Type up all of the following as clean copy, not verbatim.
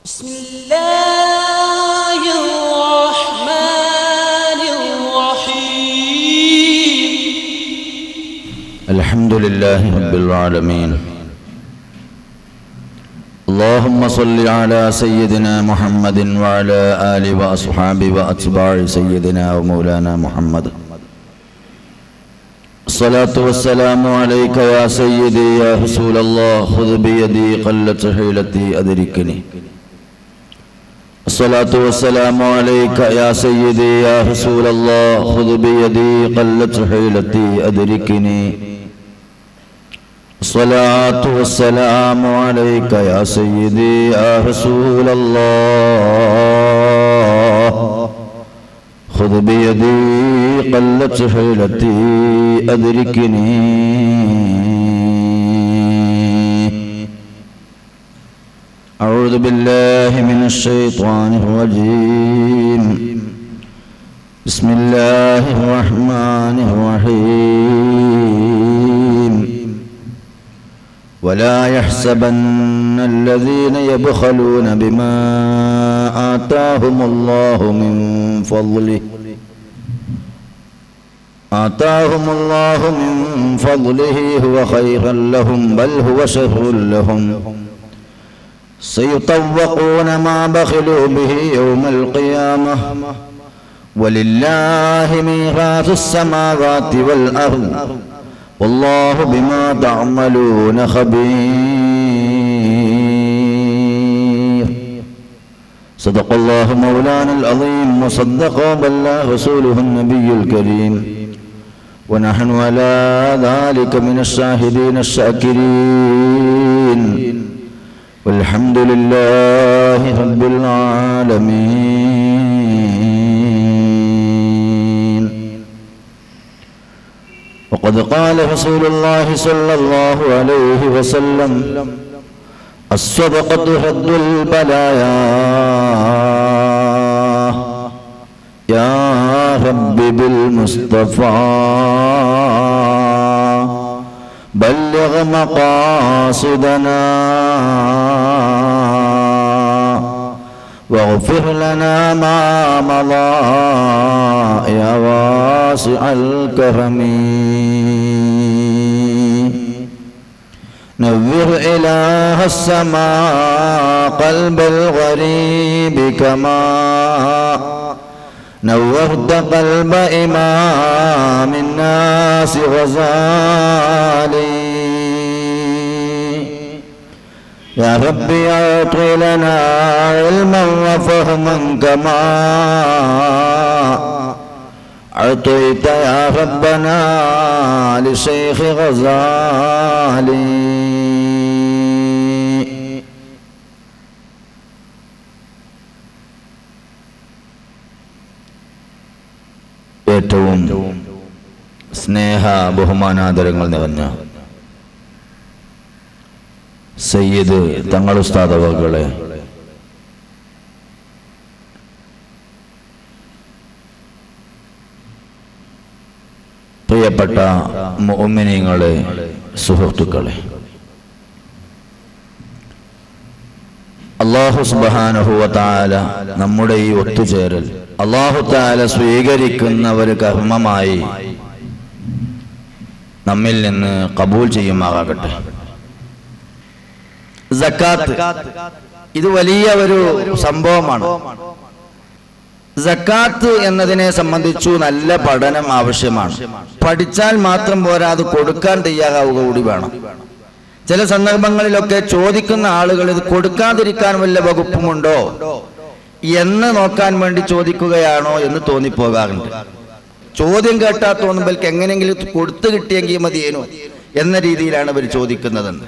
بسم الله الرحمن الرحيم الحمد لله رب العالمين اللهم صل على سيدنا محمد وعلى آله وأصحابه وأتباع سيدنا ومولانا محمد الصلاة والسلام عليك يا سيدي يا رسول الله خذ بيدي قلت حيلتي أدركني الصلاة والسلام عليك يا سيدي يا رسول الله خذ بيدي قلت حيلتي أدركني الصلاة والسلام عليك يا سيدي يا رسول الله خذ بيدي قلت حيلتي أدركني أعوذ بالله من الشيطان الرجيم بسم الله الرحمن الرحيم ولا يحسبن الذين يبخلون بما آتاهم الله من فضله هو خيرا لهم بل هو شر لهم سيطوقون ما بخلوا به يوم القيامة ولله ميراث السماوات والأرض والله بما تعملون خبير صدق الله مولانا العظيم وصدق وبلغ رسوله النبي الكريم ونحن على ذلك من الشاهدين الشاكرين والحمد لله رب العالمين. وقد قال رسول الله صلى الله عليه وسلم الصدقة رد البلايا يا رب بالمصطفى بلغ مقاصدنا واغفر لنا ما مضى يا واسع الكرم نور إله السماء قلب الغريب كما نورت قلب إمام الناس غزالي يا ربي أعطي لنا علما وفهما كما أعطيت يا ربنا لشيخ غزالي. ഏറ്റവും സ്നേഹ ബഹുമാനാദരങ്ങൾ നിറഞ്ഞ സയ്യിദ് തങ്ങൾ ഉസ്താദ് അവറുകളെ, പ്രിയപ്പെട്ട മുഅ്മിനീങ്ങളെ, സുഹൃത്തുക്കളെ, അല്ലാഹു സുബ്ഹാനഹു വ തആല നമ്മുടെ ഈ ഒത്തുചേരൽ അല്ലാഹു തആല സ്വീകരിക്കുന്ന ഒരു കർമ്മമായി നമ്മിൽ നിന്ന് ഖബൂൽ ചെയ്യുമാറാകട്ടെ. സക്കാത്ത് ഇത് വലിയ ഒരു സംഭവമാണ്. സക്കാത്ത് എന്നതിനെ സംബന്ധിച്ചു നല്ല പഠനം ആവശ്യമാണ്. പഠിച്ചാൽ മാത്രം പോരാ, അത് കൊടുക്കാൻ തയ്യാറാവുക കൂടി വേണം. ചില സന്ദർഭങ്ങളിലൊക്കെ ചോദിക്കുന്ന ആളുകൾ ഇത് കൊടുക്കാതിരിക്കാൻ വല്ല വകുപ്പുമുണ്ടോ എന്ന് നോക്കാൻ വേണ്ടി ചോദിക്കുകയാണോ എന്ന് തോന്നിപ്പോകാറുണ്ട്. ചോദ്യം കേട്ടാൽ തോന്നുമ്പോൾ എങ്ങനെയെങ്കിലും കൊടുത്തു കിട്ടിയെങ്കിൽ മതിയേനോ എന്ന രീതിയിലാണ് ഇവർ ചോദിക്കുന്നതെന്ന്.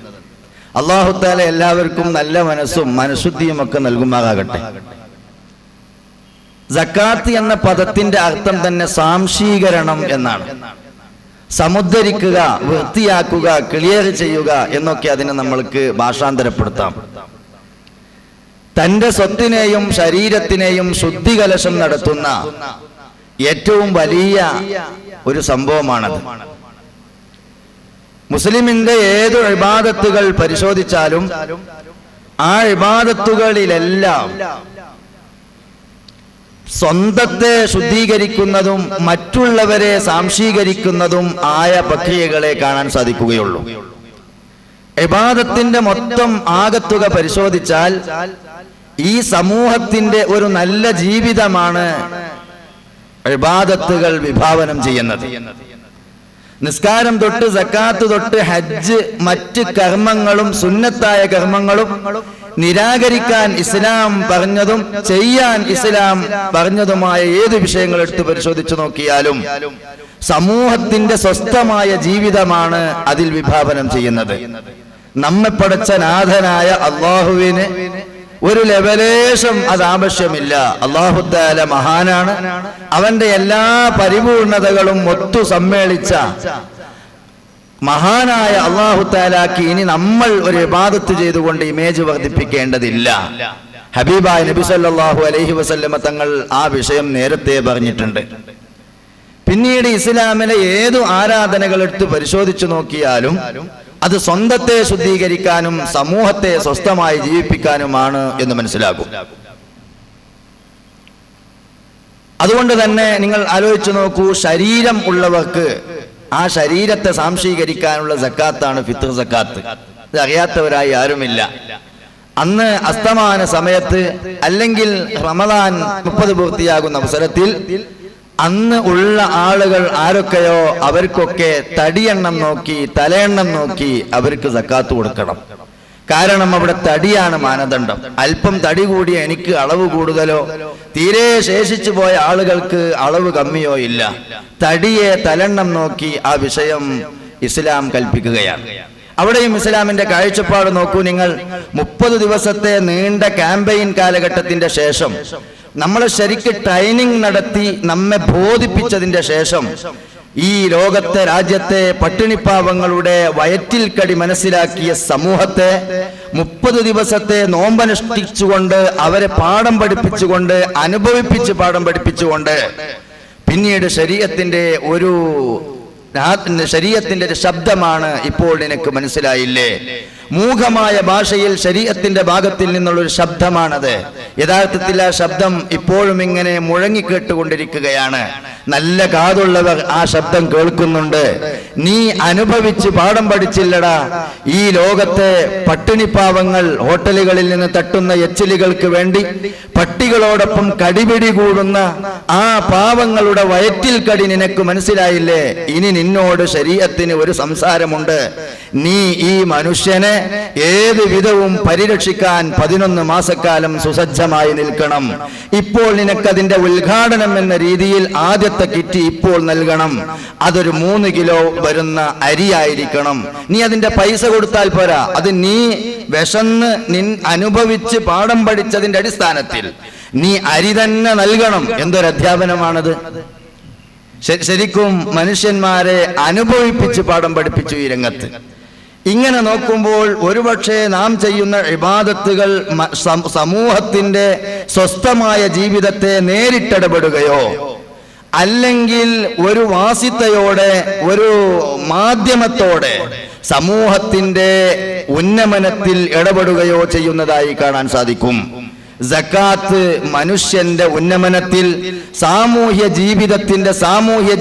അല്ലാഹു തആല എല്ലാവർക്കും നല്ല മനസ്സും മനഃശുദ്ധിയും ഒക്കെ നൽകുമാറാകട്ടെ. സക്കാത്ത് എന്ന പദത്തിന്റെ അർത്ഥം തന്നെ സാംശീകരണം എന്നാണ്. സമുദ്ധരിക്കുക, വൃത്തിയാക്കുക, ക്ലിയർ ചെയ്യുക എന്നൊക്കെ അതിനെ നമ്മൾക്ക് ഭാഷാന്തരപ്പെടുത്താം. തന്റെ സ്വത്തിനെയും ശരീരത്തിനെയും ശുദ്ധികലശം നടത്തുന്ന ഏറ്റവും വലിയ ഒരു സംഭവമാണത്. മുസ്ലിമിന്റെ ഏതു ഇബാദത്തുകൾ പരിശോധിച്ചാലും ആ ഇബാദത്തുകളിലെല്ലാം സ്വന്തത്തെ ശുദ്ധീകരിക്കുന്നതും മറ്റുള്ളവരെ സാംശീകരിക്കുന്നതും ആയ പ്രക്രിയകളെ കാണാൻ സാധിക്കുകയുള്ളൂ. ഇബാദത്തിന്റെ മൊത്തം ആകത്തുക പരിശോധിച്ചാൽ ഈ സമൂഹത്തിന്റെ ഒരു നല്ല ജീവിതമാണ് ഇബാദത്തുകൾ വിഭാവനം ചെയ്യുന്നത്. നിസ്കാരം തൊട്ട് സക്കാത്ത് തൊട്ട് ഹജ്ജ് മറ്റ് കർമ്മങ്ങളും സുന്നത്തായ കർമ്മങ്ങളും നിരാകരിക്കാൻ ഇസ്ലാം പറഞ്ഞതും ചെയ്യാൻ ഇസ്ലാം പറഞ്ഞതുമായ ഏത് വിഷയങ്ങൾ എടുത്ത് പരിശോധിച്ചു നോക്കിയാലും സമൂഹത്തിന്റെ സ്വസ്ഥമായ ജീവിതമാണ് അതിൽ വിഭാവനം ചെയ്യുന്നത്. നമ്മെ പടച്ച നാഥനായ അള്ളാഹുവിന് ഒരു ലെവലേശം അത് ആവശ്യമില്ല. അല്ലാഹു തആല മഹാനാണ്. അവന്റെ എല്ലാ പരിപൂർണതകളും ഒത്തു സമ്മേളിച്ച മഹാനായ അല്ലാഹു തആലാക്ക് ഇനി നമ്മൾ ഒരു ഇബാദത്ത് ചെയ്തുകൊണ്ട് ഇമേജ് വർദ്ധിപ്പിക്കേണ്ടതില്ല. ഹബീബായ നബി സല്ലല്ലാഹു അലൈഹി വസല്ലമ തങ്ങൾ ആ വിഷയം നേരത്തെ പറഞ്ഞിട്ടുണ്ട്. പിന്നീട് ഇസ്ലാമിലെ ഏതു ആരാധനകൾ എടുത്ത് പരിശോധിച്ചു നോക്കിയാലും അത് സ്വന്തത്തെ ശുദ്ധീകരിക്കാനും സമൂഹത്തെ സ്വസ്ഥമായി ജീവിപ്പിക്കാനുമാണ് എന്ന് മനസ്സിലാകും. അതുകൊണ്ട് തന്നെ നിങ്ങൾ ആലോചിച്ചു നോക്കൂ, ശരീരം ഉള്ളവർക്ക് ആ ശരീരത്തെ സാംശീകരിക്കാനുള്ള സക്കാത്താണ് ഫിത്ർ സക്കാത്ത്. ഇത് അറിയാത്തവരായി ആരുമില്ല. അന്ന് അസ്തമാന സമയത്ത് അല്ലെങ്കിൽ റമദാൻ 30 പൂർത്തിയാകുന്ന അവസരത്തിൽ അന്ന് ഉള്ള ആളുകൾ ആരൊക്കെയോ അവർക്കൊക്കെ തടിയെണ്ണം നോക്കി തലയെണ്ണം നോക്കി അവർക്ക് സക്കാത്ത് കൊടുക്കണം. കാരണം അവിടെ തടിയാണ് മാനദണ്ഡം. അല്പം തടി കൂടിയ എനിക്ക് അളവ് കൂടുതലോ തീരെ ശേഷിച്ചു പോയ ആളുകൾക്ക് അളവ് കമ്മിയോ ഇല്ല. തടിയെ തലെണ്ണം നോക്കി ആ വിഷയം ഇസ്ലാം കൽപ്പിക്കുകയാണ്. അവിടെയും ഇസ്ലാമിന്റെ കാഴ്ചപ്പാട് നോക്കൂ നിങ്ങൾ. 30 ദിവസത്തെ നീണ്ട ക്യാമ്പയിൻ കാലഘട്ടത്തിന്റെ ശേഷം നമ്മളെ ശരിക്ക് ട്രെയിനിങ് നടത്തി നമ്മെ ബോധിപ്പിച്ചതിന്റെ ശേഷം ഈ ലോകത്തെ രാജ്യത്തെ പട്ടിണിപ്പാവങ്ങളുടെ വയറ്റിൽ കടി മനസ്സിലാക്കിയ സമൂഹത്തെ 30 ദിവസത്തെ നോമ്പനുഷ്ഠിച്ചുകൊണ്ട് അവരെ പാഠം പഠിപ്പിച്ചുകൊണ്ട് അനുഭവിപ്പിച്ച് പാഠം പഠിപ്പിച്ചുകൊണ്ട് പിന്നീട് ശരീഅത്തിന്റെ ഒരു ശബ്ദമാണ് ഇപ്പോൾ നിനക്ക് മനസ്സിലായില്ലേ? മൂഖമായ ഭാഷയിൽ ശരീഅത്തിന്റെ ഭാഗത്തിൽ നിന്നുള്ള ഒരു ശബ്ദമാണത്. യഥാർത്ഥത്തിൽ ആ ശബ്ദം ഇപ്പോഴും ഇങ്ങനെ മുഴങ്ങിക്കേട്ടുകൊണ്ടിരിക്കുകയാണ്. നല്ല കാതുള്ളവർ ആ ശബ്ദം കേൾക്കുന്നുണ്ട്. നീ അനുഭവിച്ച് പാഠം പഠിച്ചില്ലടാ. ഈ ലോകത്തെ പട്ടിണിപ്പാവങ്ങൾ ഹോട്ടലുകളിൽ നിന്ന് തട്ടുന്ന എച്ചിലുകൾക്ക് വേണ്ടി പട്ടികളോടൊപ്പം കടിപിടി കൂടുന്ന ആ പാവങ്ങളുടെ വയറ്റിൽ കടി നിനക്ക് മനസ്സിലായില്ലേ? ഇനി നിന്നോട് ശരീഅത്തിന് ഒരു സംസാരമുണ്ട്. നീ ഈ മനുഷ്യനെ ഏത് വിധവും പരിരക്ഷിക്കാൻ 11 മാസക്കാലം സുസജ്ജമായി നിൽക്കണം. ഇപ്പോൾ നിനക്കതിന്റെ ഉദ്ഘാടനം എന്ന രീതിയിൽ ആദ്യത്തെ കിറ്റ് ഇപ്പോൾ നൽകണം. അതൊരു 3 കിലോ വരുന്ന അരിയായിരിക്കണം. നീ അതിന്റെ പൈസ കൊടുത്താൽ പോരാ. അത് നീ വിശന്ന് അനുഭവിച്ച് പാഠം പഠിച്ചതിന്റെ അടിസ്ഥാനത്തിൽ നീ അരി തന്നെ നൽകണം. എന്തൊരു അധ്യാപനമാണത്! ശരിക്കും മനുഷ്യന്മാരെ അനുഭവിപ്പിച്ച് പാഠം പഠിപ്പിച്ചു ഈ രംഗത്ത്. ഇങ്ങനെ നോക്കുമ്പോൾ ഒരുപക്ഷെ നാം ചെയ്യുന്ന ഇബാദത്തുകൾ സമൂഹത്തിന്റെ സ്വസ്ഥമായ ജീവിതത്തെ നേരിട്ടിടപെടുകയോ അല്ലെങ്കിൽ ഒരു വാസിത്തയോടെ ഒരു മാധ്യമത്തോടെ സമൂഹത്തിന്റെ ഉന്നമനത്തിൽ ഇടപെടുകയോ ചെയ്യുന്നതായി കാണാൻ സാധിക്കും. സക്കാത്ത് മനുഷ്യന്റെ ഉന്നമനത്തിൽ സാമൂഹ്യ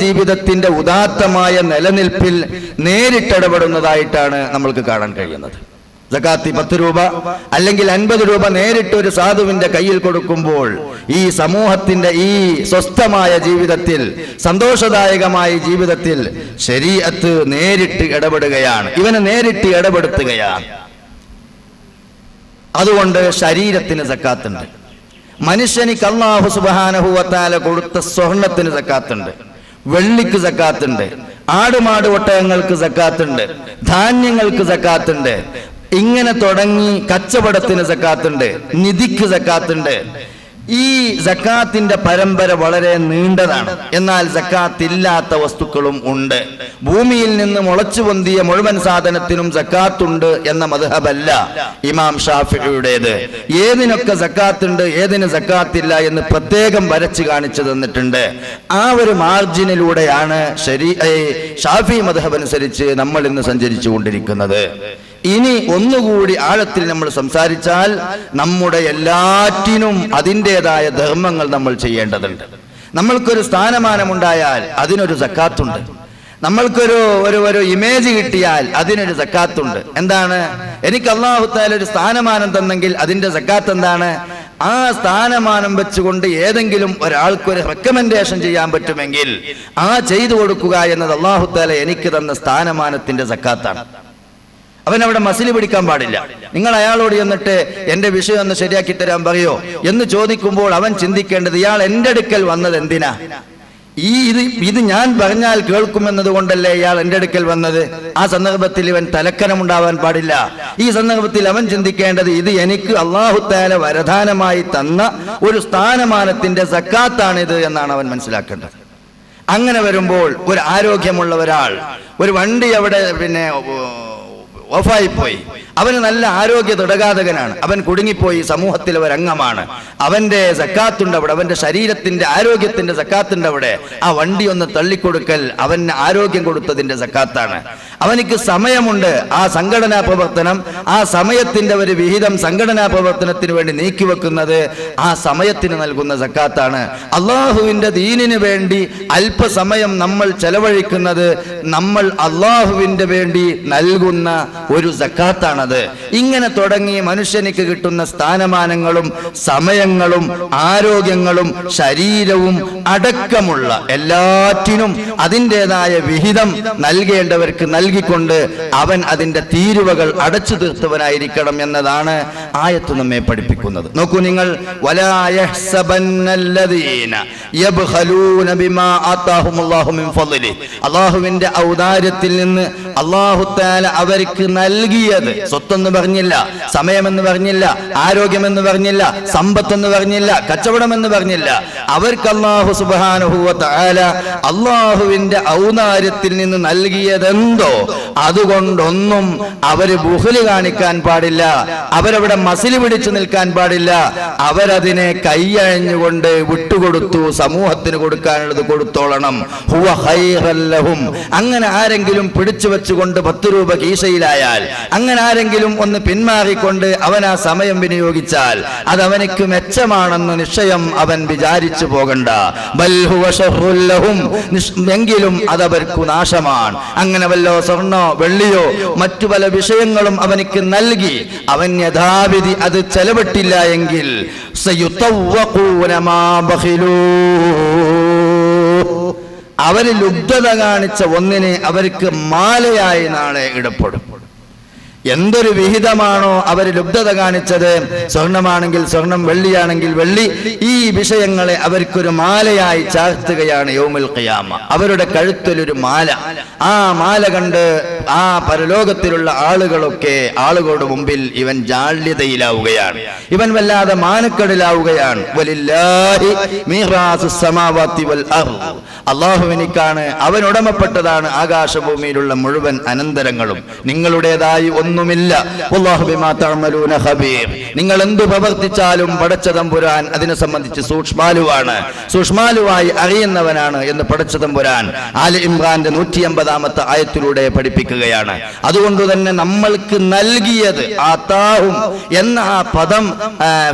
ജീവിതത്തിന്റെ ഉദാത്തമായ നിലനിൽപ്പിൽ നേരിട്ടിടപെടുന്നതായിട്ടാണ് നമ്മൾക്ക് കാണാൻ കഴിയുന്നത്. സക്കാത്ത് 10 രൂപ അല്ലെങ്കിൽ 50 രൂപ നേരിട്ട് ഒരു സാധുവിന്റെ കയ്യിൽ കൊടുക്കുമ്പോൾ ഈ സമൂഹത്തിന്റെ ഈ സ്വസ്ഥമായ ജീവിതത്തിൽ സന്തോഷദായകമായ ജീവിതത്തിൽ ശരീഅത്ത് നേരിട്ട് ഇടപെടുകയാണ്. ഇവനെ നേരിട്ട് ഇടപെടുത്തുകയാണ്. അതുകൊണ്ട് ശരീരത്തിന് സക്കാത്തുണ്ട്. മനുഷ്യനിക്ക് അല്ലാഹു സുബ്ഹാനഹു വ തആല കൊടുത്ത സ്വർണത്തിന് സക്കാത്തുണ്ട്, വെള്ളിക്ക് സക്കാത്തുണ്ട്, ആടുമാട് ഒട്ടകങ്ങൾക്ക് സക്കാത്തുണ്ട്, ധാന്യങ്ങൾക്ക് സക്കാത്തുണ്ട്. ഇങ്ങനെ തുടങ്ങി കച്ചവടത്തിന് സക്കാത്തുണ്ട്, നിധിക്ക് സക്കാത്തുണ്ട്. ഈ സക്കാത്തിന്റെ പരമ്പര വളരെ നീണ്ടതാണ്. എന്നാൽ സക്കാത്ത് ഇല്ലാത്ത വസ്തുക്കളും ഉണ്ട്. ഭൂമിയിൽ നിന്ന് മുളച്ചു പൊന്തിയ മുഴുവൻ സാധനത്തിനും സക്കാത്തുണ്ട് എന്ന മദ്ഹബല്ല ഇമാം ഷാഫിഈയുടേത്. ഏതിനൊക്കെ സക്കാത്തുണ്ട് ഏതിന് സക്കാത്തില്ല എന്ന് പ്രത്യേകം വരച്ചു കാണിച്ചു തന്നിട്ടുണ്ട്. ആ ഒരു മാർജിനിലൂടെയാണ് ഷാഫി മദ്ഹബ് അനുസരിച്ച് നമ്മൾ ഇന്ന് സഞ്ചരിച്ചു കൊണ്ടിരിക്കുന്നത്. ഇനി ഒന്നുകൂടി ആഴത്തിൽ നമ്മൾ സംസാരിച്ചാൽ നമ്മുടെ എല്ലാറ്റിനും അതിൻ്റെതായ ധർമ്മങ്ങൾ നമ്മൾ ചെയ്യേണ്ടതുണ്ട്. നമ്മൾക്കൊരു സ്ഥാനമാനമുണ്ടായാൽ അതിനൊരു സക്കാത്തുണ്ട്. നമ്മൾക്കൊരു ഒരു ഇമേജ് കിട്ടിയാൽ അതിനൊരു സക്കാത്തുണ്ട്. എന്താണ്? എനിക്ക് അല്ലാഹു തആല ഒരു സ്ഥാനമാനം തന്നെങ്കിൽ അതിന്റെ സക്കാത്ത് എന്താണ്? ആ സ്ഥാനമാനം വെച്ചുകൊണ്ട് ഏതെങ്കിലും ഒരാൾക്കൊരു റെക്കമെൻഡേഷൻ ചെയ്യാൻ പറ്റുമെങ്കിൽ ആ ചെയ്തു കൊടുക്കുക എന്നത് അല്ലാഹു തആല എനിക്ക് തന്ന സ്ഥാനമാനത്തിന്റെ സക്കാത്താണ്. അവൻ അവിടെ മസില് പിടിക്കാൻ പാടില്ല. നിങ്ങൾ അയാളോട് ചെന്നിട്ട് എന്റെ വിഷയം ഒന്ന് ശരിയാക്കി തരാൻ പറയോ എന്ന് ചോദിക്കുമ്പോൾ അവൻ ചിന്തിക്കേണ്ടത് ഇയാൾ എന്റെ അടുക്കൽ വന്നത് എന്തിനാ? ഇത് ഞാൻ പറഞ്ഞാൽ കേൾക്കുമെന്നത് കൊണ്ടല്ലേ ഇയാൾ എന്റെ അടുക്കൽ വന്നത്. ആ സന്ദർഭത്തിൽ ഇവൻ തലക്കനമുണ്ടാവാൻ പാടില്ല. ഈ സന്ദർഭത്തിൽ അവൻ ചിന്തിക്കേണ്ടത് ഇത് എനിക്ക് അല്ലാഹു തആല വരദാനമായി തന്ന ഒരു സ്ഥാനമാനത്തിന്റെ സക്കാത്താണിത് എന്നാണ് അവൻ മനസ്സിലാക്കേണ്ടത്. അങ്ങനെ വരുമ്പോൾ ഒരു ആരോഗ്യമുള്ള ഒരാൾ ഒരു വണ്ടി അവിടെ ഓഫായിപ്പോയി, അവന് നല്ല ആരോഗ്യ ദൃഢഘാതകനാണ്, അവൻ കുടുങ്ങിപ്പോയി, സമൂഹത്തിലെ ഒരംഗമാണ്, അവന്റെ സക്കാത്തുണ്ട് അവിടെ, അവന്റെ ശരീരത്തിന്റെ ആരോഗ്യത്തിന്റെ സക്കാത്തുണ്ട് അവിടെ. ആ വണ്ടി ഒന്ന് തള്ളിക്കൊടുക്കൽ അവന് ആരോഗ്യം കൊടുത്തതിന്റെ സക്കാത്താണ്. അവനിക്ക് സമയമുണ്ട്, ആ സംഘടനാ പ്രവർത്തനം, ആ സമയത്തിന്റെ ഒരു വിഹിതം സംഘടനാ പ്രവർത്തനത്തിന് വേണ്ടി നീക്കിവെക്കുന്നത് ആ സമയത്തിന് നൽകുന്ന സക്കാത്താണ്. അള്ളാഹുവിന്റെ ദീനിന് വേണ്ടി അല്പസമയം നമ്മൾ ചെലവഴിക്കുന്നത് നമ്മൾ അള്ളാഹുവിന്റെ വേണ്ടി നൽകുന്ന ഒരു സക്കാത്താണത്. ഇങ്ങനെ തുടങ്ങി മനുഷ്യനിക്ക് കിട്ടുന്ന സ്ഥാനമാനങ്ങളും സമയങ്ങളും ആരോഗ്യങ്ങളും ശരീരവും അടക്കമുള്ള എല്ലാറ്റിനും അതിൻ്റെതായ വിഹിതം നൽകേണ്ടവർക്ക് നൽകിക്കൊണ്ട് അവൻ അതിന്റെ തീരുവകൾ അടച്ചു തീർത്തവനായിരിക്കണം എന്നതാണ് ആയത്ത് നമ്മെ പഠിപ്പിക്കുന്നത്. നോക്കൂ നിങ്ങൾ, വലാ യഹ്സബന്നല്ലദീന യബ്ഖലൂന ബിമാ ആതാഹുമുല്ലാഹു മിൻ ഫളിഹി, അല്ലാഹുവിന്റെ ഔദാര്യത്തിൽ നിന്ന് അല്ലാഹു തആല അവർക്ക് നൽകിയത്, സ്വത്തെന്ന് പറഞ്ഞില്ല, സമയമെന്ന് പറഞ്ഞില്ല, ആരോഗ്യമെന്ന് പറഞ്ഞില്ല, സമ്പത്തെന്ന് പറഞ്ഞില്ല, കച്ചവടമെന്ന് പറഞ്ഞില്ല, അവർക്ക് അല്ലാഹു സുബ്ഹാനഹു വ തആല അല്ലാഹുവിന്റെ ഔദാര്യത്തിൽ നിന്ന് നൽകിയതെന്തോ അതുകൊണ്ടൊന്നും അവര് ബുഖ്ല് കാണിക്കാൻ പാടില്ല, അവരവിടെ മസില് പിടിച്ചു നിൽക്കാൻ പാടില്ല. അവരതിനെ കൈയഴിഞ്ഞുകൊണ്ട് വിട്ടുകൊടുത്തു, സമൂഹത്തിന് കൊടുക്കാനുള്ളത് കൊടുത്തോളണം. ഹുവ ഖൈറൻ ലഹും. അങ്ങനെ ആരെങ്കിലും പിടിച്ചു വെച്ചുകൊണ്ട് 10 രൂപ കീശയിലായാൽ, അങ്ങനെ ആരെങ്കിലും ഒന്ന് പിന്മാറിക്കൊണ്ട് അവൻ ആ സമയം വിനിയോഗിച്ചാൽ അത് അവനക്ക് മെച്ചമാണെന്ന് നിശ്ചയം അവൻ വിചാരിച്ചു പോകണ്ട. ബൽ ഹുവ ശർറുൽ ലഹും, എങ്കിലും അതവർക്ക് നാശമാണ്. അങ്ങനെ വല്ലോ സ്വർണ്ണോ വെള്ളിയോ മറ്റു പല വിഷയങ്ങളും അവനക്ക് നൽകി അവൻ യഥാവിധി അത് ചെലവിട്ടില്ല എങ്കിൽ സയുതവഖൂന മാ ബഖിലൂ, അവര് ലുബ്ധത കാണിച്ച ഒന്നിനെ അവർക്ക് മാലയായി നാളെ ഇടപെടും. എന്തൊരു വിഹിതമാണോ അവർ ലുബ്ധത കാണിച്ചത്, സ്വർണമാണെങ്കിൽ സ്വർണം, വെള്ളിയാണെങ്കിൽ വെള്ളി, ഈ വിഷയങ്ങളെ അവർക്കൊരു മാലയായി ചാർത്തുകയാണ് യൗമുൽ ഖിയാമ. അവരുടെ കഴുത്തിലൊരു മാല. ആ മാല കണ്ട് ആ പരലോകത്തിലുള്ള ആളുകളൊക്കെ ആളുകളുടെ മുമ്പിൽ ഇവൻ ജാള്യതയിലാവുകയാണ്, ഇവൻ വല്ലാതെ മാനക്കേടിലാവുകയാണ്. വലില്ലാഹി മീറാസുസ് സമാവാതി വൽ അർദ്, അല്ലാഹുവിനിക്കാണ്, അവൻ ഉടമപ്പെട്ടതാണ് ആകാശഭൂമിയിലുള്ള മുഴുവൻ അനന്തരങ്ങളും, നിങ്ങളുടേതായി ഒന്നുമില്ല. വല്ലാഹു ബിമാ തഅമലൂന ഖബീർ, നിങ്ങൾ എന്തു പ്രവർത്തിച്ചാലും പടച്ച തമ്പുരാൻ അതിനെ സംബന്ധിച്ച് സൂക്ഷ്മാലുവാണ്, സൂക്ഷ്മാലുവായി അറിയുന്നവനാണ് എന്ന് പടച്ച തമ്പുരാൻ ആല ഇംറാന്റെ 150-ാമത്തെ ആയത്തിലൂടെ പഠിപ്പിക്കുകയാണ്. അതുകൊണ്ട് തന്നെ നമ്മൾക്ക് നൽകിയത്, ആതാഹും എന്ന ആ പദം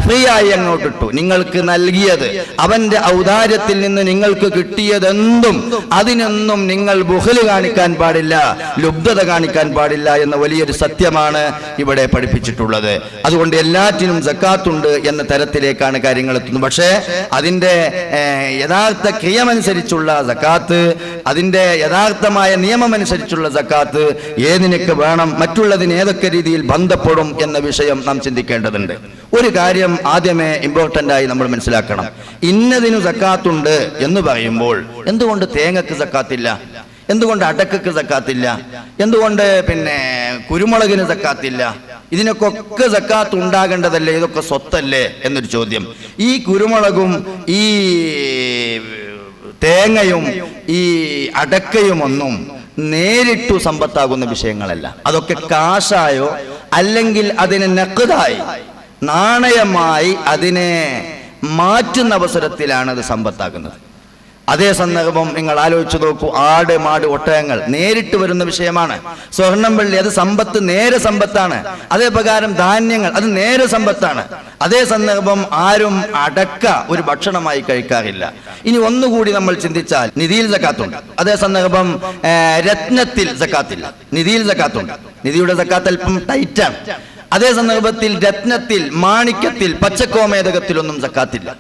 ഫ്രീ ആയി അങ്ങോട്ടിട്ടു. നിങ്ങൾക്ക് നൽകിയത്, അവന്റെ ഔദാര്യത്തിൽ നിന്ന് നിങ്ങൾക്ക് കിട്ടിയതെന്തും അതിനൊന്നും നിങ്ങൾ ബുഖ്ല് കാണിക്കാൻ പാടില്ല, ലുബ്ധത കാണിക്കാൻ പാടില്ല എന്ന വലിയൊരു സത്യമാണ് ഇവിടെ പഠിപ്പിച്ചിട്ടുള്ളത്. അതുകൊണ്ട് എല്ലാറ്റിനും സക്കാത്തുണ്ട് എന്ന തരത്തിലേക്കാണ് കാര്യങ്ങൾ എത്തുന്നത്. പക്ഷേ അതിന്റെ യഥാർത്ഥ ക്രിയമനുസരിച്ചുള്ള സക്കാത്ത്, അതിന്റെ യഥാർത്ഥമായ നിയമമനുസരിച്ചുള്ള സക്കാത്ത് ഏതിനൊക്കെ വേണം, മറ്റുള്ളതിന് ഏതൊക്കെ രീതിയിൽ ബന്ധപ്പെടും എന്ന വിഷയം നാം ചിന്തിക്കേണ്ടതുണ്ട്. ഒരു കാര്യം ആദ്യമേ ഇമ്പോർട്ടന്റ് ആയി നമ്മൾ മനസ്സിലാക്കണം. ഇന്നതിനു സക്കാത്തുണ്ട് എന്ന് പറയുമ്പോൾ എന്തുകൊണ്ട് തേങ്ങക്ക് സക്കാത്തില്ല, എന്തുകൊണ്ട് അടക്കക്ക് സക്കാത്തില്ല, എന്തുകൊണ്ട് കുരുമുളകിന് സക്കാത്തില്ല? ഇതിനൊക്കെ സക്കാത്ത് ഉണ്ടാകേണ്ടതല്ലേ, ഇതൊക്കെ സ്വത്തല്ലേ എന്നൊരു ചോദ്യം. ഈ കുരുമുളകും ഈ തേങ്ങയും ഈ അടക്കയുമൊന്നും നേരിട്ടു സമ്പത്താകുന്ന വിഷയങ്ങളല്ല. അതൊക്കെ കാശായോ അല്ലെങ്കിൽ അതിനെ നഖ്ദായി നാണയമായി അതിനെ മാറ്റുന്ന അവസരത്തിലാണ് അത് സമ്പത്താകുന്നത്. അതേ സന്ദർഭം നിങ്ങൾ ആലോചിച്ചു നോക്കൂ. ആട്, മാട്, ഒട്ടകങ്ങൾ നേരിട്ട് വരുന്ന വിഷയമാണ്. സ്വർണം, വെള്ളി അത് സമ്പത്ത്, നേരെ സമ്പത്താണ്. അതേ പ്രകാരം ധാന്യങ്ങൾ അത് നേരെ സമ്പത്താണ്. അതേ സന്ദർഭം ആരും അടക്ക ഒരു ഭക്ഷണമായി കഴിക്കാറില്ല. ഇനി ഒന്നുകൂടി നമ്മൾ ചിന്തിച്ചാൽ നിധിയിൽ സക്കാത്തുണ്ട്. അതേ സന്ദർഭം രത്നത്തിൽ സക്കാത്തില്ല. നിധിയിൽ സക്കാത്തുണ്ട്. നിധിയുടെ സക്കാത്ത് അല്പം ടൈറ്റാണ്. അതേ സന്ദർഭത്തിൽ രത്നത്തിൽ, മാണിക്യത്തിൽ, പച്ചക്കോമേതകത്തിലൊന്നും സക്കാത്തില്ല.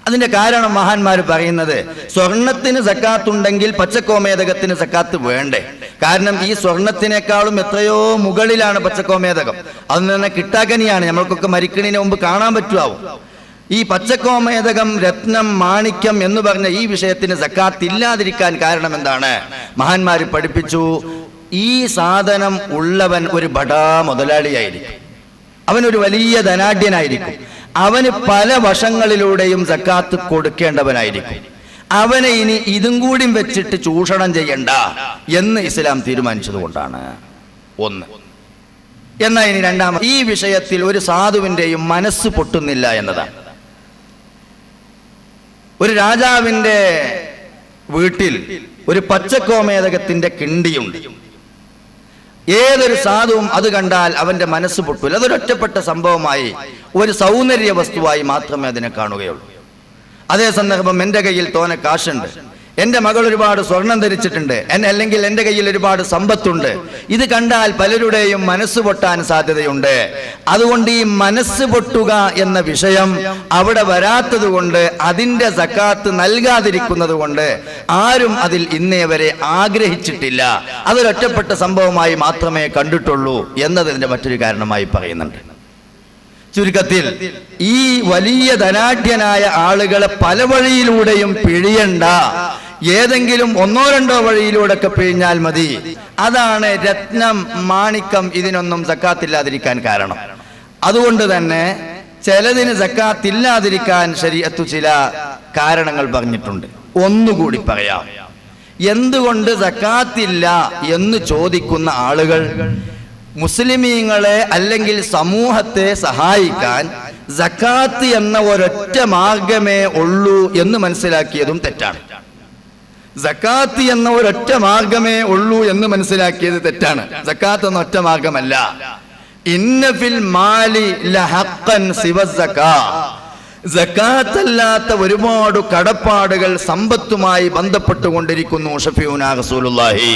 അതിന്റെ കാരണം മഹാന്മാർ പറയുന്നത്, സ്വർണത്തിന് സക്കാത്തുണ്ടെങ്കിൽ പച്ചക്കോമേതകത്തിന് സക്കാത്ത് വേണ്ടേ? കാരണം ഈ സ്വർണത്തിനേക്കാളും എത്രയോ മുകളിലാണ് പച്ചക്കോമേതകം. അതിൽ തന്നെ കിട്ടാക്കനിയാണ്, നമ്മൾക്കൊക്കെ മരിക്കണിന് മുമ്പ് കാണാൻ പറ്റുമാവും. ഈ പച്ചക്കോമേതകം, രത്നം, മാണിക്യം എന്ന് പറഞ്ഞ ഈ വിഷയത്തിന് സക്കാത്ത് ഇല്ലാതിരിക്കാൻ കാരണം എന്താണ്? മഹാന്മാർ പഠിപ്പിച്ചു, ഈ സാധനം ഉള്ളവൻ ഒരു ബടാ മുതലാളിയായിരിക്കും, അവനൊരു വലിയ ധനാഢ്യനായിരിക്കും, അവന് പല വശങ്ങളിലൂടെയും സക്കാത്ത് കൊടുക്കേണ്ടവനായിരിക്കും. അവനെ ഇനി ഇതും കൂടി വെച്ചിട്ട് ചൂഷണം ചെയ്യണ്ട എന്ന് ഇസ്ലാം തീരുമാനിച്ചത് കൊണ്ടാണ്. ഒന്ന്. എന്നാൽ ഇനി രണ്ടാമത്, ഈ വിഷയത്തിൽ ഒരു സാധുവിന്റെയും മനസ്സ് പൊട്ടുന്നില്ല എന്നതാണ്. ഒരു രാജാവിന്റെ വീട്ടിൽ ഒരു പച്ചക്കോമേതകത്തിന്റെ കിണ്ടിയുണ്ട്. ഏതൊരു സാധുവും അത് കണ്ടാൽ അവന്റെ മനസ്സ് പൊട്ടില്ല. അതൊരൊറ്റപ്പെട്ട സംഭവമായി, ഒരു സൗന്ദര്യ വസ്തുവായി മാത്രമേ അതിനെ കാണുകയുള്ളൂ. അതേ സന്ദർഭം എൻ്റെ കയ്യിൽ തോനെ കാശുണ്ട്, എൻ്റെ മകൾ ഒരുപാട് സ്വർണം ധരിച്ചിട്ടുണ്ട്, അല്ലെങ്കിൽ എൻ്റെ കയ്യിൽ ഒരുപാട് സമ്പത്തുണ്ട്, ഇത് കണ്ടാൽ പലരുടെയും മനസ്സ് പൊട്ടാൻ സാധ്യതയുണ്ട്. അതുകൊണ്ട് ഈ മനസ്സ് പൊട്ടുക എന്ന വിഷയം അവിടെ വരാത്തത് കൊണ്ട്, അതിൻ്റെ സക്കാത്ത് നൽകാതിരിക്കുന്നത് കൊണ്ട് ആരും അതിൽ ഇന്നേ വരെ ആഗ്രഹിച്ചിട്ടില്ല. അതൊരൊറ്റപ്പെട്ട സംഭവമായി മാത്രമേ കണ്ടിട്ടുള്ളൂ എന്നതിൻ്റെ മറ്റൊരു കാരണമായി പറയുന്നുണ്ട്. ചുരുക്കത്തിൽ, ഈ വലിയ ധനാഢ്യനായ ആളുകളെ പല വഴിയിലൂടെയും പിഴിയണ്ട, ഏതെങ്കിലും ഒന്നോ രണ്ടോ വഴിയിലൂടെ ഒക്കെ പിഴിഞ്ഞാൽ മതി. അതാണ് രത്നം, മാണിക്യം ഇതിനൊന്നും സക്കാത്തില്ലാതിരിക്കാൻ കാരണം. അതുകൊണ്ട് തന്നെ ചിലതിന് സക്കാത്തില്ലാതിരിക്കാൻ ശരീഅത്ത് ചില കാരണങ്ങൾ പറഞ്ഞിട്ടുണ്ട്. ഒന്നുകൂടി പറയാം. എന്തുകൊണ്ട് സക്കാത്തില്ല എന്ന് ചോദിക്കുന്ന ആളുകൾ മുസ്ലിമീങ്ങളെ അല്ലെങ്കിൽ സമൂഹത്തെ സഹായിക്കാൻ സക്കാത്ത് എന്ന ഒരൊറ്റ മാർഗമേ ഉള്ളൂ എന്ന് മനസ്സിലാക്കിയതും തെറ്റാണ്. സക്കാത്ത് എന്ന ഒരൊറ്റ മാർഗമേ ഉള്ളൂ എന്ന് മനസ്സിലാക്കിയത് തെറ്റാണ്. സക്കാത്ത് എന്ന ഒറ്റ മാർഗമല്ല. ഇന്ന ഫിൽ മാലി ലഹഖൻ സിവ സക്കാ, സക്കാത്തല്ലാത്ത ഒരുപാട് കടപ്പാടുകൾ സമ്പത്തുമായി ബന്ധപ്പെട്ടുകൊണ്ടിരിക്കുന്നു. ഷഫീഉനാ റസൂലുള്ളാഹി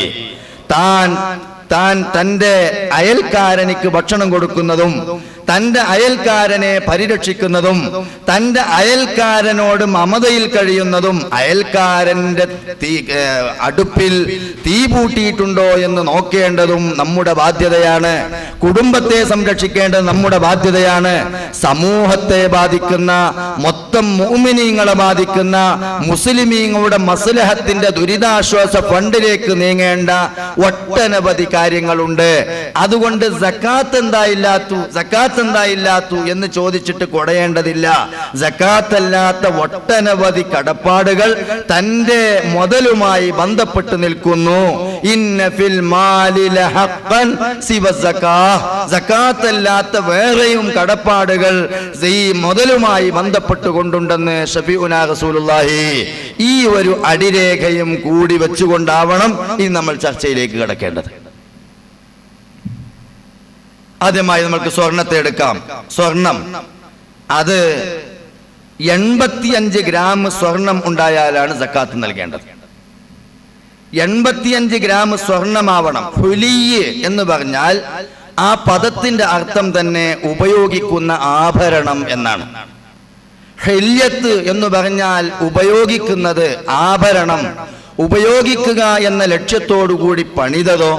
താൻ തന്റെ അയൽക്കാരനിക്ക് ഭക്ഷണം കൊടുക്കുന്നതും, തന്റെ അയൽക്കാരനെ പരിരക്ഷിക്കുന്നതും, തന്റെ അയൽക്കാരനോട് മമതയിൽ കഴിയുന്നതും, അയൽക്കാരന്റെ അടുപ്പിൽ തീ പൂട്ടിയിട്ടുണ്ടോ എന്ന് നോക്കേണ്ടതും നമ്മുടെ ബാധ്യതയാണ്. കുടുംബത്തെ സംരക്ഷിക്കേണ്ടത് നമ്മുടെ ബാധ്യതയാണ്. സമൂഹത്തെ ബാധിക്കുന്ന, മൊത്തം മുഅ്മിനീങ്ങളെ ബാധിക്കുന്ന, മുസ്ലിമീങ്ങളുടെ മസ്ലഹത്തിന്റെ ദുരിതാശ്വാസ ഫണ്ടിലേക്ക് നീങ്ങേണ്ട ഒട്ടനവധി കാര്യങ്ങളുണ്ട്. അതുകൊണ്ട് സക്കാത്ത് എന്തായില്ലാത്തു എന്ന് ചോദിച്ചിട്ട് കൊടയേണ്ടതില്ല. സക്കാത്തല്ലാത്ത ഒട്ടനവധി കടപ്പാടുകൾ തന്റെ മുതലുമായി ബന്ധപ്പെട്ട് നിൽക്കുന്നു. ഇന്ന ഫിൽ മാലി ലഹഖൻ സിവ സക്കാ, സക്കാത്തല്ലാത്ത വേറെയും കടപ്പാടുകൾ ഈ മുതലുമായി ബന്ധപ്പെട്ടുകൊണ്ടുണ്ടെന്ന് ഷഫീഉനാ റസൂലുള്ളാഹി. ഈ ഒരു അടിരേഖയും കൂടി വെച്ചുകൊണ്ടാവണം ഇനി നമ്മൾ ചർച്ചയിലേക്ക് കടക്കേണ്ടത്. ആദ്യമായി നമുക്ക് സ്വർണത്തെ എടുക്കാം. സ്വർണം അത് 85 ഗ്രാം സ്വർണം ഉണ്ടായാലാണ് സക്കാത്ത് നൽകേണ്ടത്. 85 ഗ്രാം സ്വർണമാവണം. ഹുലിയ് എന്ന് പറഞ്ഞാൽ ആ പദത്തിന്റെ അർത്ഥം തന്നെ ഉപയോഗിക്കുന്ന ആഭരണം എന്നാണ്. ഹില്യത്ത് എന്ന് പറഞ്ഞാൽ ഉപയോഗിക്കുന്നത്, ആഭരണം. ഉപയോഗിക്കുക എന്ന ലക്ഷ്യത്തോടുകൂടി പണിതതോ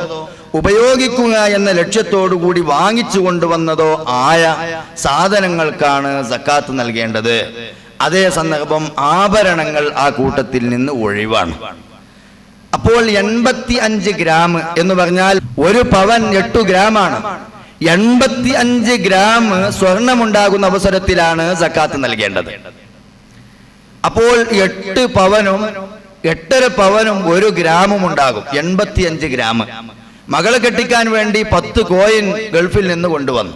ഉപയോഗിക്കുക എന്ന ലക്ഷ്യത്തോടുകൂടി വാങ്ങിച്ചു കൊണ്ടുവന്നതോ ആയ സാധനങ്ങൾക്കാണ് സക്കാത്ത് നൽകേണ്ടത്. അതേ സന്ദർഭം ആഭരണങ്ങൾ ആ കൂട്ടത്തിൽ നിന്ന് ഒഴിവാണ്. അപ്പോൾ 85 ഗ്രാം എന്ന് പറഞ്ഞാൽ ഒരു പവൻ 8 ഗ്രാമാണ്. 85 ഗ്രാം സ്വർണമുണ്ടാകുന്ന അവസരത്തിലാണ് സക്കാത്ത് നൽകേണ്ടത്. അപ്പോൾ 8 പവനും 8.5 പവനും 1 ഗ്രാമും ഉണ്ടാകും. 85 ഗ്രാം. മകളെ കെട്ടിക്കാൻ വേണ്ടി 10 കോയിൻ ഗൾഫിൽ നിന്ന് കൊണ്ടുവന്നു.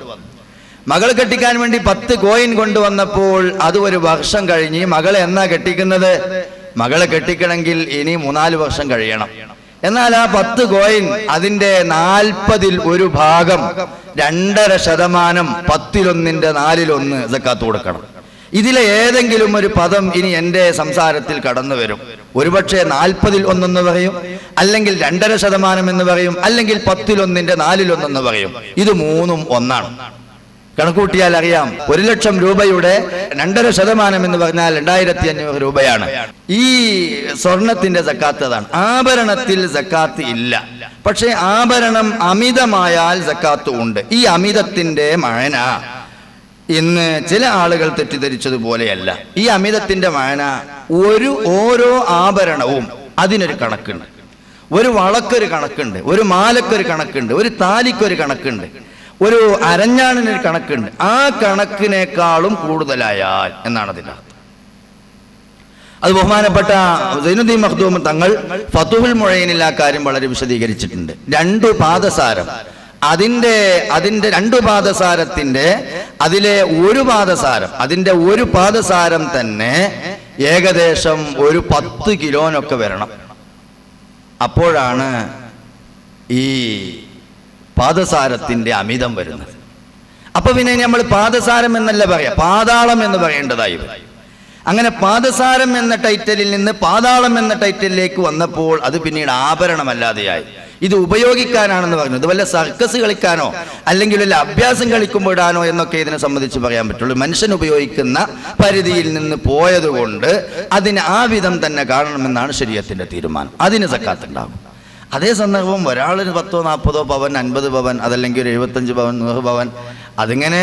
മകളെ കെട്ടിക്കാൻ വേണ്ടി 10 കോയിൻ കൊണ്ടുവന്നപ്പോൾ അത് ഒരു വർഷം കഴിഞ്ഞ് മകളെ എന്നാ കെട്ടിക്കുന്നത്? മകളെ കെട്ടിക്കണമെങ്കിൽ ഇനി 3-4 വർഷം കഴിയണം. എന്നാൽ ആ 10 കോയിൻ അതിന്റെ 40-ൽ 1 ഭാഗം 2.5% 10-ൽ 1/4 സക്കാത്ത് കൊടുക്കണം. ഇതിലെ ഏതെങ്കിലും ഒരു പദം ഇനി എൻ്റെ സംസാരത്തിൽ കടന്നു വരും. ഒരുപക്ഷെ 40-ൽ 1 എന്ന് പറയും, അല്ലെങ്കിൽ 2.5% എന്ന് പറയും, അല്ലെങ്കിൽ 10-ൽ 1/4 എന്ന് പറയും. ഇത് മൂന്നും ഒന്നാണ്. കണക്കൂട്ടിയാൽ അറിയാം, 1,00,000 രൂപയുടെ 2.5% എന്ന് പറഞ്ഞാൽ 2,500 രൂപയാണ്. ഈ സ്വർണത്തിന്റെ സക്കാത്ത് അതാണ്. ആഭരണത്തിൽ സക്കാത്ത് ഇല്ല. പക്ഷെ ആഭരണം അമിതമായാൽ സക്കാത്ത് ഉണ്ട്. ഈ അമിതത്തിന്റെ മഴന ഇന്ന് ചില ആളുകൾ തെറ്റിദ്ധരിച്ചതുപോലെയല്ല. ഈ അമിതത്തിന്റെ മഴന ഓരോ ആഭരണവും അതിനൊരു കണക്കുണ്ട്. ഒരു വളക്കൊരു കണക്കുണ്ട്, ഒരു മാലക്കൊരു കണക്കുണ്ട്, ഒരു താലിക്കൊരു കണക്കുണ്ട്, ഒരു അരഞ്ഞാണിനൊരു കണക്കുണ്ട്. ആ കണക്കിനേക്കാളും കൂടുതലായാൽ എന്നാണ് അതിൻ്റെ അർത്ഥം. അത് ബഹുമാനപ്പെട്ട സൈനുദ്ദീൻ മഖ്ദൂം തങ്ങൾ ഫതുഹുൽ മുഈനിൽ ആ കാര്യം വളരെ വിശദീകരിച്ചിട്ടുണ്ട്. 2 പാദസാരം, അതിന്റെ 2 പാദസാരത്തിന്റെ അതിലെ ഒരു പാദസാരം, അതിന്റെ ഒരു പാദസാരം തന്നെ ഏകദേശം ഒരു 10 കിലോനൊക്കെ വരണം. അപ്പോഴാണ് ഈ പാദസാരത്തിന്റെ അമിതം വരുന്നത്. അപ്പൊ പിന്നെ നമ്മൾ പാദസാരം എന്നല്ല പറയാ, പാതാളം എന്ന് പറയേണ്ടതായി വരും. അങ്ങനെ പാദസാരം എന്ന ടൈറ്റലിൽ നിന്ന് പാതാളം എന്ന ടൈറ്റലിലേക്ക് വന്നപ്പോൾ അത് പിന്നീട് ആഭരണമല്ലാതെയായി. ഇത് ഉപയോഗിക്കാനാണെന്ന് പറഞ്ഞത്, വല്ല സർക്കസ് കളിക്കാനോ അല്ലെങ്കിൽ വല്ല അഭ്യാസം കളിക്കുമ്പോഴാണോ എന്നൊക്കെ ഇതിനെ സംബന്ധിച്ച് പറയാൻ പറ്റുള്ളൂ. മനുഷ്യൻ ഉപയോഗിക്കുന്ന പരിധിയിൽ നിന്ന് പോയതുകൊണ്ട് അതിന് ആ വിധം തന്നെ കാണണമെന്നാണ് ശരീഅത്തിന്റെ തീരുമാനം. അതിന് സക്കാത്ത് ഉണ്ടാകും. അതേ സന്ദർഭം ഒരാളിന് 10-40 പവൻ, 50 പവൻ, അതല്ലെങ്കിൽ ഒരു 75 പവൻ, 100 പവൻ, അതിങ്ങനെ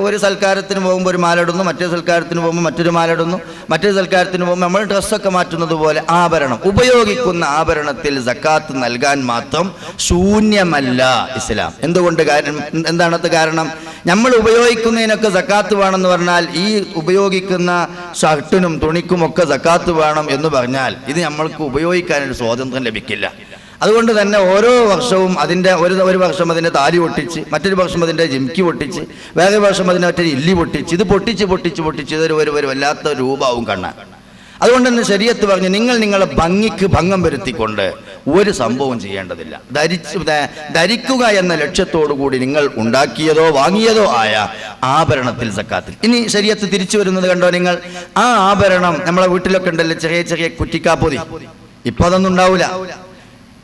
ഒരു സൽക്കാരത്തിന് പോകുമ്പോൾ ഒരു മാലിടുന്നു, മറ്റേ സൽക്കാരത്തിന് പോകുമ്പോൾ മറ്റൊരു മാലിടുന്നു, മറ്റേ സൽക്കാരത്തിന് പോകുമ്പോൾ നമ്മൾ ഡ്രസ്സൊക്കെ മാറ്റുന്നത് പോലെ ആഭരണം, ഉപയോഗിക്കുന്ന ആഭരണത്തിൽ സക്കാത്ത് നൽകാൻ മാത്രം ശൂന്യമല്ല ഇസ്ലാം. എന്തുകൊണ്ട്? എന്താണത് കാരണം? നമ്മൾ ഉപയോഗിക്കുന്നതിനൊക്കെ സക്കാത്ത് വേണമെന്ന് പറഞ്ഞാൽ ഈ ഉപയോഗിക്കുന്ന ഷർട്ടിനും തുണിക്കും ഒക്കെ സക്കാത്ത് വേണം എന്ന് പറഞ്ഞാൽ ഇത് നമ്മൾക്ക് ഉപയോഗിക്കാനൊരു സ്വാതന്ത്ര്യം ലഭിക്കില്ല. അതുകൊണ്ട് തന്നെ ഓരോ വർഷവും അതിൻ്റെ ഒരു വർഷം അതിൻ്റെ താലി പൊട്ടിച്ച്, മറ്റൊരു വർഷം അതിൻ്റെ ജിംക്കി പൊട്ടിച്ച്, വേറെ വർഷം അതിൻ്റെ മറ്റൊരു ഇല്ലി പൊട്ടിച്ച്, ഇത് പൊട്ടിച്ച് ഇതൊരു വല്ലാത്ത രൂപവും കാണാൻ. അതുകൊണ്ട് തന്നെ ശരീഅത്ത് പറഞ്ഞു, നിങ്ങളെ ഭംഗിക്ക് ഭംഗം വരുത്തിക്കൊണ്ട് ഒരു സംഭവം ചെയ്യേണ്ടതില്ല. ധരിക്കുക എന്ന ലക്ഷ്യത്തോടു കൂടി നിങ്ങൾ ഉണ്ടാക്കിയതോ വാങ്ങിയതോ ആയ ആഭരണത്തിൽ സക്കാത്തിൽ. ഇനി ശരീഅത്ത് തിരിച്ചു വരുന്നത് കണ്ടോ നിങ്ങൾ? ആ ആഭരണം നമ്മളെ വീട്ടിലൊക്കെ ഉണ്ടല്ലോ, ചെറിയ കുറ്റിക്കാപ്പൊതി. ഇപ്പൊ അതൊന്നും ഉണ്ടാവില്ല.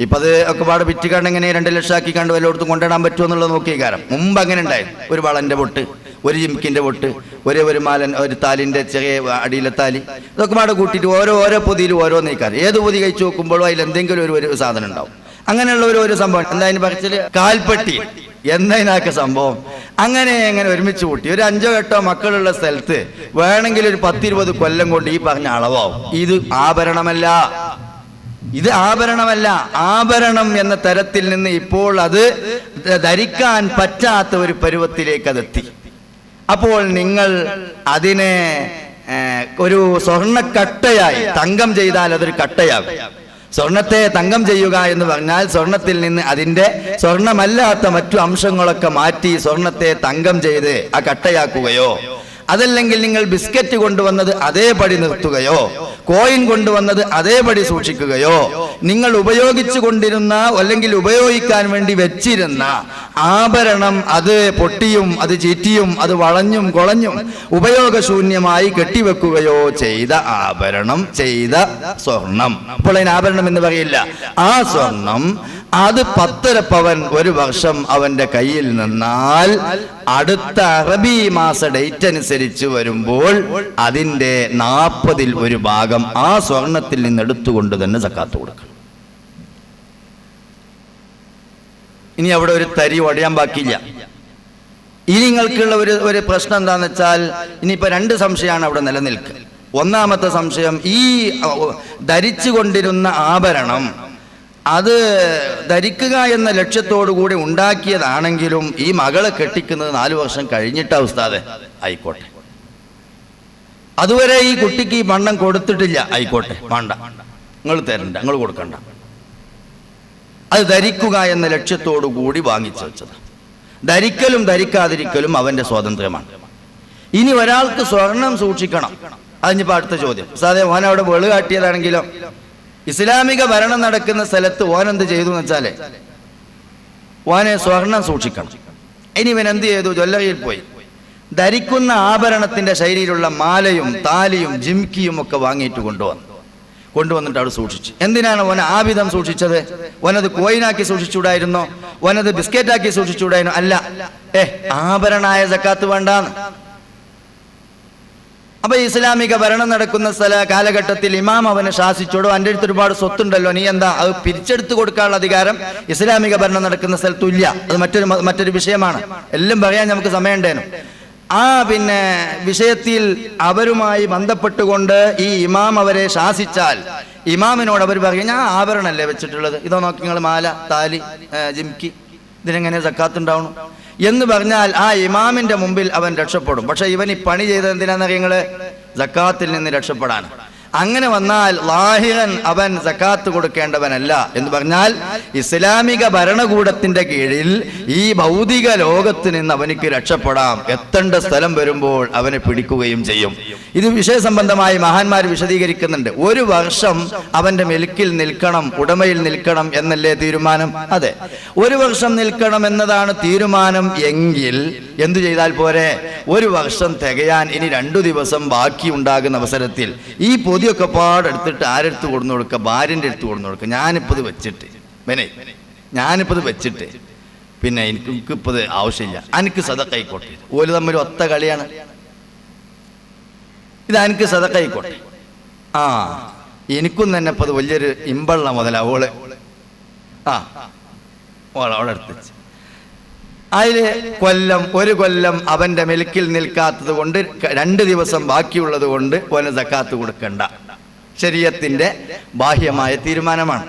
ഇപ്പൊ അത് ഒക്കെ പാട് വിറ്റുകാണ്ട് എങ്ങനെ 2 ലക്ഷം ആക്കി കണ്ട് വല്ലയിടത്തും കൊണ്ടിടാൻ പറ്റുമോ എന്നുള്ളത് നോക്കിയ കാരണം. മുമ്പ് അങ്ങനെ ഉണ്ടായിരുന്നു. ഒരു വളന്റെ പൊട്ട്, ഒരു ജിംക്കിന്റെ പൊട്ട്, ഒരു മാലൻ, ഒരു താലിന്റെ ചെറിയ അടിയിലെ താലി, ഇതൊക്കെ പാട് കൂട്ടിയിട്ട് ഓരോ പൊതിയിൽ ഓരോ നീക്കാറ്. ഏത് പൊതി കഴിച്ചു നോക്കുമ്പോഴും അതിൽ എന്തെങ്കിലും ഒരു സാധനം ഉണ്ടാവും. അങ്ങനെയുള്ള ഒരു സംഭവം എന്താ അതിന് പറച്ചില്? കാൽപ്പെട്ടി എന്നതിനൊക്കെ സംഭവം. അങ്ങനെ ഒരുമിച്ച് കൂട്ടി ഒരു 5-8 മക്കളുള്ള സ്ഥലത്ത് വേണമെങ്കിൽ ഒരു 10-20 കൊല്ലം കൊണ്ട് ഈ പറഞ്ഞ അളവാവും. ഇത് ആഭരണമല്ല. ആഭരണം എന്ന തരത്തിൽ നിന്ന് ഇപ്പോൾ അത് ധരിക്കാൻ പറ്റാത്ത ഒരു പരുവത്തിലേക്ക് അതെത്തി. അപ്പോൾ നിങ്ങൾ അതിനെ ഒരു സ്വർണ്ണക്കട്ടയായി തങ്കം ചെയ്താൽ അതൊരു കട്ടയാകും. സ്വർണത്തെ തങ്കം ചെയ്യുക എന്ന് പറഞ്ഞാൽ സ്വർണത്തിൽ നിന്ന് അതിന്റെ സ്വർണമല്ലാത്ത മറ്റു അംശങ്ങളൊക്കെ മാറ്റി സ്വർണത്തെ തങ്കം ചെയ്ത് ആ കട്ടയാക്കുകയോ, അതല്ലെങ്കിൽ നിങ്ങൾ ബിസ്ക്കറ്റ് കൊണ്ടുവന്നത് അതേപടി നിർത്തുകയോ, കോയിൻ കൊണ്ടുവന്നത് അതേപടി സൂക്ഷിക്കുകയോ, നിങ്ങൾ ഉപയോഗിച്ചു കൊണ്ടിരുന്ന അല്ലെങ്കിൽ ഉപയോഗിക്കാൻ വേണ്ടി വെച്ചിരുന്ന ആഭരണം അത് പൊട്ടിയും അത് ചീറ്റിയും അത് വളഞ്ഞും കൊളഞ്ഞും ഉപയോഗശൂന്യമായി കെട്ടിവെക്കുകയോ ചെയ്ത ആഭരണം, ചെയ്ത സ്വർണം, അപ്പോൾ അതിന് ആഭരണം എന്ന് പറയില്ല. ആ സ്വർണം അത് 10.5 പവൻ ഒരു വർഷം അവന്റെ കയ്യിൽ നിന്നാൽ അടുത്ത അറബി മാസ ഡേറ്റ് അനുസരിച്ച് വരുമ്പോൾ അതിന്റെ 40-ൽ 1 ഭാഗം ആ സ്വർണത്തിൽ നിന്ന് എടുത്തുകൊണ്ട് തന്നെ സക്കാത്ത് കൊടുക്കണം. ഇനി അവിടെ ഒരു തരി ഒടയാൻ ബാക്കിയില്ല. ഇനി നിങ്ങൾക്കുള്ള ഒരു പ്രശ്നം എന്താന്ന് വെച്ചാൽ, ഇനിയിപ്പോ 2 സംശയമാണ് അവിടെ നിലനിൽക്കുക. ഒന്നാമത്തെ സംശയം, ഈ ധരിച്ചു കൊണ്ടിരുന്ന ആഭരണം അത് ധരിക്കുക എന്ന ലക്ഷ്യത്തോടു കൂടി ഉണ്ടാക്കിയതാണെങ്കിലും ഈ മകളെ കെട്ടിക്കുന്നത് 4 വർഷം കഴിഞ്ഞിട്ടാ ഉസ്താദെ, ആയിക്കോട്ടെ. അതുവരെ ഈ കുട്ടിക്ക് ഈ പണം കൊടുത്തിട്ടില്ല, ആയിക്കോട്ടെ, വേണ്ട, നിങ്ങൾ തരണ്ട, നിങ്ങൾ കൊടുക്കണ്ട. അത് ധരിക്കുക എന്ന ലക്ഷ്യത്തോടു കൂടി വാങ്ങിച്ചു വെച്ചത്. ധരിക്കലും ധരിക്കാതിരിക്കലും അവന്റെ സ്വാതന്ത്ര്യമാണ്. ഇനി ഒരാൾക്ക് സ്വർണം സൂക്ഷിക്കണം, അതിനിപ്പോൾ അടുത്ത ചോദ്യം, സാധേ ഓൻ അവിടെ വെളു കാട്ടിയതാണെങ്കിലോ? ഇസ്ലാമിക ഭരണം നടക്കുന്ന സ്ഥലത്ത് ഓനെന്ത് ചെയ്തു എന്ന് വെച്ചാല് ഓനെ സ്വർണം സൂക്ഷിക്കണം. ഇനി ഇവൻ എന്ത് ചെയ്തു? ജ്വല്ലറിയിൽ പോയി ധരിക്കുന്ന ആഭരണത്തിന്റെ ശൈലിയിലുള്ള മാലയും താലിയും ജിംകിയും ഒക്കെ വാങ്ങിയിട്ട് കൊണ്ടുവന്നിട്ട് അവിടെ സൂക്ഷിച്ചു. എന്തിനാണ് ഓന ആ വിധം സൂക്ഷിച്ചത്? ഓനത് കോയിനാക്കി സൂക്ഷിച്ചുകൂടായിരുന്നോ? ഓനത് ബിസ്ക്കറ്റാക്കി സൂക്ഷിച്ചുകൂടായിരുന്നോ? അല്ല, ആഭരണായ സക്കാത്ത് വേണ്ടാന്ന്. അപ്പൊ ഇസ്ലാമിക ഭരണം നടക്കുന്ന കാലഘട്ടത്തിൽ ഇമാം അവനെ ശാസിച്ചോടോ, എൻ്റെ അടുത്ത് ഒരുപാട് സ്വത്തുണ്ടല്ലോ, നീ എന്താ അത് പിരിച്ചെടുത്ത് കൊടുക്കാനുള്ള അധികാരം ഇസ്ലാമിക ഭരണം നടക്കുന്ന സ്ഥലത്തും ഇല്ല. അത് മറ്റൊരു വിഷയമാണ്, എല്ലാം പറയാൻ നമുക്ക് സമയമുണ്ടേനും. ആ വിഷയത്തിൽ അവരുമായി ബന്ധപ്പെട്ടുകൊണ്ട് ഈ ഇമാം അവരെ ശാസിച്ചാൽ ഇമാമിനോട് അവർ പറയും, ഞാൻ ആഭരണല്ലേ വെച്ചിട്ടുള്ളത്, ഇതോ നോക്കി നിങ്ങൾ മാല താലി ജിംകി, ഇതിനെങ്ങനെ സക്കാത്ത് ഉണ്ടാവണം എന്ന് പറഞ്ഞാൽ ആ ഇമാമിന്റെ മുമ്പിൽ അവൻ രക്ഷപ്പെടും. പക്ഷെ ഇവൻ ഈ പണി ചെയ്തത് എന്തിനാണെന്നറിയ നിങ്ങള്? സക്കാത്തിൽ നിന്ന് രക്ഷപ്പെടാൻ. അങ്ങനെ വന്നാൽ ലാഹിറൻ അവൻ സക്കാത്ത് കൊടുക്കേണ്ടവനല്ല എന്ന് പറഞ്ഞാൽ ഇസ്ലാമിക ഭരണകൂടത്തിന്റെ കീഴിൽ ഈ ഭൗതിക ലോകത്ത് നിന്ന് അവനിക്ക് രക്ഷപ്പെടാം. എത്തേണ്ട സ്ഥലം വരുമ്പോൾ അവനെ പിടിക്കുകയും ചെയ്യും. ഇത് വിഷയസംബന്ധമായി മഹാന്മാർ വിശദീകരിക്കുന്നുണ്ട്. 1 വർഷം അവന്റെ മെൽക്കിൽ നിൽക്കണം, ഉടമയിൽ നിൽക്കണം എന്നല്ലേ തീരുമാനം? അതെ, 1 വർഷം നിൽക്കണം എന്നതാണ് തീരുമാനം. എങ്കിൽ എന്തു ചെയ്താൽ പോരെ? 1 വർഷം തികയാൻ ഇനി 2 ദിവസം ബാക്കി ഉണ്ടാകുന്ന അവസരത്തിൽ ഈ പൊതിയൊക്കെ പാടെടുത്തിട്ട് ആരെടുത്ത് കൊടുന്നു കൊടുക്കുക? ഭാര്യൻ്റെ അടുത്ത് കൊടുന്നു കൊടുക്കുക. ഞാനിപ്പത് വെച്ചിട്ട് പിന്നെ എനിക്കിപ്പത് ആവശ്യമില്ല, എനിക്ക് സദഖായിക്കോട്ടെ. ഓല് തമ്മിൽ ഒത്ത കളിയാണ്. ഇത് എനിക്ക് സദഖായിക്കോട്ടെ. എനിക്കും തന്നെ ഇപ്പത് വലിയൊരു ഇമ്പള്ള മുതലാ. ഓള് ഓളെടുത്ത് വെച്ച് അതില് 1 കൊല്ലം അവന്റെ മെൽക്കിൽ നിൽക്കാത്തത് കൊണ്ട് 2 ദിവസം ബാക്കിയുള്ളത് കൊണ്ട് ഓന് സക്കാത്ത് കൊടുക്കണ്ട. ശരീഅത്തിന്റെ ബാഹ്യമായ തീരുമാനമാണ്.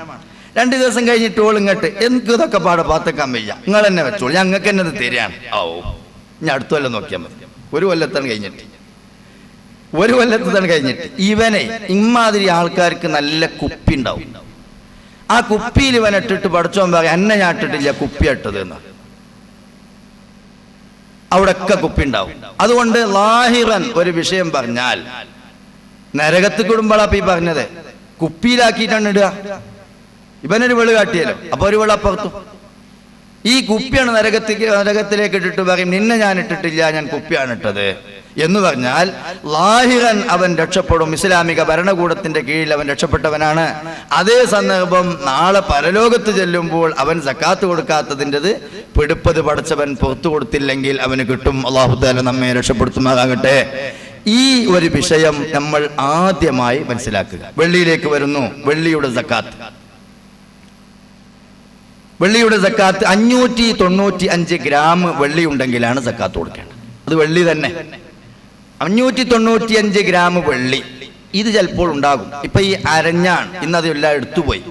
2 ദിവസം കഴിഞ്ഞിട്ട് ഓളിങ്ങട്ട് എനിക്ക് ഇതൊക്കെ പാടെ പാത്തക്കാൻ വയ്യ, നിങ്ങൾ തന്നെ വെച്ചോളൂ, ഞങ്ങൾക്ക് തന്നെ തരികയാണ്. ഞാൻ അടുത്ത കൊല്ലം നോക്കിയാൽ മതി. 1 കൊല്ലത്താണ് കഴിഞ്ഞിട്ട് ഇവനെ ഇമാതിരി ആൾക്കാർക്ക് നല്ല കുപ്പി ഉണ്ടാവും. ആ കുപ്പിയിൽ ഇവൻ ഇട്ടിട്ട് പഠിച്ചോൻ പറയും, എന്നെ ഞാൻ ഇട്ടിട്ടില്ല, കുപ്പി ഇട്ടത് എന്ന്. അവിടെയൊക്കെ കുപ്പി ഉണ്ടാവും. അതുകൊണ്ട് ലാഹിറൻ ഒരു വിഷയം പറഞ്ഞാൽ നരകത്ത് കുടുംബളാപ്പ ഈ പറഞ്ഞത് കുപ്പിയിലാക്കിയിട്ടാണ് ഇടുക. ഇവനൊരു വെളു കാട്ടിയല്ലോ, അപ്പൊ ഒരു വെള അപ്പുറത്തു. ഈ കുപ്പിയാണ് നരകത്തിലേക്ക് ഇട്ടിട്ട് പറയും, നിന്നെ ഞാൻ ഇട്ടിട്ടില്ല, ഞാൻ കുപ്പിയാണ് ഇട്ടത് എന്ന് പറഞ്ഞാൽ ലാഹിറൻ അവൻ രക്ഷപ്പെടും. ഇസ്ലാമിക ഭരണകൂടത്തിന്റെ കീഴിൽ അവൻ രക്ഷപ്പെട്ടവനാണ്. അതേ സന്ദർഭം നാളെ പരലോകത്ത് ചെല്ലുമ്പോൾ അവൻ സക്കാത്ത് കൊടുക്കാത്തതിൻ്റെത് പിടിപ്പത് പടച്ചവൻ പുറത്തു കൊടുത്തില്ലെങ്കിൽ അവന് കിട്ടും. അല്ലാഹു തആല നമ്മെ രക്ഷപ്പെടുത്തുമാറാകട്ടെ. ഈ ഒരു വിഷയം നമ്മൾ ആദ്യമായി മനസ്സിലാക്കുക. വെള്ളിയിലേക്ക് വരുന്നു. വെള്ളിയുടെ സക്കാത്ത് 595 ഗ്രാം വെള്ളി ഉണ്ടെങ്കിലാണ് സക്കാത്ത് കൊടുക്കേണ്ടത്. അത് വെള്ളി തന്നെ 595 ഗ്രാം വെള്ളി. ഇത് ചിലപ്പോൾ ഉണ്ടാകും. ഇപ്പൊ ഈ അരഞ്ഞാൺ ഇന്നത് എല്ലാം എടുത്തുപോയി.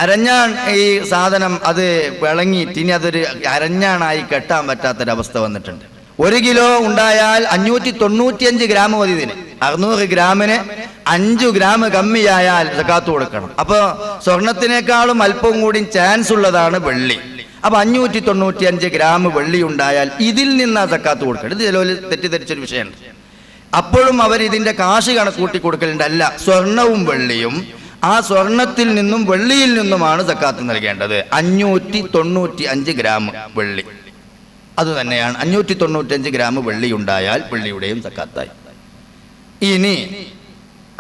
അരഞ്ഞാൺ ഈ സാധനം അത് വിളങ്ങിയിട്ട് ഇനി അതൊരു അരഞ്ഞാണായി കെട്ടാൻ പറ്റാത്തൊരവസ്ഥ വന്നിട്ടുണ്ട്. 1 കിലോ ഉണ്ടായാൽ 595 ഗ്രാം മതി. ഇതിന് 600 ഗ്രാമിന് 5 ഗ്രാം കമ്മിയായാൽ സക്കാത്ത് കൊടുക്കണം. അപ്പൊ സ്വർണത്തിനേക്കാളും അല്പം കൂടി ചാൻസ് ഉള്ളതാണ് വെള്ളി. അപ്പൊ 595 ഗ്രാം വെള്ളി ഉണ്ടായാൽ ഇതിൽ നിന്ന് ആ സക്കാത്ത് കൊടുക്കണം. ഇത് ചിലവർ തെറ്റിദ്ധരിച്ചൊരു വിഷയമുണ്ട്. അപ്പോഴും അവർ ഇതിന്റെ കാശ് കണക്കൂട്ടി കൊടുക്കലുണ്ട്. അല്ല, സ്വർണവും വെള്ളിയും ആ സ്വർണത്തിൽ നിന്നും വെള്ളിയിൽ നിന്നുമാണ് സക്കാത്ത് നൽകേണ്ടത്. 595 ഗ്രാം വെള്ളി അത് തന്നെയാണ്. 595 ഗ്രാം വെള്ളി ഉണ്ടായാൽ വെള്ളിയുടെയും സക്കാത്തായി. ഇനി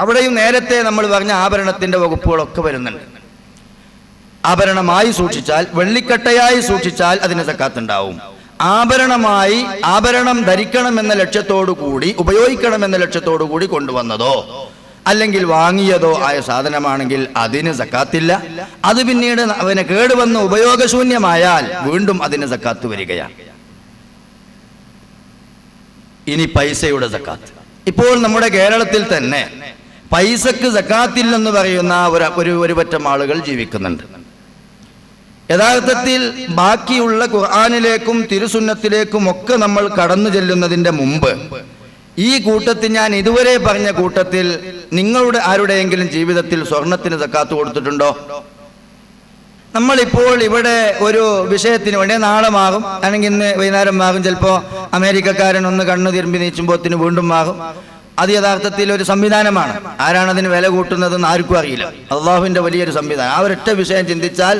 അവിടെയും നേരത്തെ നമ്മൾ പറഞ്ഞ ആഭരണത്തിന്റെ വകുപ്പുകളൊക്കെ വരുന്നുണ്ട്. ആഭരണമായി സൂക്ഷിച്ചാൽ, വെള്ളിക്കട്ടയായി സൂക്ഷിച്ചാൽ അതിന് സക്കാത്ത് ഉണ്ടാവും. ആഭരണം ധരിക്കണം എന്ന ലക്ഷ്യത്തോടു കൂടി, ഉപയോഗിക്കണം എന്ന ലക്ഷ്യത്തോടു കൂടി കൊണ്ടുവന്നതോ അല്ലെങ്കിൽ വാങ്ങിയതോ ആയ സാധനമാണെങ്കിൽ അതിന് സക്കാത്തില്ല. അത് പിന്നീട് അവന് കേടുവന്ന് ഉപയോഗശൂന്യമായാൽ വീണ്ടും അതിന് സക്കാത്ത് വരികയാണ്. ഇനി പൈസയുടെ സക്കാത്ത്. ഇപ്പോൾ നമ്മുടെ കേരളത്തിൽ തന്നെ പൈസക്ക് സക്കാത്തില്ലെന്ന് പറയുന്ന ഒരു പറ്റം ആളുകൾ ജീവിക്കുന്നുണ്ട്. യഥാർത്ഥത്തിൽ ബാക്കിയുള്ള ഖുർആനിലേക്കും തിരുസുന്നത്തിലേക്കും ഒക്കെ നമ്മൾ കടന്നു ചെല്ലുന്നതിന്റെ മുമ്പ് ഈ കൂട്ടത്തിൽ, ഞാൻ ഇതുവരെ പറഞ്ഞ കൂട്ടത്തിൽ നിങ്ങളുടെ ആരുടെയെങ്കിലും ജീവിതത്തിൽ സ്വർണത്തിന് സക്കാത്ത് കൊടുത്തിട്ടുണ്ടോ? നമ്മളിപ്പോൾ ഇവിടെ ഒരു വിഷയത്തിന് വേണ്ടി നാളെ മാറും, അല്ലെങ്കിൽ ഇന്ന് വൈകുന്നേരം മാറും, ചിലപ്പോൾ അമേരിക്കക്കാരൻ ഒന്ന് കണ്ണു തിരുമ്പി നീച്ചുമ്പോത്തിന് വീണ്ടും മാറും. അത് യഥാർത്ഥത്തിൽ ഒരു സംവിധാനമാണ്. ആരാണ് അതിന് വില കൂട്ടുന്നതെന്ന് ആർക്കും അറിയില്ല. അള്ളാഹുവിന്റെ വലിയൊരു സംവിധാനം. ആ ഒരൊറ്റ വിഷയം ചിന്തിച്ചാൽ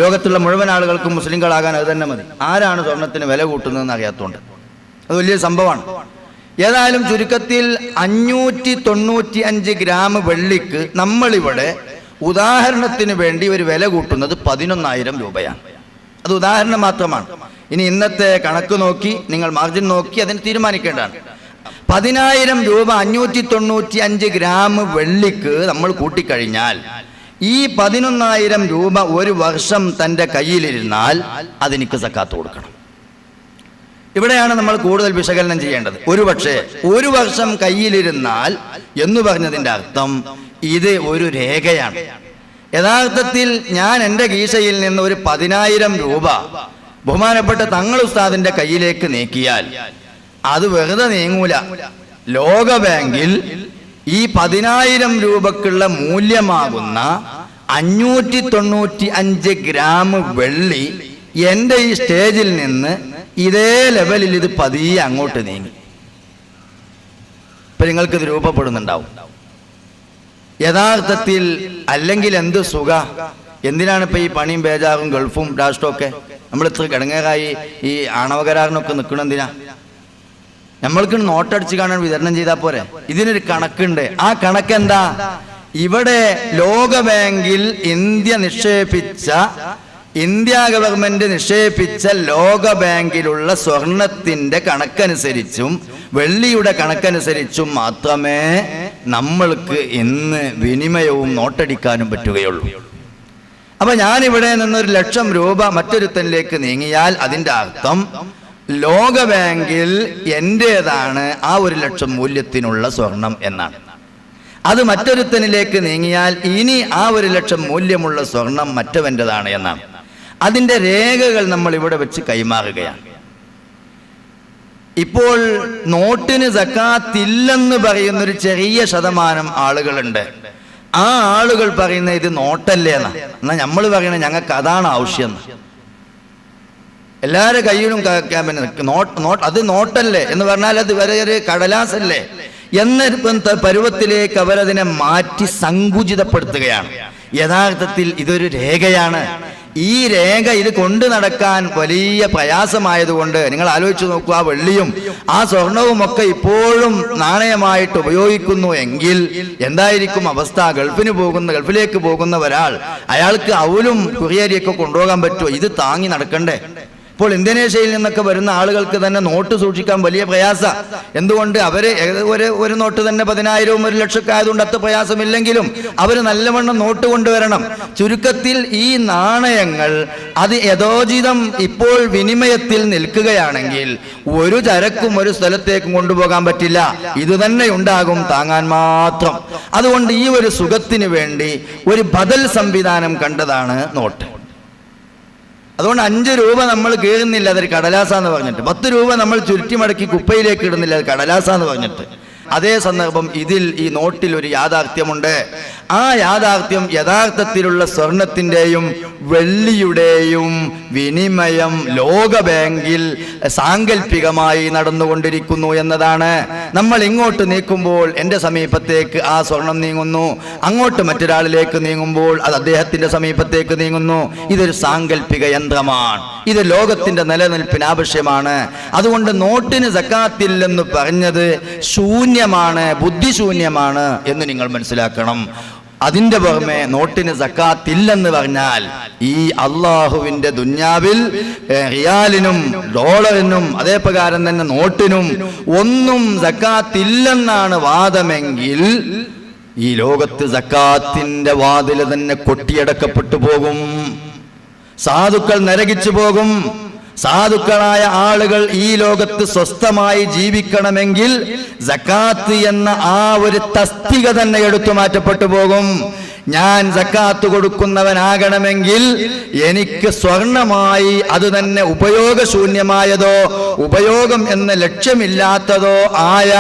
ലോകത്തുള്ള മുഴുവൻ ആളുകൾക്കും മുസ്ലിങ്ങളാകാൻ അത് തന്നെ മതി. ആരാണ് സ്വർണത്തിന് വില കൂട്ടുന്നതെന്ന് അറിയാത്തതുകൊണ്ട് അത് വലിയൊരു സംഭവമാണ്. ഏതായാലും ചുരുക്കത്തിൽ 595 ഗ്രാം വെള്ളിക്ക് നമ്മളിവിടെ ഉദാഹരണത്തിന് വേണ്ടി ഒരു വില കൂട്ടുന്നത് 11,000 രൂപയാണ്. അത് ഉദാഹരണം മാത്രമാണ്. ഇനി ഇന്നത്തെ കണക്ക് നോക്കി നിങ്ങൾ മാർജിൻ നോക്കി അതിന് തീരുമാനിക്കേണ്ടതാണ്. 10,000 രൂപ 595 ഗ്രാം വെള്ളിക്ക് നമ്മൾ കൂട്ടിക്കഴിഞ്ഞാൽ ഈ 11,000 രൂപ ഒരു വർഷം തൻ്റെ കയ്യിലിരുന്നാൽ അതെനിക്ക് സക്കാത്ത് കൊടുക്കണം. ഇവിടെയാണ് നമ്മൾ കൂടുതൽ വിശകലനം ചെയ്യേണ്ടത്. ഒരു വർഷം കയ്യിലിരുന്നാൽ എന്ന് പറഞ്ഞതിൻ്റെ അർത്ഥം ഇത് ഒരു രേഖയാണ്. യഥാർത്ഥത്തിൽ ഞാൻ എൻ്റെ കീശയിൽ നിന്ന് ഒരു 10,000 രൂപ ബഹുമാനപ്പെട്ട തങ്ങൾ ഉസ്താദിന്റെ കയ്യിലേക്ക് നീക്കിയാൽ അത് വെറുതെ നീങ്ങൂല. ലോക ബാങ്കിൽ ഈ 10,000 രൂപക്കുള്ള മൂല്യമാകുന്ന 595 ഗ്രാം വെള്ളി എൻ്റെ ഈ സ്റ്റേജിൽ നിന്ന് ഇതേ ലെവലിൽ ഇത് പതിയെ അങ്ങോട്ട് നീങ്ങി. ഇപ്പൊ നിങ്ങൾക്കിത് രൂപപ്പെടുന്നുണ്ടാവും. യഥാർത്ഥത്തിൽ അല്ലെങ്കിൽ എന്ത് സുഖ, എന്തിനാണ് ഇപ്പൊ ഈ പണിയും ബേജാറും ഗൾഫും രാഷ്ട്രമൊക്കെ? നമ്മൾ ഇത്ര കിടങ്ങേറായി ഈ ആണവ കരാറിനൊക്കെ നിൽക്കണെന്തിനാ? നമ്മൾക്ക് നോട്ടടിച്ച് കാണാൻ വിതരണം ചെയ്താൽ പോരെ? ഇതിനൊരു കണക്കുണ്ട്. ആ കണക്ക് എന്താ? ഇവിടെ ലോക ബാങ്കിൽ ഇന്ത്യ ഗവൺമെന്റ് നിക്ഷേപിച്ച ലോക ബാങ്കിലുള്ള സ്വർണത്തിന്റെ കണക്കനുസരിച്ചും വെള്ളിയുടെ കണക്കനുസരിച്ചും മാത്രമേ നമ്മൾക്ക് ഇന്ന് വിനിമയവും നോട്ടടിക്കാനും പറ്റുകയുള്ളൂ. അപ്പൊ ഞാനിവിടെ നിന്നൊരു 1,00,000 രൂപ മറ്റൊരുത്തനിലേക്ക് നീങ്ങിയാൽ അതിന്റെ അർത്ഥം ലോക ബാങ്കിൽ എന്റേതാണ് ആ 1,00,000 മൂല്യത്തിനുള്ള സ്വർണം എന്നാണ്. അത് മറ്റൊരുത്തനിലേക്ക് നീങ്ങിയാൽ ഇനി ആ 1,00,000 മൂല്യമുള്ള സ്വർണം മറ്റവൻ്റെതാണ് എന്നാണ്. അതിൻ്റെ രേഖകൾ നമ്മൾ ഇവിടെ വെച്ച് കൈമാറുകയാണ്. ഇപ്പോൾ നോട്ടിന് സക്കാത്തില്ലെന്ന് പറയുന്നൊരു ചെറിയ ശതമാനം ആളുകളുണ്ട്. ആ ആളുകൾ പറയുന്ന ഇത് നോട്ടല്ലേ എന്നാ. എന്നാൽ നമ്മൾ പറയണ ഞങ്ങൾക്ക് അതാണ് ആവശ്യം. എല്ലാവരുടെ കയ്യിലും അത് നോട്ടല്ലേ എന്ന് പറഞ്ഞാൽ അത് വേറെ കടലാസല്ലേ എന്ന പരുവത്തിലേക്ക് അവരതിനെ മാറ്റി സങ്കുചിതപ്പെടുത്തുകയാണ്. യഥാർത്ഥത്തിൽ ഇതൊരു രേഖയാണ്. ഈ രേഖ ഇത് കൊണ്ടു നടക്കാൻ വലിയ പ്രയാസമായതുകൊണ്ട് നിങ്ങൾ ആലോചിച്ച് നോക്കൂ, ആ വെള്ളിയും ആ സ്വർണവും ഒക്കെ ഇപ്പോഴും നാണയമായിട്ട് ഉപയോഗിക്കുന്നു എങ്കിൽ എന്തായിരിക്കും അവസ്ഥ? ഗൾഫിലേക്ക് പോകുന്ന ഒരാൾ, അയാൾക്ക് അവലും കുറിയരിയൊക്കെ കൊണ്ടുപോകാൻ പറ്റുമോ? ഇത് താങ്ങി നടക്കണ്ടേ? ഇപ്പോൾ ഇന്തോനേഷ്യയിൽ നിന്നൊക്കെ വരുന്ന ആളുകൾക്ക് തന്നെ നോട്ട് സൂക്ഷിക്കാൻ വലിയ പ്രയാസ. എന്തുകൊണ്ട്? അവര് ഒരു നോട്ട് തന്നെ 10,000 1,00,000 ആയതുകൊണ്ട് അത്ര പ്രയാസമില്ലെങ്കിലും അവർ നല്ലവണ്ണം നോട്ട് കൊണ്ടുവരണം. ചുരുക്കത്തിൽ ഈ നാണയങ്ങൾ അത് യഥോചിതം ഇപ്പോൾ വിനിമയത്തിൽ നിൽക്കുകയാണെങ്കിൽ ഒരു ചരക്കും ഒരു സ്ഥലത്തേക്കും കൊണ്ടുപോകാൻ പറ്റില്ല. ഇത് തന്നെ ഉണ്ടാകും, താങ്ങാൻ മാത്രം. അതുകൊണ്ട് ഈ ഒരു സുഖത്തിന് വേണ്ടി ഒരു ബദൽ സംവിധാനം കണ്ടതാണ് നോട്ട്. അതുകൊണ്ട് 5 രൂപ നമ്മൾ കീറുന്നില്ല, അതൊരു കടലാസാന്ന് പറഞ്ഞിട്ട്. 10 രൂപ നമ്മൾ ചുരുട്ടി മടക്കി കുപ്പയിലേക്ക് ഇടുന്നില്ല, അത് കടലാസാന്ന് പറഞ്ഞിട്ട്. അതേ സന്ദർഭം ഇതിൽ ഈ നോട്ടിൽ ഒരു യാഥാർത്ഥ്യമുണ്ട്. ആ യാഥാർത്ഥ്യം യഥാർത്ഥത്തിലുള്ള സ്വർണത്തിൻ്റെയും വെള്ളിയുടെയും വിനിമയം ലോക ബാങ്കിൽ സാങ്കല്പികമായി നടന്നുകൊണ്ടിരിക്കുന്നു എന്നതാണ്. നമ്മൾ ഇങ്ങോട്ട് നീക്കുമ്പോൾ എൻ്റെ സമീപത്തേക്ക് ആ സ്വർണം നീങ്ങുന്നു, അങ്ങോട്ട് മറ്റൊരാളിലേക്ക് നീങ്ങുമ്പോൾ അത് അദ്ദേഹത്തിൻ്റെ സമീപത്തേക്ക് നീങ്ങുന്നു. ഇതൊരു സാങ്കല്പിക യന്ത്രമാണ്. ഇത് ലോകത്തിൻ്റെ നിലനിൽപ്പിന് ആവശ്യമാണ്. അതുകൊണ്ട് നോട്ടിന് സക്കാത്തില്ലെന്ന് പറഞ്ഞത് ശൂന്യമാണ്, ബുദ്ധിശൂന്യമാണ് എന്ന് നിങ്ങൾ മനസ്സിലാക്കണം. അതിന്റെ പുറമെ നോട്ടിന് സക്കാത്തില്ലെന്ന് പറഞ്ഞാൽ ഈ അള്ളാഹുവിന്റെ ദുന്യാവിൽ റിയാലിനും ഡോളറിനും അതേപ്രകാരം തന്നെ നോട്ടിനും ഒന്നും സക്കാത്തില്ലെന്നാണ് വാദമെങ്കിൽ ഈ ലോകത്ത് സക്കാത്തിന്റെ വാതിൽ തന്നെ കൊട്ടിയടക്കപ്പെട്ടു പോകും. സാധുക്കൾ നരകിച്ചു പോകും. സാധുക്കളായ ആളുകൾ ഈ ലോകത്ത് സ്വസ്ഥമായി ജീവിക്കണമെങ്കിൽ സക്കാത്ത് എന്ന ആ ഒരു തസ്തിക തന്നെ എടുത്തു മാറ്റപ്പെട്ടു പോകും. ഞാൻ സക്കാത്ത് കൊടുക്കുന്നവനാകണമെങ്കിൽ എനിക്ക് സ്വർണമായി അത് തന്നെ ഉപയോഗശൂന്യമായതോ ഉപയോഗം എന്ന ലക്ഷ്യമില്ലാത്തതോ ആയ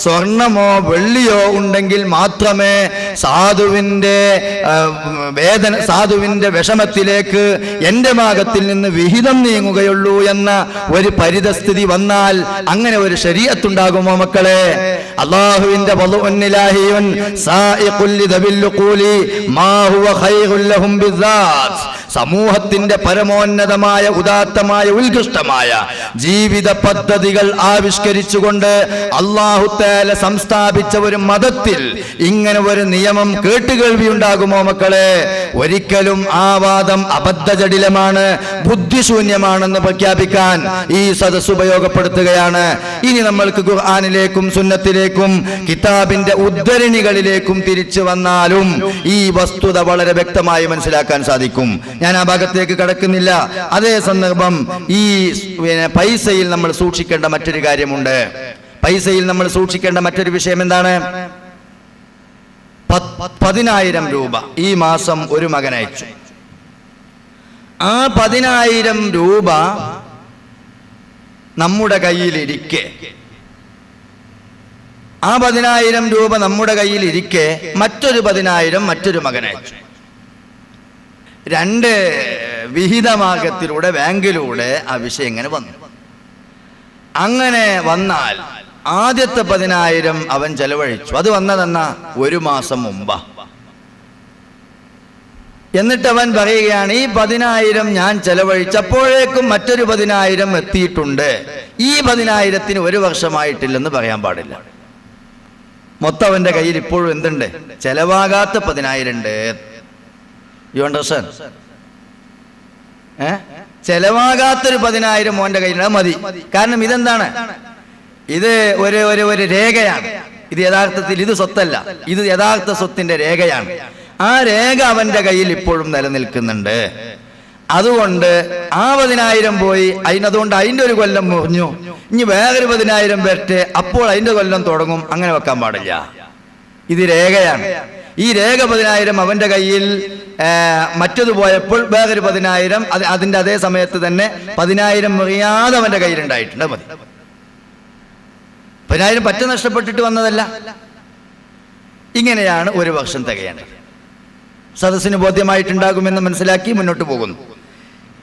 സ്വർണമോ വെള്ളിയോ ഉണ്ടെങ്കിൽ മാത്രമേ സാധുവിന്റെ വിഷമത്തിലേക്ക് എന്റെ ഭാഗത്തിൽ നിന്ന് വിഹിതം നീങ്ങുകയുള്ളൂ എന്ന ഒരു പരിതസ്ഥിതി വന്നാൽ അങ്ങനെ ഒരു ശരീഅത്തുണ്ടാകുമോ മക്കളെ? അല്ലാഹുവിന്റെ വളുഉന്നിലാഹിയുൻ സായിഖുൽ ലിദബിൽ ഖൂലി മാ ഹുവ ഖൈറുൽ ലഹും ബിദാത്ത്. സമൂഹത്തിന്റെ പരമോന്നതമായ ഉദാത്തമായ ഉത്കൃഷ്ടമായ ജീവിത പദ്ധതികൾ ആവിഷ്കരിച്ചുകൊണ്ട് അല്ലാഹു തആല സംസ്ഥാപിച്ച ഒരു മതത്തിൽ ഇങ്ങനെ ഒരു നിയമം കേട്ടുകേൾവി ഉണ്ടാകുമോ മക്കളെ? ഒരിക്കലും ആ വാദം അബദ്ധജടിലമാണ്, ബുദ്ധിശൂന്യമാണെന്ന് പ്രഖ്യാപിക്കാൻ ഈ സദസ്സ് ഉപയോഗപ്പെടുത്തുകയാണ്. ഇനി നമ്മൾക്ക് ഖുർആനിലേക്കും സുന്നത്തിലേക്കും കിതാബിന്റെ ഉദ്ധരണികളിലേക്കും തിരിച്ചു വന്നാലും ഈ വസ്തുത വളരെ വ്യക്തമായി മനസ്സിലാക്കാൻ സാധിക്കും. ഞാൻ ആ ഭാഗത്തേക്ക് കടക്കുന്നില്ല. അതേ സന്ദർഭം ഈ പൈസയിൽ നമ്മൾ സൂക്ഷിക്കേണ്ട മറ്റൊരു കാര്യമുണ്ട്. പൈസയിൽ നമ്മൾ സൂക്ഷിക്കേണ്ട മറ്റൊരു വിഷയം എന്താണ്? 10,000 രൂപ ഈ മാസം ഒരു മകൻ അയച്ചു. ആ 10,000 രൂപ നമ്മുടെ കയ്യിലിരിക്കെ, ആ 10,000 രൂപ നമ്മുടെ കയ്യിലിരിക്കെ മറ്റൊരു 10,000 മറ്റൊരു മകൻ അയച്ചു. 2 വിഹിതമാർഗത്തിലൂടെ ബാങ്കിലൂടെ ആ വിഷയം ഇങ്ങനെ വന്നു. അങ്ങനെ വന്നാൽ ആദ്യത്തെ 10,000 അവൻ ചെലവഴിച്ചു. അത് വന്നതെന്ന ഒരു മാസം മുമ്പാ. എന്നിട്ട് അവൻ പറയുകയാണ്, ഈ 10,000 ഞാൻ ചെലവഴിച്ചപ്പോഴേക്കും മറ്റൊരു 10,000 എത്തിയിട്ടുണ്ട്. ഈ 10,000-ന് ഒരു വർഷമായിട്ടില്ലെന്ന് പറയാൻ പാടില്ല. മൊത്തം അവന്റെ കയ്യിൽ ഇപ്പോഴും എന്തുണ്ട്? ചെലവാകാത്ത 10,000 ഉണ്ട്. You understand? ചെലവാകാത്തൊരു 10,000 മോന്റെ കയ്യിലുണ്ട്. മതി. കാരണം ഇതെന്താണ്? ഇത് ഒരു രേഖയാണ്. ഇത് യഥാർത്ഥത്തിൽ ഇത് സ്വത്തല്ല, ഇത് യഥാർത്ഥ സ്വത്തിന്റെ രേഖയാണ്. ആ രേഖ അവന്റെ കയ്യിൽ ഇപ്പോഴും നിലനിൽക്കുന്നുണ്ട്. അതുകൊണ്ട് ആ 10,000 പോയി, അതുകൊണ്ട് അതിന്റെ ഒരു കൊല്ലം മുറിഞ്ഞു, ഇനി വേറൊരു 10,000 വരട്ടെ, അപ്പോൾ അതിന്റെ കൊല്ലം തുടങ്ങും. അങ്ങനെ വെക്കാൻ പാടില്ല. ഇത് രേഖയാണ്. ഈ രേഖ 10,000 അവന്റെ കയ്യിൽ മറ്റത് പോയപ്പോൾ വേറൊരു 10,000 അതിന്റെ അതേ സമയത്ത് തന്നെ 10,000 മുറിയാതെ അവന്റെ കയ്യിലുണ്ടായിട്ടുണ്ട്. മതി. 10,000 പറ്റ നഷ്ടപ്പെട്ടിട്ട് വന്നതല്ല. ഇങ്ങനെയാണ് ഒരു വർഷം തികയേണ്ടത്. സദസ്സിന് ബോധ്യമായിട്ടുണ്ടാകുമെന്ന് മനസ്സിലാക്കി മുന്നോട്ട് പോകുന്നു.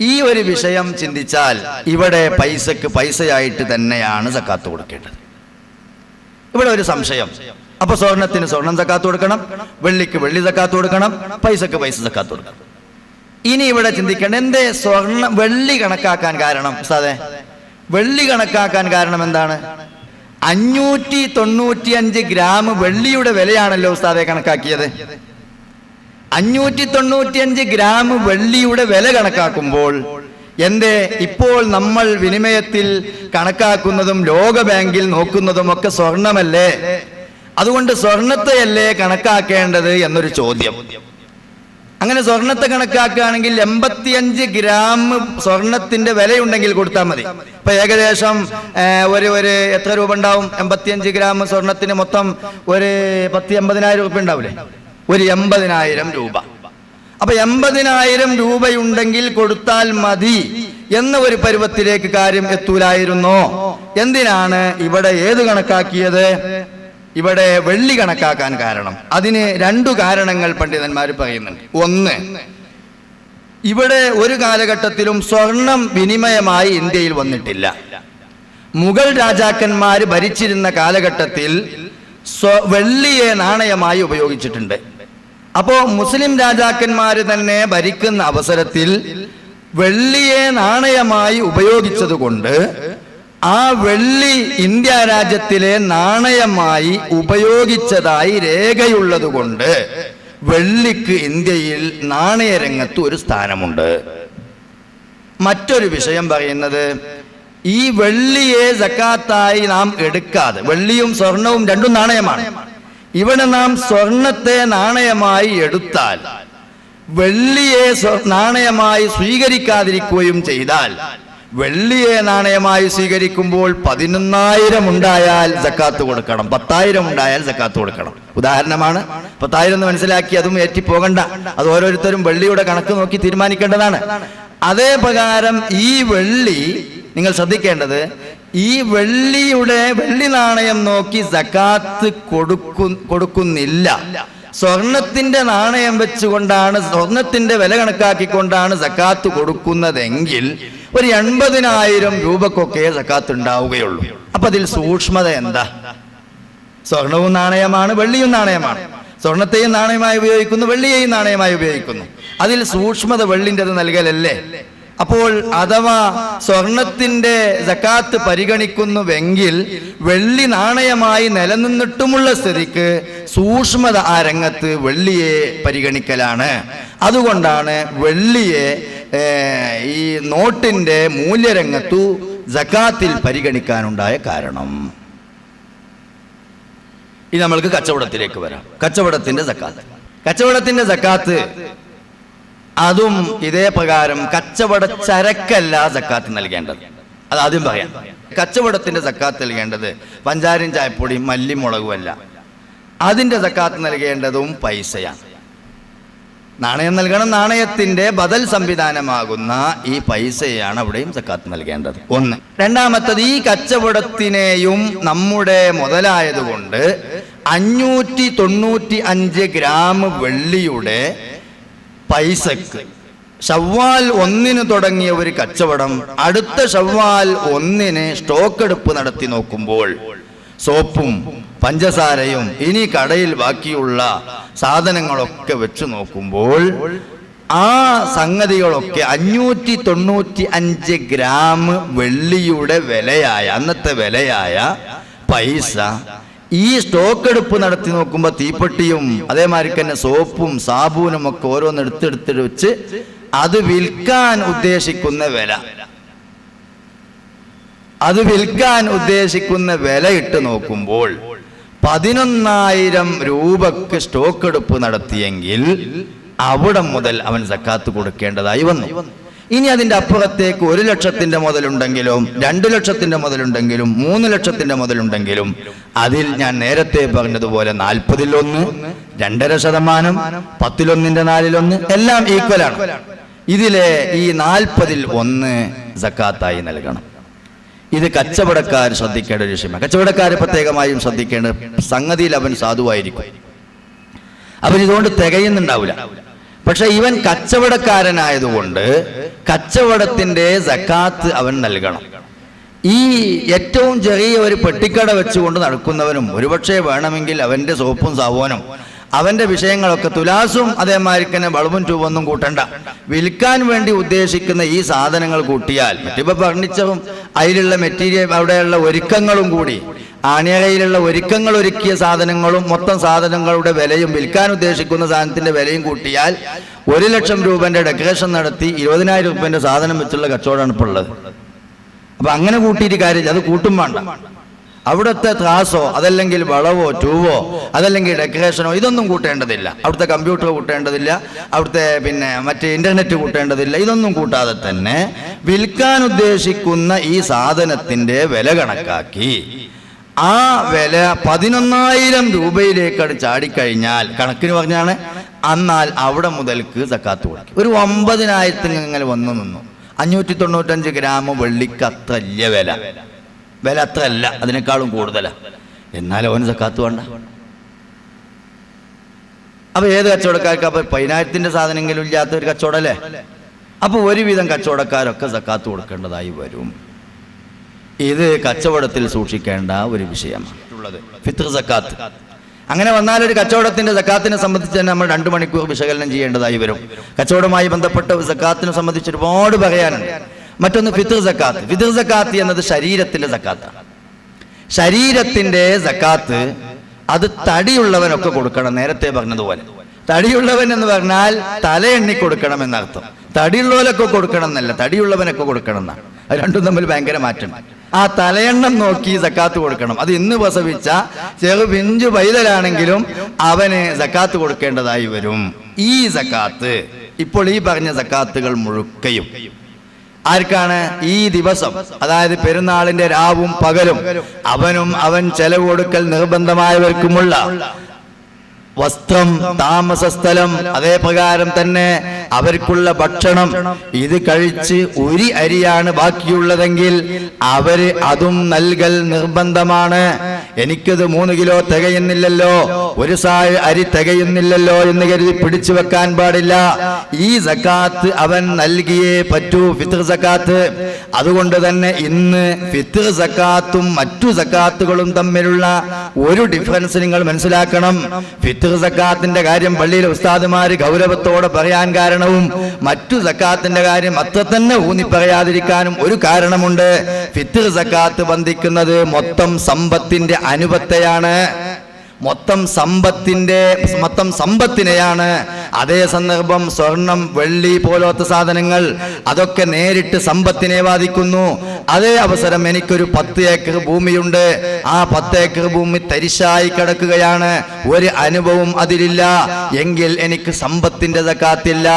ഈ ഒരു വിഷയം ചിന്തിച്ചാൽ ഇവിടെ പൈസക്ക് പൈസയായിട്ട് തന്നെയാണ് സക്കാത്ത് കൊടുക്കേണ്ടത്. ഇവിടെ ഒരു സംശയം. അപ്പൊ സ്വർണത്തിന് സ്വർണം സക്കാത്ത് കൊടുക്കണം, വെള്ളിക്ക് വെള്ളി സക്കാത്ത് കൊടുക്കണം, പൈസക്ക് പൈസ സക്കാത്ത് കൊടുക്കണം. ഇനി ഇവിടെ ചിന്തിക്കേണ്ട, എന്തേ വെള്ളി കണക്കാക്കാൻ കാരണം? സാധേ വെള്ളി കണക്കാക്കാൻ കാരണം എന്താണ്? 595 ഗ്രാം വെള്ളിയുടെ വിലയാണല്ലോ ഉസ്താദെ കണക്കാക്കിയത്. 595 ഗ്രാം വെള്ളിയുടെ വില കണക്കാക്കുമ്പോൾ എന്തേ ഇപ്പോൾ നമ്മൾ വിനിമയത്തിൽ കണക്കാക്കുന്നതും ലോക ബാങ്കിൽ നോക്കുന്നതും ഒക്കെ സ്വർണമല്ലേ? അതുകൊണ്ട് സ്വർണത്തെയല്ലേ കണക്കാക്കേണ്ടത് എന്നൊരു ചോദ്യം. അങ്ങനെ സ്വർണത്തെ കണക്കാക്കുകയാണെങ്കിൽ 85 ഗ്രാം സ്വർണത്തിന്റെ വിലയുണ്ടെങ്കിൽ കൊടുത്താൽ മതി. ഇപ്പൊ ഏകദേശം ഒരു എത്ര രൂപ ഉണ്ടാവും? 85 ഗ്രാം സ്വർണത്തിന് മൊത്തം ഒരു 10-80,000 രൂപ ഉണ്ടാവില്ലേ? ഒരു 80,000 രൂപ. അപ്പൊ 80,000 രൂപയുണ്ടെങ്കിൽ കൊടുത്താൽ മതി എന്ന ഒരു പരുവത്തിലേക്ക് കാര്യം എത്തൂലായിരുന്നോ? എന്തിനാണ് ഇവിടെ ഏത് കണക്കാക്കിയത്? ഇവിടെ വെള്ളി കണക്കാക്കാൻ കാരണം. അതിന് 2 കാരണങ്ങൾ പണ്ഡിതന്മാർ പറയുന്നുണ്ട്. ഒന്ന്, ഇവിടെ ഒരു കാലഘട്ടത്തിലും സ്വർണം വിനിമയമായി ഇന്ത്യയിൽ വന്നിട്ടില്ല. മുഗൾ രാജാക്കന്മാർ ഭരിച്ചിരുന്ന കാലഘട്ടത്തിൽ വെള്ളിയെ നാണയമായി ഉപയോഗിച്ചിട്ടുണ്ട്. അപ്പോ മുസ്ലിം രാജാക്കന്മാർ തന്നെ ഭരിക്കുന്ന അവസരത്തിൽ വെള്ളിയെ നാണയമായി ഉപയോഗിച്ചത് കൊണ്ട് ആ വെള്ളി ഇന്ത്യ രാജ്യത്തിലെ നാണയമായി ഉപയോഗിച്ചതായി രേഖയുള്ളത് കൊണ്ട് വെള്ളിക്ക് ഇന്ത്യയിൽ നാണയരംഗത്ത് ഒരു സ്ഥാനമുണ്ട്. മറ്റൊരു വിഷയം പറയുന്നത്, ഈ വെള്ളിയെ സക്കാത്തായി നാം എടുക്കാതെ, വെള്ളിയും സ്വർണവും രണ്ടും നാണയമാണ്, ഇവിടെ നാം സ്വർണത്തെ നാണയമായി എടുത്താൽ വെള്ളിയെ നാണയമായി സ്വീകരിക്കാതിരിക്കുകയും ചെയ്താൽ, വെള്ളിയെ നാണയമായി സ്വീകരിക്കുമ്പോൾ 11,000 ഉണ്ടായാൽ സക്കാത്ത് കൊടുക്കണം, 10,000 ഉണ്ടായാൽ സക്കാത്ത് കൊടുക്കണം. ഉദാഹരണമാണ് 10,000 എന്ന് മനസ്സിലാക്കി അതും ഏറ്റിപ്പോകണ്ട. അത് ഓരോരുത്തരും വെള്ളിയുടെ കണക്ക് നോക്കി തീരുമാനിക്കേണ്ടതാണ്. അതേ പ്രകാരം ഈ വെള്ളി നിങ്ങൾ ശ്രദ്ധിക്കേണ്ടത്, ഈ വെള്ളി നാണയം നോക്കി സക്കാത്ത് കൊടുക്കുന്നില്ല. സ്വർണത്തിന്റെ നാണയം വെച്ചുകൊണ്ടാണ്, സ്വർണത്തിന്റെ വില കണക്കാക്കിക്കൊണ്ടാണ് സക്കാത്ത് കൊടുക്കുന്നതെങ്കിൽ ഒരു 80,000 രൂപക്കൊക്കെ സക്കാത്ത് ഉണ്ടാവുകയുള്ളൂ. അപ്പൊ അതിൽ സൂക്ഷ്മത എന്താ? സ്വർണവും നാണയമാണ്, വെള്ളിയും നാണയമാണ്. സ്വർണത്തെയും നാണയമായി ഉപയോഗിക്കുന്നു, വെള്ളിയെയും നാണയമായി ഉപയോഗിക്കുന്നു. അതിൽ സൂക്ഷ്മത വെള്ളിൻ്റെത് നൽകലല്ലേ? അപ്പോൾ അഥവാ സ്വർണത്തിന്റെ സക്കാത്ത് പരിഗണിക്കുന്നുവെങ്കിൽ വെള്ളി നാണയമായി നിലനിന്നിട്ടുമുള്ള സ്ഥിതിക്ക് സൂക്ഷ്മത ആ രംഗത്ത് വെള്ളിയെ പരിഗണിക്കലാണ്. അതുകൊണ്ടാണ് വെള്ളിയെ ഈ നോട്ടിന്റെ മൂല്യരംഗത്തു സക്കാത്തിൽ പരിഗണിക്കാനുണ്ടായ കാരണം. ഇനി നമ്മൾക്ക് കച്ചവടത്തിലേക്ക് വരാം. കച്ചവടത്തിന്റെ സക്കാത്ത് അതും ഇതേ പ്രകാരം കച്ചവട ചരക്കല്ല സക്കാത്ത് നൽകേണ്ടത്. അത് ആദ്യം പറയാം. കച്ചവടത്തിന്റെ സക്കാത്ത് നൽകേണ്ടത് പഞ്ചാരയും ചായപ്പൊടിയും മല്ലി മുളകുമല്ല. അതിന്റെ സക്കാത്ത് നൽകേണ്ടതും പൈസയാണ്. നാണയം നൽകണം. നാണയത്തിന്റെ ബദൽ സംവിധാനമാകുന്ന ഈ പൈസയാണ് അവിടെയും സക്കാത്ത് നൽകേണ്ടത്. ഒന്ന്. രണ്ടാമത്തത്, ഈ കച്ചവടത്തിനെയും നമ്മുടെ മുതലായതുകൊണ്ട് 595 ഗ്രാം വെള്ളിയുടെ പൈസക്ക് ശവ്വാൽ 1 തുടങ്ങിയ ഒരു കച്ചവടം അടുത്ത ശവ്വാൽ 1 സ്റ്റോക്ക് എടുപ്പ് നടത്തി നോക്കുമ്പോൾ സോപ്പും പഞ്ചസാരയും ഇനി കടയിൽ ബാക്കിയുള്ള സാധനങ്ങളൊക്കെ വെച്ച് നോക്കുമ്പോൾ ആ സംഗതികളൊക്കെ 595 ഗ്രാം വെള്ളിയുടെ വിലയായ, അന്നത്തെ വിലയായ പൈസ ഈ സ്റ്റോക്ക് എടുപ്പ് നടത്തി നോക്കുമ്പോൾ തീപ്പെട്ടിയും അതേമാതിരി തന്നെ സോപ്പും സാബൂനും ഒക്കെ ഓരോന്ന് എടുത്തെടുത്ത് വെച്ച് അത് വിൽക്കാൻ ഉദ്ദേശിക്കുന്ന വില ഇട്ട് നോക്കുമ്പോൾ 11,000 രൂപക്ക് സ്റ്റോക്ക് എടുപ്പ് നടത്തിയെങ്കിൽ അവിടെ മുതൽ അവൻ സക്കാത്ത് കൊടുക്കേണ്ടതായി വന്നു. ഇനി അതിന്റെ അപ്പുറത്തേക്ക് 1 ലക്ഷത്തിന്റെ മുതലുണ്ടെങ്കിലും 2 ലക്ഷത്തിന്റെ മുതലുണ്ടെങ്കിലും 3 ലക്ഷത്തിന്റെ മുതലുണ്ടെങ്കിലും അതിൽ ഞാൻ നേരത്തെ പറഞ്ഞതുപോലെ 40-1, 2.5%, 10-1, 4-1 എല്ലാം ഈക്വലാണ്. ഇതിലെ ഈ 40-1 സക്കാത്തായി നൽകണം. ഇത് കച്ചവടക്കാർ ശ്രദ്ധിക്കേണ്ട ഒരു വിഷയമാണ്. കച്ചവടക്കാരെ പ്രത്യേകമായും ശ്രദ്ധിക്കേണ്ട സംഗതിയിൽ അവൻ സാധുവായിരിക്കും, അവൻ ഇതുകൊണ്ട് തികയുന്നുണ്ടാവില്ല. പക്ഷെ ഇവൻ കച്ചവടക്കാരനായതുകൊണ്ട് കച്ചവടത്തിന്റെ സക്കാത്ത് അവൻ നൽകണം. ഈ ഏറ്റവും ചെറിയ ഒരു പെട്ടിക്കട വെച്ചുകൊണ്ട് നടക്കുന്നവനും ഒരുപക്ഷെ വേണമെങ്കിൽ അവന്റെ സോപ്പും സാബൂനും അവന്റെ വിഷയങ്ങളൊക്കെ തുലാസും അതേമാതിരി തന്നെ ബൾബും ട്യൂബൊന്നും കൂട്ടണ്ട. വിൽക്കാൻ വേണ്ടി ഉദ്ദേശിക്കുന്ന ഈ സാധനങ്ങൾ കൂട്ടിയാൽ മറ്റിപ്പോ ഫർണിച്ചറും അതിലുള്ള മെറ്റീരിയൽ അവിടെയുള്ള ഒരുക്കങ്ങളും കൂടി ആണിയറയിലുള്ള ഒരുക്കങ്ങൾ ഒരുക്കിയ സാധനങ്ങളും മൊത്തം സാധനങ്ങളുടെ വിലയും വിൽക്കാൻ ഉദ്ദേശിക്കുന്ന സാധനത്തിന്റെ വിലയും കൂട്ടിയാൽ 1 ലക്ഷം രൂപന്റെ ഡെക്കറേഷൻ നടത്തി 20,000 രൂപന്റെ സാധനം വെച്ചുള്ള കച്ചവടമാണ് ഇപ്പോൾ ഉള്ളത്. അപ്പൊ അങ്ങനെ കൂട്ടിയിട്ട് കാര്യമില്ല, അത് കൂട്ടും വേണ്ട. അവിടുത്തെ ത്രാസോ അതല്ലെങ്കിൽ വളവോ ട്യൂബോ അതല്ലെങ്കിൽ ഡെക്കറേഷനോ ഇതൊന്നും കൂട്ടേണ്ടതില്ല. അവിടുത്തെ കമ്പ്യൂട്ടർ കൂട്ടേണ്ടതില്ല, അവിടുത്തെ മറ്റേ ഇന്റർനെറ്റ് കൂട്ടേണ്ടതില്ല. ഇതൊന്നും കൂട്ടാതെ തന്നെ വിൽക്കാൻ ഉദ്ദേശിക്കുന്ന ഈ സാധനത്തിന്റെ വില കണക്കാക്കി ആ വില 11,000 രൂപയിലേക്കാണ് ചാടിക്കഴിഞ്ഞാൽ, കണക്കിന് പറഞ്ഞാണ്, എന്നാൽ അവിടെ മുതൽക്ക് സക്കാത്ത് കൊടുക്കും. ഒരു 9,000 ഇങ്ങനെ വന്നു നിന്നു. 595 ഗ്രാം വെള്ളിക്ക് അത്രല്ല വില അത്രല്ല, അതിനേക്കാളും കൂടുതലാ. എന്നാൽ അവന് സക്കാത്ത് വേണ്ട. അപ്പൊ ഏത് കച്ചവടക്കാർക്ക് അപ്പൊ 10,000 സാധനമെങ്കിലും ഇല്ലാത്ത ഒരു കച്ചവടല്ലേ? അപ്പൊ ഒരുവിധം കച്ചവടക്കാരൊക്കെ സക്കാത്ത് കൊടുക്കേണ്ടതായി വരും. ഇത് കച്ചവടത്തിൽ സൂക്ഷിക്കേണ്ട ഒരു വിഷയമാണ് ഫിത്ർ സക്കാത്ത്. അങ്ങനെ വന്നാൽ ഒരു കച്ചവടത്തിന്റെ സക്കാത്തിനെ സംബന്ധിച്ച് തന്നെ നമ്മൾ 2 മണിക്കൂർ വിശകലനം ചെയ്യേണ്ടതായി വരും. കച്ചവടവുമായി ബന്ധപ്പെട്ട സക്കാത്തിനെ സംബന്ധിച്ച് ഒരുപാട് പറയാനുണ്ട്. മറ്റൊന്ന് ഫിത്ർ സക്കാത്ത്. ഫിത്ർ സക്കാത്ത് എന്നത് ശരീരത്തിന്റെ സക്കാത്താണ്. ശരീരത്തിന്റെ സക്കാത്ത് അത് തടിയുള്ളവനൊക്കെ കൊടുക്കണം. നേരത്തെ പറഞ്ഞതുപോലെ തടിയുള്ളവൻ എന്ന് പറഞ്ഞാൽ തല എണ്ണി കൊടുക്കണം എന്നർത്ഥം. തടിയുള്ളവനൊക്കെ കൊടുക്കണം എന്നല്ല, തടിയുള്ളവനൊക്കെ കൊടുക്കണം എന്നാണ്. അത് രണ്ടും തമ്മിൽ ഭയങ്കര മാറ്റമുണ്ട്. ആ തലയെണ്ണം നോക്കി സക്കാത്ത് കൊടുക്കണം. അത് ഇന്ന് പ്രസവിച്ച ചെറു പിഞ്ചു പൈതലാണെങ്കിലും അവന് സക്കാത്ത് കൊടുക്കേണ്ടതായി വരും. ഈ സക്കാത്ത് ഇപ്പോൾ ഈ പറഞ്ഞ സക്കാത്തുകൾ മുഴുക്കയും ആർക്കാണ്? ഈ ദിവസം, അതായത് പെരുന്നാളിന്റെ രാവും പകലും അവൻ ചെലവ് കൊടുക്കൽ നിർബന്ധമായവർക്കുമുള്ള വസ്ത്രം, താമസസ്ഥലം, അതേ പ്രകാരം തന്നെ അവർക്കുള്ള ഭക്ഷണം, ഇത് കഴിച്ച് ഒരു അരിയാണ് ബാക്കിയുള്ളതെങ്കിൽ അവര് അതും നൽകൽ നിർബന്ധമാണ്. എനിക്കത് 3 കിലോ തികയുന്നില്ലല്ലോ, ഒരു സാഴ് അരി തികയുന്നില്ലല്ലോ എന്ന് കരുതി പിടിച്ചു വെക്കാൻ പാടില്ല. ഈ സക്കാത്ത് അവൻ നൽകിയേ പറ്റൂ, ഫിത്ർ സക്കാത്ത്. അതുകൊണ്ട് തന്നെ ഇന്ന് ഫിത്ർ സക്കാത്തും മറ്റു സക്കാത്തുകളും തമ്മിലുള്ള ഒരു ഡിഫറൻസ് നിങ്ങൾ മനസ്സിലാക്കണം. ഫിത്ർ സക്കാത്തിന്റെ കാര്യം പള്ളിയിലെ ഉസ്താദുമാര് ഗൗരവത്തോടെ പറയാൻ കാരണവും മറ്റു സക്കാത്തിന്റെ കാര്യം അത്ര തന്നെ ഊന്നി പറയാതിരിക്കാനും ഒരു കാരണമുണ്ട്. ഫിത്ർ സക്കാത്ത് ബന്ധിക്കുന്നത് മൊത്തം സമ്പത്തിന്റെ അനുപത്തെയാണ്, മൊത്തം സമ്പത്തിനെയാണ്. അതേ സന്ദർഭം സ്വർണം, വെള്ളി പോലത്തെ സാധനങ്ങൾ അതൊക്കെ നേരിട്ട് സമ്പത്തിനെ ബാധിക്കുന്നു. അതേ അവസരം എനിക്കൊരു 10 ഏക്കർ ഭൂമിയുണ്ട്, ആ 10 ഏക്കർ ഭൂമി തരിശായി കിടക്കുകയാണ്, ഒരു അനുഭവം അതിലില്ല എങ്കിൽ എനിക്ക് സമ്പത്തിന്റെ സക്കാത്തില്ല.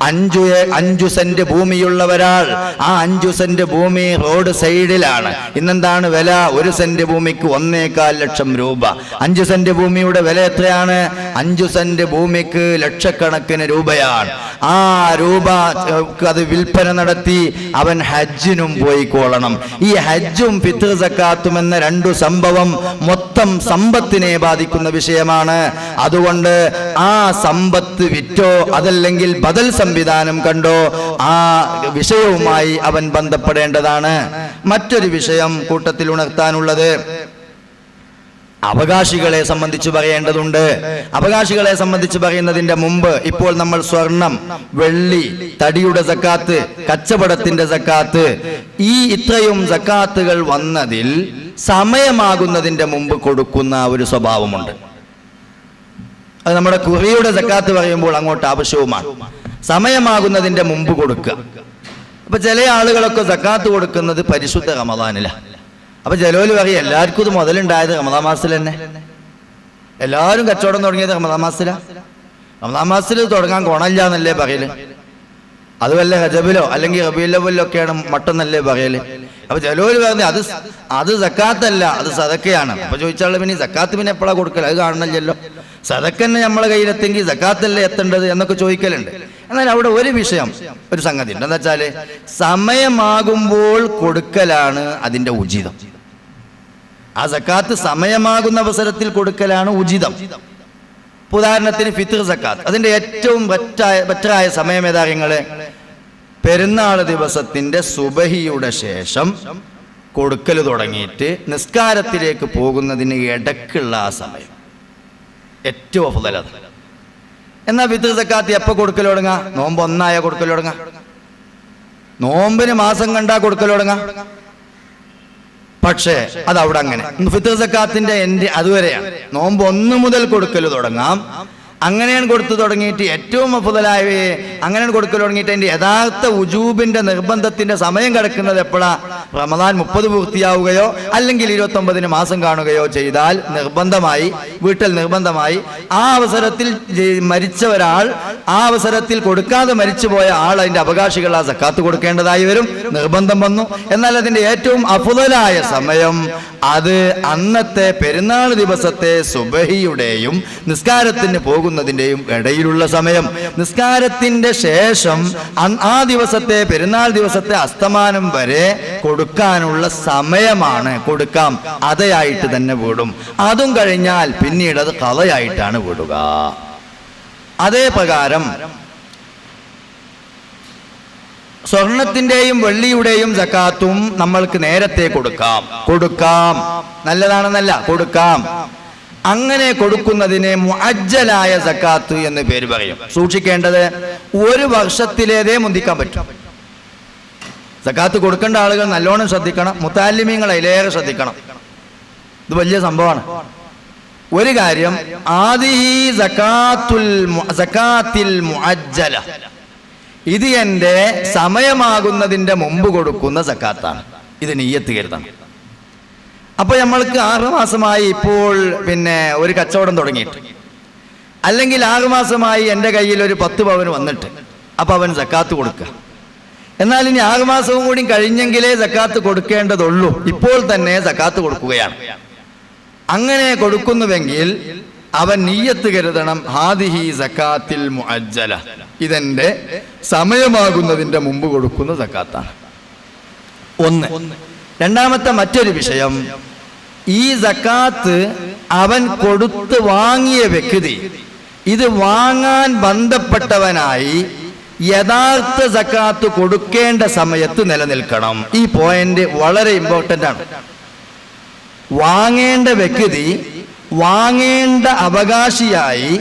5 സെന്റ് ഭൂമിയുള്ള ഒരാൾ, ആ 5 സെന്റ് ഭൂമി റോഡ് സൈഡിലാണ്. ഇന്നെന്താണ് വില? 1 സെന്റ് ഭൂമിക്ക് 1.25 ലക്ഷം രൂപ. 5 സെന്റ് ഭൂമിയുടെ വില എത്രയാണ്? 5 സെന്റ് ഭൂമിക്ക് ലക്ഷക്കണക്കിന് രൂപയാണ്. ആ രൂപ അത് വിൽപ്പന നടത്തി അവൻ ഹജ്ജിനും പോയിക്കോളണം. ഈ ഹജ്ജും ഫിത്ർ സക്കാത്തും എന്ന 2 സംഭവം മൊത്തം സമ്പത്തിനെ ബാധിക്കുന്ന വിഷയമാണ്. അതുകൊണ്ട് ആ സമ്പത്ത് വിറ്റോ അതല്ലെങ്കിൽ ബദൽ സംവിധാനം കണ്ടോ ആ വിഷയവുമായി അവൻ ബന്ധപ്പെടേണ്ടതാണ്. മറ്റൊരു വിഷയം കൂട്ടത്തിൽ ഉണർത്താനുള്ളത് അവകാശികളെ സംബന്ധിച്ച് പറയേണ്ടതുണ്ട്. അവകാശികളെ സംബന്ധിച്ച് പറയുന്നതിന്റെ മുമ്പ് ഇപ്പോൾ നമ്മൾ സ്വർണം, വെള്ളി, തടിയുടെ സക്കാത്ത്, കച്ചവടത്തിന്റെ സക്കാത്ത്, ഈ ഇത്രയും സക്കാത്തുകൾ വന്നതിൽ സമയമാകുന്നതിന്റെ മുമ്പ് കൊടുക്കുന്ന ഒരു സ്വഭാവമുണ്ട്. അത് നമ്മുടെ കുറിയുടെ സക്കാത്ത് പറയുമ്പോൾ അങ്ങോട്ട് ആവശ്യവുമാണ്. സമയമാകുന്നതിന്റെ മുമ്പ് കൊടുക്കുക. അപ്പൊ ചില ആളുകളൊക്കെ സക്കാത്ത് കൊടുക്കുന്നത് പരിശുദ്ധ റമദാനിലാണ്. അപ്പൊ ജലോല് പറയും എല്ലാവർക്കും ഇത് മുതലുണ്ടായത് റമദാൻ മാസത്തിൽ തന്നെ, എല്ലാവരും കച്ചവടം തുടങ്ങിയത് റമദാൻ മാസത്തിലാണ്. റമദാൻ മാസത്തിൽ തുടങ്ങാൻ ഗുണമില്ല എന്നല്ലേ പറയല്. അത് വല്ല റജബിലോ അല്ലെങ്കിൽ റബീഉൽ അവ്വലിലൊക്കെയാണ് മട്ടെന്നല്ലേ പറയല്. അപ്പൊ ജലോല് പറഞ്ഞ് അത് സക്കാത്തല്ല, അത് സദക്കയാണ്. അപ്പൊ ചോദിച്ചാൽ പിന്നെ സക്കാത്ത് പിന്നെ എപ്പോഴാ കൊടുക്കല്? അത് കാണണല്ലോ. സദക്കന്നെ നമ്മളെ കയ്യിലെത്തെങ്കിൽ സക്കാത്തല്ലേ എത്തേണ്ടത് എന്നൊക്കെ ചോദിക്കലുണ്ട്. എന്നാൽ അവിടെ ഒരു വിഷയം, ഒരു സംഗതി ഉണ്ട്. എന്താ വെച്ചാല് സമയമാകുമ്പോൾ കൊടുക്കലാണ് അതിന്റെ ഉചിതം. ആ സക്കാത്ത് സമയമാകുന്ന അവസരത്തിൽ കൊടുക്കലാണ് ഉചിതം. ഉദാഹരണത്തിന് ഫിത്ർ സക്കാത്ത്, അതിന്റെ ഏറ്റവും ബെറ്ററായ സമയം ഏതാ നിങ്ങള്? പെരുന്നാൾ ദിവസത്തിന്റെ സുബഹിയുടെ ശേഷം കൊടുക്കൽ തുടങ്ങിയിട്ട് നിസ്കാരത്തിലേക്ക് പോകുന്നതിന് ഇടക്കുള്ള ആ സമയം ഏറ്റവും അഫ്ളൽ. എന്നാ ഫിത്ർ സക്കാത്ത് എപ്പോ കൊടുക്കൽ തുടങ്ങാം? നോമ്പ് 1 കൊടുക്കൽ തുടങ്ങാം. നോമ്പിന് മാസം കണ്ടാ കൊടുക്കൽ തുടങ്ങാം. പക്ഷേ അത് അവിടെ അങ്ങനെ ഫിത്ർ സക്കാത്തിന്റെ അതുവരെയാണ്. നോമ്പ് 1 മുതൽ കൊടുക്കൽ തുടങ്ങാം. അങ്ങനെയാണ് കൊടുത്തു തുടങ്ങിയിട്ട് ഏറ്റവും അഫ്ളലായവയെ അങ്ങനെയാണ് കൊടുക്കൽ തുടങ്ങിയിട്ട് അതിന്റെ യഥാർത്ഥ ഉജൂബിന്റെ നിർബന്ധത്തിന്റെ സമയം കിടക്കുന്നത് എപ്പോഴാ? റമദാൻ 30 പൂർത്തിയാവുകയോ അല്ലെങ്കിൽ 29 മാസം കാണുകയോ ചെയ്താൽ വീട്ടിൽ നിർബന്ധമായി ആ അവസരത്തിൽ മരിച്ച ഒരാൾ, ആ അവസരത്തിൽ കൊടുക്കാതെ മരിച്ചുപോയ ആൾ അതിന്റെ അവകാശികൾ ആ സക്കാത്ത് കൊടുക്കേണ്ടതായി വരും, നിർബന്ധം വന്നു. എന്നാൽ അതിന്റെ ഏറ്റവും അഫ്ളലായ സമയം അത് അന്നത്തെ പെരുന്നാൾ ദിവസത്തെ സുബഹിയുടെയും നിസ്കാരത്തിന് പോകുന്നതിന്റെയും ഇടയിലുള്ള സമയം. നിസ്കാരത്തിന്റെ ശേഷം ആ ദിവസത്തെ പെരുന്നാൾ ദിവസത്തെ അസ്തമാനം വരെ കൊടുക്കാനുള്ള സമയമാണ്. കൊടുക്കാം, അതയായിട്ട് തന്നെ വിടും. അതും കഴിഞ്ഞാൽ പിന്നീട് അത് ഖളയായിട്ടാണ് വിടുക. അതേ പ്രകാരം സ്വർണത്തിന്റെയും വെള്ളിയുടെയും സക്കാത്തും നമ്മൾക്ക് നേരത്തെ കൊടുക്കാം. നല്ലതാണെന്നല്ല, കൊടുക്കാം. അങ്ങനെ കൊടുക്കുന്നതിനെ മുഅജ്ജലായ സക്കാത്ത് എന്ന് പേര് പറയും. സൂക്ഷിക്കേണ്ടത് 1 വർഷത്തിലേതേ മുന്തിക്കാൻ പറ്റും. സക്കാത്ത് കൊടുക്കേണ്ട ആളുകൾ നല്ലോണം ശ്രദ്ധിക്കണം. മുതഅല്ലിമീങ്ങൾ അതിലേറെ ശ്രദ്ധിക്കണം. ഇത് വലിയ സംഭവമാണ്. ഒരു കാര്യം, ആദിഹി സക്കാത്തിൽ മുഅജ്ജല, ഇത് എൻ്റെ സമയമാകുന്നതിന്റെ മുമ്പ് കൊടുക്കുന്ന സക്കാത്താണ്. ഇത് നിയ്യത്ത് കരുതണം. അപ്പൊ നമ്മൾക്ക് 6 മാസമായി ഇപ്പോൾ ഒരു കച്ചവടം തുടങ്ങിയിട്ട്, അല്ലെങ്കിൽ 6 മാസമായി എൻ്റെ കയ്യിൽ ഒരു 10 പവൻ വന്നിട്ട്, അപ്പൊ അവൻ സക്കാത്ത് കൊടുക്കുക. എന്നാൽ ഇനി 6 മാസവും കൂടി കഴിഞ്ഞെങ്കിലേ സക്കാത്ത് കൊടുക്കേണ്ടതുള്ളൂ. ഇപ്പോൾ തന്നെ സക്കാത്ത് കൊടുക്കുകയാണ്. അങ്ങനെ കൊടുക്കുന്നുവെങ്കിൽ അവൻ നിയ്യത്ത് കരുതണം, ഹാദിഹി സക്കാത്തിൽ മുഅജ്ജല, ഇതെന്റെ സമയമാകുന്നതിന്റെ മുമ്പ് കൊടുക്കുന്ന സക്കാത്താണ്. ഒന്ന്. രണ്ടാമത്തെ മറ്റൊരു വിഷയം, ഈ സക്കാത്ത് അവൻ കൊടുത്ത് വാങ്ങിയ വ്യക്തി ഇത് വാങ്ങാൻ ബന്ധപ്പെട്ടവനായി യഥാർത്ഥ സക്കാത്ത് കൊടുക്കേണ്ട സമയത്ത് നിലനിൽക്കണം. ഈ പോയിന്റ് വളരെ ഇമ്പോർട്ടൻ്റ് ആണ്. വാങ്ങേണ്ട വ്യക്തി വാങ്ങേണ്ട അവകാശിയായി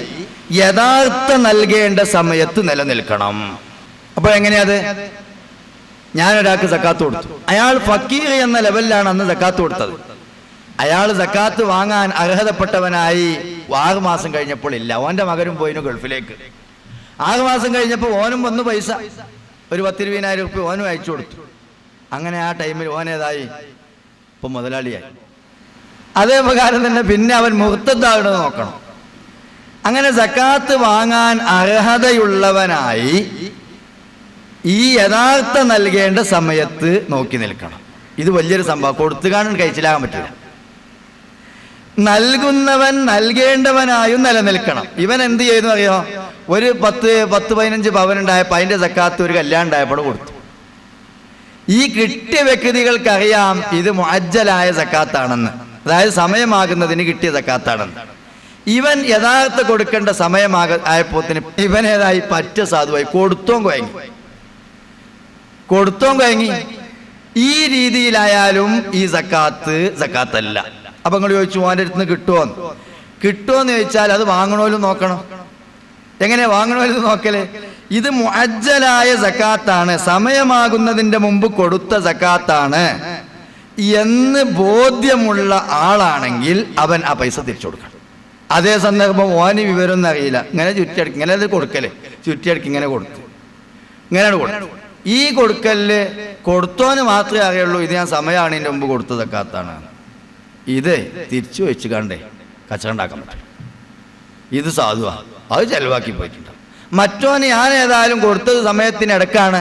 യഥാർത്ഥ നൽകേണ്ട സമയത്ത് നിലനിൽക്കണം. അപ്പോൾ എങ്ങനെയത്? ഞാനൊരാൾക്ക് സക്കാത്ത് കൊടുത്തു, അയാൾ ഫക്കീർ എന്ന ലെവലിലാണ് അന്ന് സക്കാത്ത് കൊടുത്തത്. അയാൾ സക്കാത്ത് വാങ്ങാൻ അർഹതപ്പെട്ടവനായി 6 മാസം കഴിഞ്ഞപ്പോൾ ഇല്ല. ഓന്റെ മകനും പോയിന് ഗൾഫിലേക്ക്. 6 മാസം കഴിഞ്ഞപ്പോൾ ഓനും വന്നു പൈസ, ഒരു 10-20,000 രൂപ ഓനും അയച്ചു കൊടുത്തു. അങ്ങനെ ആ ടൈമിൽ ഓനേതായി? ഇപ്പൊ മുതലാളിയായി. അതേ പ്രകാരം തന്നെ പിന്നെ അവൻ മുർത്തദ്ദാകണമെന്ന് നോക്കണം. അങ്ങനെ സക്കാത്ത് വാങ്ങാൻ അർഹതയുള്ളവനായി ഈ യഥാർത്ഥ നൽകേണ്ട സമയത്ത് നോക്കി നിൽക്കണം. ഇത് വലിയൊരു സംഭവം. കൊടുത്തു കാണാൻ കഴിച്ചിലാകാൻ പറ്റില്ല. നൽകുന്നവൻ നൽകേണ്ടവനായും നിലനിൽക്കണം. ഇവൻ എന്ത് ചെയ്യുന്നു അറിയോ? ഒരു 10-15 പവനുണ്ടായപ്പോൾ അതിന്റെ സക്കാത്ത് ഒരു കല്യാണം ഉണ്ടായപ്പോൾ കൊടുത്തു. ഈ കിട്ടിയ വ്യക്തികൾക്കറിയാം ഇത് മുഅജ്ജലായ സക്കാത്താണെന്ന്, അതായത് സമയമാകുന്നതിന് കിട്ടിയ സക്കാത്താണെന്ന്. ഇവൻ യഥാർത്ഥ കൊടുക്കേണ്ട സമയമായപ്പോത്തിന് ഇവനേതായി പറ്റ സാധുവായി കൊടുത്തോം കുഴങ്ങി. ഈ രീതിയിലായാലും ഈ സക്കാത്തല്ല. അപ്പൊ നിങ്ങൾ ചോദിച്ചു മോൻ്റെ അടുത്ത് നിന്ന് കിട്ടുമോന്ന് ചോദിച്ചാൽ അത് വാങ്ങണോലും നോക്കണം. എങ്ങനെ വാങ്ങണോലും നോക്കല്? ഇത് മുഅജ്ജലായ സക്കാത്താണ്, സമയമാകുന്നതിന്റെ മുമ്പ് കൊടുത്ത സക്കാത്താണ് എന്ന് ബോധ്യമുള്ള ആളാണെങ്കിൽ അവൻ ആ പൈസ തിരിച്ചു കൊടുക്കണം. അതേ സന്ദർഭം ഓന് വിവരമൊന്നും അറിയില്ല, ഇങ്ങനെ ചുറ്റിയടക്കി, ഇങ്ങനെ അത് കൊടുക്കല്, ചുറ്റിയടക്കി ഇങ്ങനെ കൊടുത്തു, ഇങ്ങനെയാണ് കൊടുത്തു. ഈ കൊടുക്കലില് കൊടുത്തോന് മാത്രമേ അറിയുള്ളൂ ഇത് ഞാൻ സമയമാണ് ഇതിന്റെ മുമ്പ് കൊടുത്ത സക്കാത്താണ്. ഇത് തിരിച്ചു വെച്ച് കണ്ടേ കച്ചവടം ഉണ്ടാക്കാൻ പറ്റും. ഇത് സാധുവാ, അത് ചെലവാക്കി പോയിട്ടുണ്ട്. മറ്റോന് ഞാൻ ഏതായാലും കൊടുത്തത് സമയത്തിനിടക്കാണ്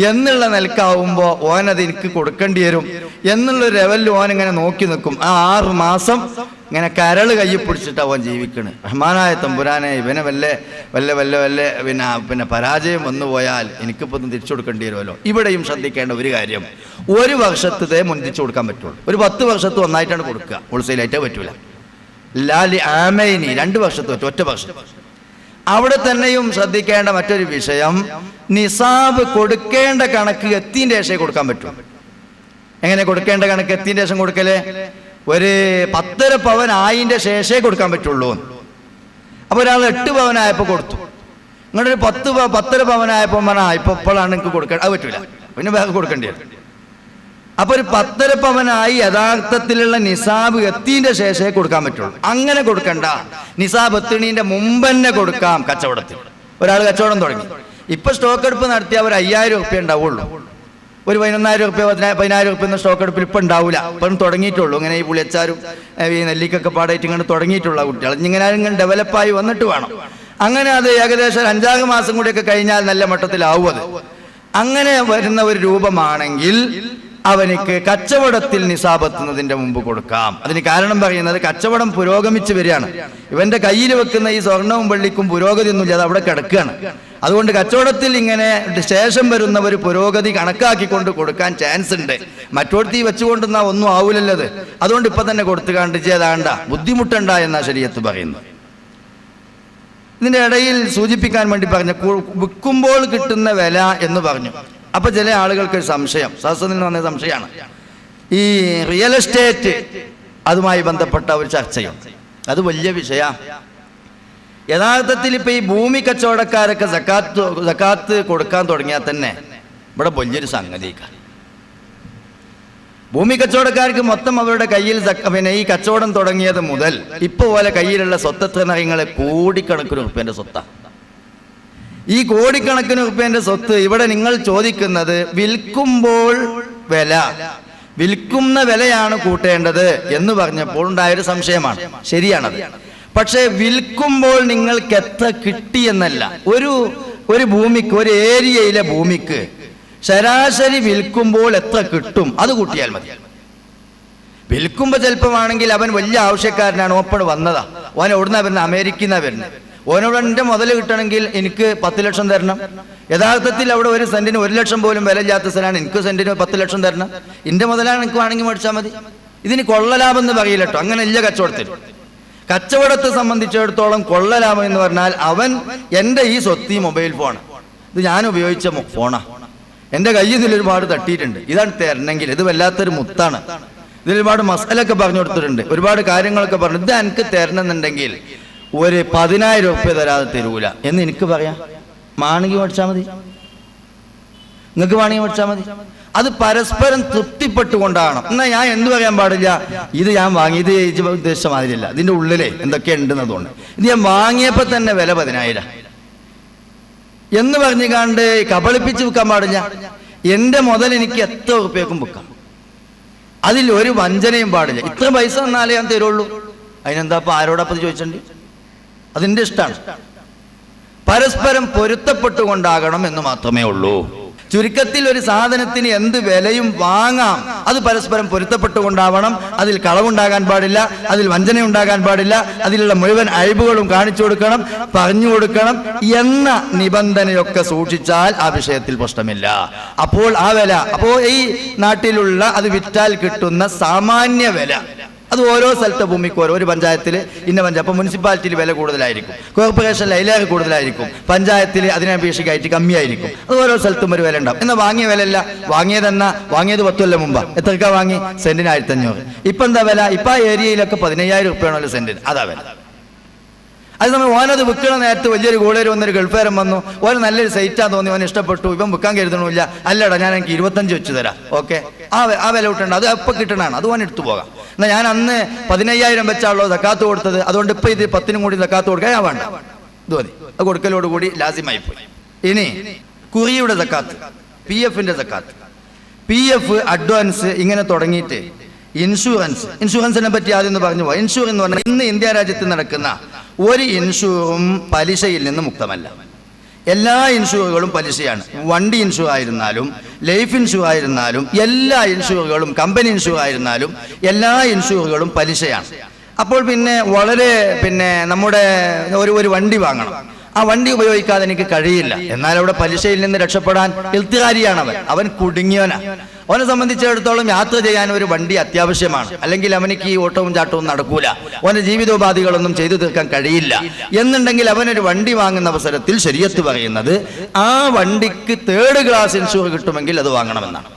എന്നുള്ള നിലക്കാവുമ്പോൾ ഓനത് എനിക്ക് കൊടുക്കേണ്ടി വരും എന്നുള്ളൊരു ലെവലിൽ ഓൻ ഇങ്ങനെ നോക്കി നിൽക്കും. ആ 6 മാസം ഇങ്ങനെ കരൾ കയ്യിൽ പിടിച്ചിട്ട് അവൻ ജീവിക്കണ്. റഹ്മാനായ തമ്പുരാനെ, ഇവനെ വല്ല പിന്നെ പരാജയം വന്നു പോയാൽ എനിക്കിപ്പോൾ തിരിച്ചു കൊടുക്കേണ്ടി വരുമല്ലോ. ഇവിടെയും ശ്രദ്ധിക്കേണ്ട ഒരു കാര്യം, 1 വർഷത്തെ മുൻതിരിച്ചു കൊടുക്കാൻ പറ്റുള്ളൂ. ഒരു 10 വർഷത്ത് ഒന്നായിട്ടാണ് കൊടുക്കുക, ഹോൾസെയിലായിട്ടേ പറ്റൂല. ലാലി ആമൈനി 2 വർഷത്തെ ഒറ്റ വർഷം. അവിടെ തന്നെയും ശ്രദ്ധിക്കേണ്ട മറ്റൊരു വിഷയം, നിസാബ് കൊടുക്കേണ്ട കണക്ക് എത്തിൻ്റെ ശേഷം കൊടുക്കാൻ പറ്റും. എങ്ങനെ കൊടുക്കേണ്ട കണക്ക് എത്തിൻ്റെ ശേഷം കൊടുക്കല്? ഒരു 10.5 പവൻ ആയിൻ്റെ ശേഷമേ കൊടുക്കാൻ പറ്റുള്ളൂ. അപ്പൊ ഒരാൾ 8 പവനായപ്പോൾ കൊടുത്തു, ഇങ്ങോട്ട് ഒരു 10.5 പവനായപ്പോൾ പറഞ്ഞാൽ ഇപ്പോഴാണ് എനിക്ക് കൊടുക്കാൻ, അത് പറ്റൂല, പിന്നെ വേറെ കൊടുക്കേണ്ടി വരും. അപ്പൊ ഒരു 10.5 പവനായി യഥാർത്ഥത്തിലുള്ള നിസാബ് എത്തിൻ്റെ ശേഷമേ കൊടുക്കാൻ പറ്റുള്ളൂ. അങ്ങനെ കൊടുക്കണ്ട, നിസാബ് എത്തിണീന്റെ മുമ്പ് തന്നെ കൊടുക്കാം. കച്ചവടത്തിൽ ഒരാൾ കച്ചവടം തുടങ്ങി, ഇപ്പൊ സ്റ്റോക്ക് എടുപ്പ് നടത്തിയ ഒരു 5,000 രൂപ ഉണ്ടാവുള്ളൂ. ഒരു 11,000 രൂപ 10,000 രൂപ സ്റ്റോക്ക് എടുപ്പിൽ ഇപ്പം ഉണ്ടാവില്ല. ഇപ്പം തുടങ്ങിയിട്ടുള്ളൂ. ഇങ്ങനെ ഈ പുളിയച്ചാരും ഈ നെല്ലിക്കൊക്കെ പാടായിട്ട് ഇങ്ങനെ തുടങ്ങിയിട്ടുള്ള കുട്ടികൾ ഇങ്ങനെ ഡെവലപ്പായി വന്നിട്ട് വേണം. അങ്ങനെ അത് ഏകദേശം 5-6 മാസം കൂടിയൊക്കെ കഴിഞ്ഞാൽ നല്ല മട്ടത്തിലാവും. അത് അങ്ങനെ വരുന്ന ഒരു രൂപമാണെങ്കിൽ അവനിക്ക് കച്ചവടത്തിൽ നിസാബെത്തുന്നതിന്റെ മുമ്പ് കൊടുക്കാം. അതിന് കാരണം പറയുന്നത് കച്ചവടം പുരോഗമിച്ചു വരികയാണ്. ഇവന്റെ കയ്യിൽ വെക്കുന്ന ഈ സ്വർണവും വെള്ളിക്കും പുരോഗതി ഒന്നുമില്ല, അത് അവിടെ കിടക്കുകയാണ്. അതുകൊണ്ട് കച്ചവടത്തിൽ ഇങ്ങനെ ശേഷം വരുന്ന ഒരു പുരോഗതി കണക്കാക്കിക്കൊണ്ട് കൊടുക്കാൻ ചാൻസ് ഉണ്ട്. മറ്റോടത്തി വെച്ചുകൊണ്ടെന്നാ ഒന്നും ആവൂലല്ലത്. അതുകൊണ്ട് ഇപ്പൊ തന്നെ കൊടുത്തു കണ്ട് ചെയ്താണ്ട, ബുദ്ധിമുട്ടണ്ട എന്നാ ശരീഅത്ത് പറയുന്നു. ഇതിന്റെ ഇടയിൽ സൂചിപ്പിക്കാൻ വേണ്ടി പറഞ്ഞു, വിൽക്കുമ്പോൾ കിട്ടുന്ന വില എന്ന് പറഞ്ഞു. അപ്പൊ ചില ആളുകൾക്ക് സംശയം, സദസ്സിൽ നിന്ന് വന്ന സംശയമാണ്, ഈ റിയൽ എസ്റ്റേറ്റ് അതുമായി ബന്ധപ്പെട്ട ഒരു ചർച്ചയും. അത് വലിയ വിഷയമാണ്. യഥാർത്ഥത്തിൽ ഇപ്പൊ ഈ ഭൂമി കച്ചവടക്കാരൊക്കെ സക്കാത്ത് കൊടുക്കാൻ തുടങ്ങിയാൽ തന്നെ ഇവിടെ വലിയൊരു സംഗതി. ഭൂമി കച്ചവടക്കാർക്ക് മൊത്തം അവരുടെ കയ്യിൽ പിന്നെ ഈ കച്ചവടം തുടങ്ങിയത് മുതൽ ഇപ്പൊ പോലെ കയ്യിലുള്ള സ്വത്ത് നയങ്ങളെ കോടിക്കണക്കിന് റുപ്യന്റെ സ്വത്താണ്. ഈ കോടിക്കണക്കിന് റുപ്യന്റെ സ്വത്ത് ഇവിടെ നിങ്ങൾ ചോദിക്കുന്നത് വിൽക്കുമ്പോൾ വില, വിൽക്കുന്ന വിലയാണ് കൂട്ടേണ്ടത് എന്ന് പറഞ്ഞപ്പോൾ ഉണ്ടായൊരു സംശയമാണ്. ശരിയാണത്. പക്ഷെ വിൽക്കുമ്പോൾ നിങ്ങൾക്ക് എത്ര കിട്ടിയെന്നല്ല, ഒരു ഭൂമിക്ക്, ഒരു ഏരിയയിലെ ഭൂമിക്ക് ശരാശരി വിൽക്കുമ്പോൾ എത്ര കിട്ടും അത് കൂട്ടിയാൽ മതി. വിൽക്കുമ്പോൾ ചിലപ്പോൾ ആണെങ്കിൽ അവൻ വലിയ ആവശ്യക്കാരനാണ്, ഓപ്പൺ വന്നതാ, ഓൻ എവിടുന്നാ വരുന്നത്? അമേരിക്കയിൽ നിന്നാണ് വരുന്നത്. ഓനോട് എൻ്റെ മുതൽ കിട്ടണമെങ്കിൽ എനിക്ക് 10 ലക്ഷം തരണം. യഥാർത്ഥത്തിൽ അവിടെ ഒരു സെന്റിന് 1 ലക്ഷം പോലും വില ഇല്ലാത്ത സ്ഥലമാണ്. എനിക്ക് സെന്റിന് 10 ലക്ഷം തരണം. എൻ്റെ മുതലാണ് എനിക്ക് വേണമെങ്കിൽ മേടിച്ചാൽ മതി. ഇതിന് കൊള്ളലാഭം എന്ന് പറയില്ല കേട്ടോ. അങ്ങനെ ഇല്ല കച്ചവടത്തിൽ. കച്ചവടത്തെ സംബന്ധിച്ചിടത്തോളം കൊള്ളലാഭം എന്ന് പറഞ്ഞാൽ അവൻ എൻ്റെ ഈ സ്വത്ത് ഈ മൊബൈൽ ഫോണ്, ഇത് ഞാൻ ഉപയോഗിച്ച ഫോണാ, എൻ്റെ കയ്യിൽ നിന്ന് ഒരുപാട് തട്ടിയിട്ടുണ്ട്, ഇതാണ് തരണമെങ്കിൽ. ഇത് വല്ലാത്തൊരു മുത്താണ്. ഇതിൽ ഒരുപാട് മസാലൊക്കെ പറഞ്ഞു കൊടുത്തിട്ടുണ്ട്, ഒരുപാട് കാര്യങ്ങളൊക്കെ പറഞ്ഞു. ഇത് എനിക്ക് തരണമെന്നുണ്ടെങ്കിൽ ഒരു 10,000 രൂപ തരാതെ തരൂല എന്ന് എനിക്ക് പറയാം. മാണെങ്കിൽ മേടിച്ചാൽ മതി, നിങ്ങൾക്ക് വേണമെങ്കിൽ മേടിച്ചാൽ മതി. അത് പരസ്പരം തൃപ്തിപ്പെട്ടുകൊണ്ടാണ്. എന്നാൽ ഞാൻ എന്ത് പറയാൻ പാടില്ല, ഇത് ഞാൻ വാങ്ങി, ഇത് ഉദ്ദേശിച്ച മാതിരിയല്ല, ഇതിൻ്റെ ഉള്ളിലെ എന്തൊക്കെ ഉണ്ടെന്നതുകൊണ്ട് ഇത് ഞാൻ വാങ്ങിയപ്പോൾ തന്നെ വില 10,000 എന്ന് പറഞ്ഞു കണ്ട് കബളിപ്പിച്ച് വിൽക്കാൻ പാടില്ല. എൻ്റെ മുതൽ എനിക്ക് എത്ര ഉറുപ്പ്യക്കും വിൽക്കാം, അതിൽ ഒരു വഞ്ചനയും പാടില്ല. ഇത്ര പൈസ തന്നാലേ ഞാൻ തരുള്ളൂ. അതിനെന്താ ഇപ്പം ആരോടപ്പം ചോദിച്ചിട്ടുണ്ട്? അതിൻ്റെ ഇഷ്ടമാണ്. പരസ്പരം പൊരുത്തപ്പെട്ടുകൊണ്ടാകണം എന്ന് മാത്രമേ ഉള്ളൂ. ചുരുക്കത്തിൽ ഒരു സാധനത്തിന് എന്ത് വിലയും വാങ്ങാം, അത് പരസ്പരം പൊരുത്തപ്പെട്ടുകൊണ്ടാവണം. അതിൽ കളവുണ്ടാകാൻ പാടില്ല, അതിൽ വഞ്ചന ഉണ്ടാകാൻ പാടില്ല, അതിലുള്ള മുഴുവൻ അഴിവുകളും കാണിച്ചു കൊടുക്കണം, പറഞ്ഞു കൊടുക്കണം എന്ന നിബന്ധനയൊക്കെ സൂക്ഷിച്ചാൽ ആ വിഷയത്തിൽ പ്രശ്നമില്ല. അപ്പോൾ ആ വില, അപ്പോൾ ഈ നാട്ടിലുള്ള അത് വിറ്റാൽ കിട്ടുന്ന സാമാന്യ വില, അത് ഓരോ സ്ഥലത്തെ ഭൂമിക്ക് ഒരു പഞ്ചായത്തിൽ ഇന്ന പഞ്ചായത്ത്, അപ്പോൾ മുനിസിപ്പാലിറ്റിയിൽ വില കൂടുതലായിരിക്കും, കോർപ്പറേഷനിൽ അതിലേറെ കൂടുതലായിരിക്കും, പഞ്ചായത്തിൽ അതിനപേക്ഷിക്കായിട്ട് കമ്മിയായിരിക്കും. അത് ഓരോ സ്ഥലത്തും ഒരു വില ഉണ്ടാവും. എന്നാൽ വാങ്ങിയ വിലയല്ല, വാങ്ങിയത് 10 കൊല്ലം മുമ്പ് എത്രക്കാ വാങ്ങി? സെന്റിന് 1500. ഇപ്പം എന്താ വില? ഇപ്പം ആ ഏരിയയിലൊക്കെ 15,000 രൂപയാണല്ലോ സെന്റിന്, അതാ വില. അത് നമ്മൾ ഓനത് വിൽക്കണ നേരത്ത് വലിയൊരു ഗോളേര് വന്നൊരു ഗൾഫേരം വന്നു, ഓന് നല്ലൊരു സൈറ്റാന്ന് തോന്നി, ഓൻ ഇഷ്ടപ്പെട്ടു, ഇപ്പം വിൽക്കാൻ കരുതണമില്ല. അല്ലടാ ഞാൻ എനിക്ക് 25 വെച്ച് തരാം, ഓക്കെ, ആ വില കിട്ടണ്ട, അത് എപ്പോൾ കിട്ടണതാണ്, അത് ഓൻ എടുത്തു പോകാം. എന്നാൽ ഞാൻ അന്ന് 15,000 വെച്ചാണല്ലോ സക്കാത്ത് കൊടുത്തത്, അതുകൊണ്ട് ഇപ്പം ഇത് 10 കൂടി സക്കാത്ത് കൊടുക്കാൻ ഞാൻ വേണ്ട, ഇത് മതി. അത് കൊടുക്കലോടുകൂടി ലാസിമായി പോയി. ഇനി കുറിയുടെ സക്കാത്ത്, PF-ന്റെ സക്കാത്ത്, PF അഡ്വാൻസ്, ഇങ്ങനെ തുടങ്ങിയിട്ട് ഇൻഷുറൻസിനെ പറ്റി ആദ്യം ഒന്ന് പറഞ്ഞു പോവാം. ഇൻഷുർ എന്ന് പറഞ്ഞാൽ ഇന്ന് ഇന്ത്യ രാജ്യത്ത് നടക്കുന്ന ഒരു ഇൻഷുറും പലിശയിൽ നിന്ന് മുക്തമല്ല. എല്ലാ ഇൻഷുറുകളും പലിശയാണ്. വണ്ടി ഇൻഷുർ ആയിരുന്നാലും, ലൈഫ് ഇൻഷുർ ആയിരുന്നാലും, എല്ലാ ഇൻഷുറുകളും, കമ്പനി ഇൻഷുർ ആയിരുന്നാലും എല്ലാ ഇൻഷുറുകളും പലിശയാണ്. അപ്പോൾ പിന്നെ നമ്മുടെ ഒരു വണ്ടി വാങ്ങണം, ആ വണ്ടി ഉപയോഗിക്കാതെ എനിക്ക് കഴിയില്ല, എന്നാൽ അവിടെ പലിശയിൽ നിന്ന് രക്ഷപ്പെടാൻ ഇൽത്തിഹാരിയാണ് അവൻ കുടുങ്ങിയവനാ. അവനെ സംബന്ധിച്ചിടത്തോളം യാത്ര ചെയ്യാൻ ഒരു വണ്ടി അത്യാവശ്യമാണ്, അല്ലെങ്കിൽ അവനിക്ക് ഈ ഓട്ടവും ചാട്ടവും നടക്കൂല, അവന്റെ ജീവിതോപാധികളൊന്നും ചെയ്തു തീർക്കാൻ കഴിയില്ല എന്നുണ്ടെങ്കിൽ അവനൊരു വണ്ടി വാങ്ങുന്ന അവസരത്തിൽ ശരീഅത്ത് പറയുന്നത് ആ വണ്ടിക്ക് 3rd ക്ലാസ് ഇൻഷുർ കിട്ടുമെങ്കിൽ അത് വാങ്ങണമെന്നാണ്.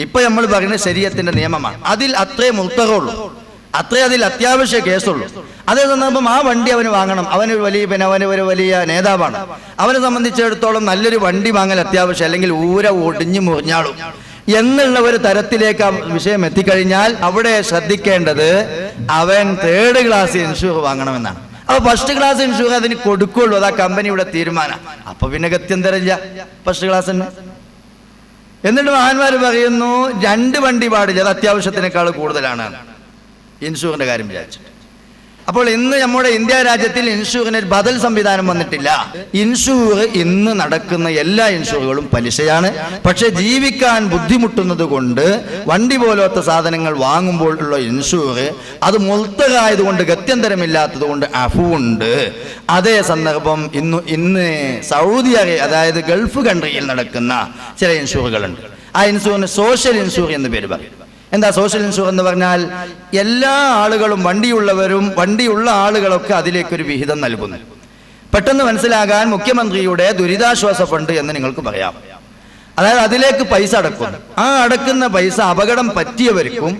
ഇപ്പൊ നമ്മൾ പറയുന്ന ശരീഅത്തിന്റെ നിയമമാണ്. അതിൽ അത്രേ മുർത്തഹുള്ളൂ, അത്രേ അതിൽ അത്യാവശ്യ കേസുള്ളൂ. അതേ സന്ദർഭം ആ വണ്ടി അവന് വാങ്ങണം. അവനൊരു വലിയ നേതാവാണ്. അവനെ സംബന്ധിച്ചിടത്തോളം നല്ലൊരു വണ്ടി വാങ്ങൽ അത്യാവശ്യം, അല്ലെങ്കിൽ ഒടിഞ്ഞു മുറിഞ്ഞാളും എന്നുള്ള ഒരു തരത്തിലേക്ക് ആ വിഷയം എത്തിക്കഴിഞ്ഞാൽ അവിടെ ശ്രദ്ധിക്കേണ്ടത് അവൻ 3rd ക്ലാസ് ഇൻഷുർ വാങ്ങണമെന്നാണ്. അപ്പൊ 1st ക്ലാസ് ഇൻഷുർ അതിന് കൊടുക്കുള്ളൂ, അതാ കമ്പനിയുടെ തീരുമാനം. അപ്പൊ പിന്നെ ഗത്യന്തരമില്ല, 1st ക്ലാസ് തന്നെ. എന്നിട്ട് മഹാന്മാർ പറയുന്നു 2 വണ്ടി പാടില്ല, അത് അത്യാവശ്യത്തിനേക്കാൾ കൂടുതലാണ് ഇൻഷൂറിന്റെ കാര്യം വിചാരിച്ചിട്ട്. അപ്പോൾ ഇന്ന് നമ്മുടെ ഇന്ത്യ രാജ്യത്തിൽ ഇൻഷൂറിന് ബദൽ സംവിധാനം വന്നിട്ടില്ല. ഇൻഷൂർ ഇന്ന് നടക്കുന്ന എല്ലാ ഇൻഷൂറുകളും പലിശയാണ്. പക്ഷെ ജീവിക്കാൻ ബുദ്ധിമുട്ടുന്നത് കൊണ്ട് വണ്ടി പോലത്തെ സാധനങ്ങൾ വാങ്ങുമ്പോൾ ഉള്ള ഇൻഷൂർ അത് മുൽത്തഖായതുകൊണ്ട് ഗത്യന്തരമില്ലാത്തത് കൊണ്ട് അഫുണ്ട്. അതേ സന്ദർഭം ഇന്ന് സൗദി അറേബ്യ, അതായത് ഗൾഫ് കൺട്രിയിൽ നടക്കുന്ന ചില ഇൻഷൂറുകളുണ്ട്. ആ ഇൻഷൂറിന് സോഷ്യൽ ഇൻഷൂർ എന്ന് പേര് പറയും. എന്താ സോഷ്യൽ ഇൻഷുർ എന്ന് പറഞ്ഞാൽ? എല്ലാ ആളുകളും, വണ്ടിയുള്ള ആളുകളൊക്കെ അതിലേക്കൊരു വിഹിതം നൽകുന്നു. പെട്ടെന്ന് മനസ്സിലാകാൻ മുഖ്യമന്ത്രിയുടെ ദുരിതാശ്വാസ ഫണ്ട് എന്ന് നിങ്ങൾക്ക് പറയാം. അതായത് അതിലേക്ക് പൈസ അടക്കുന്നു. ആ അടക്കുന്ന പൈസ അപകടം പറ്റിയവർക്കും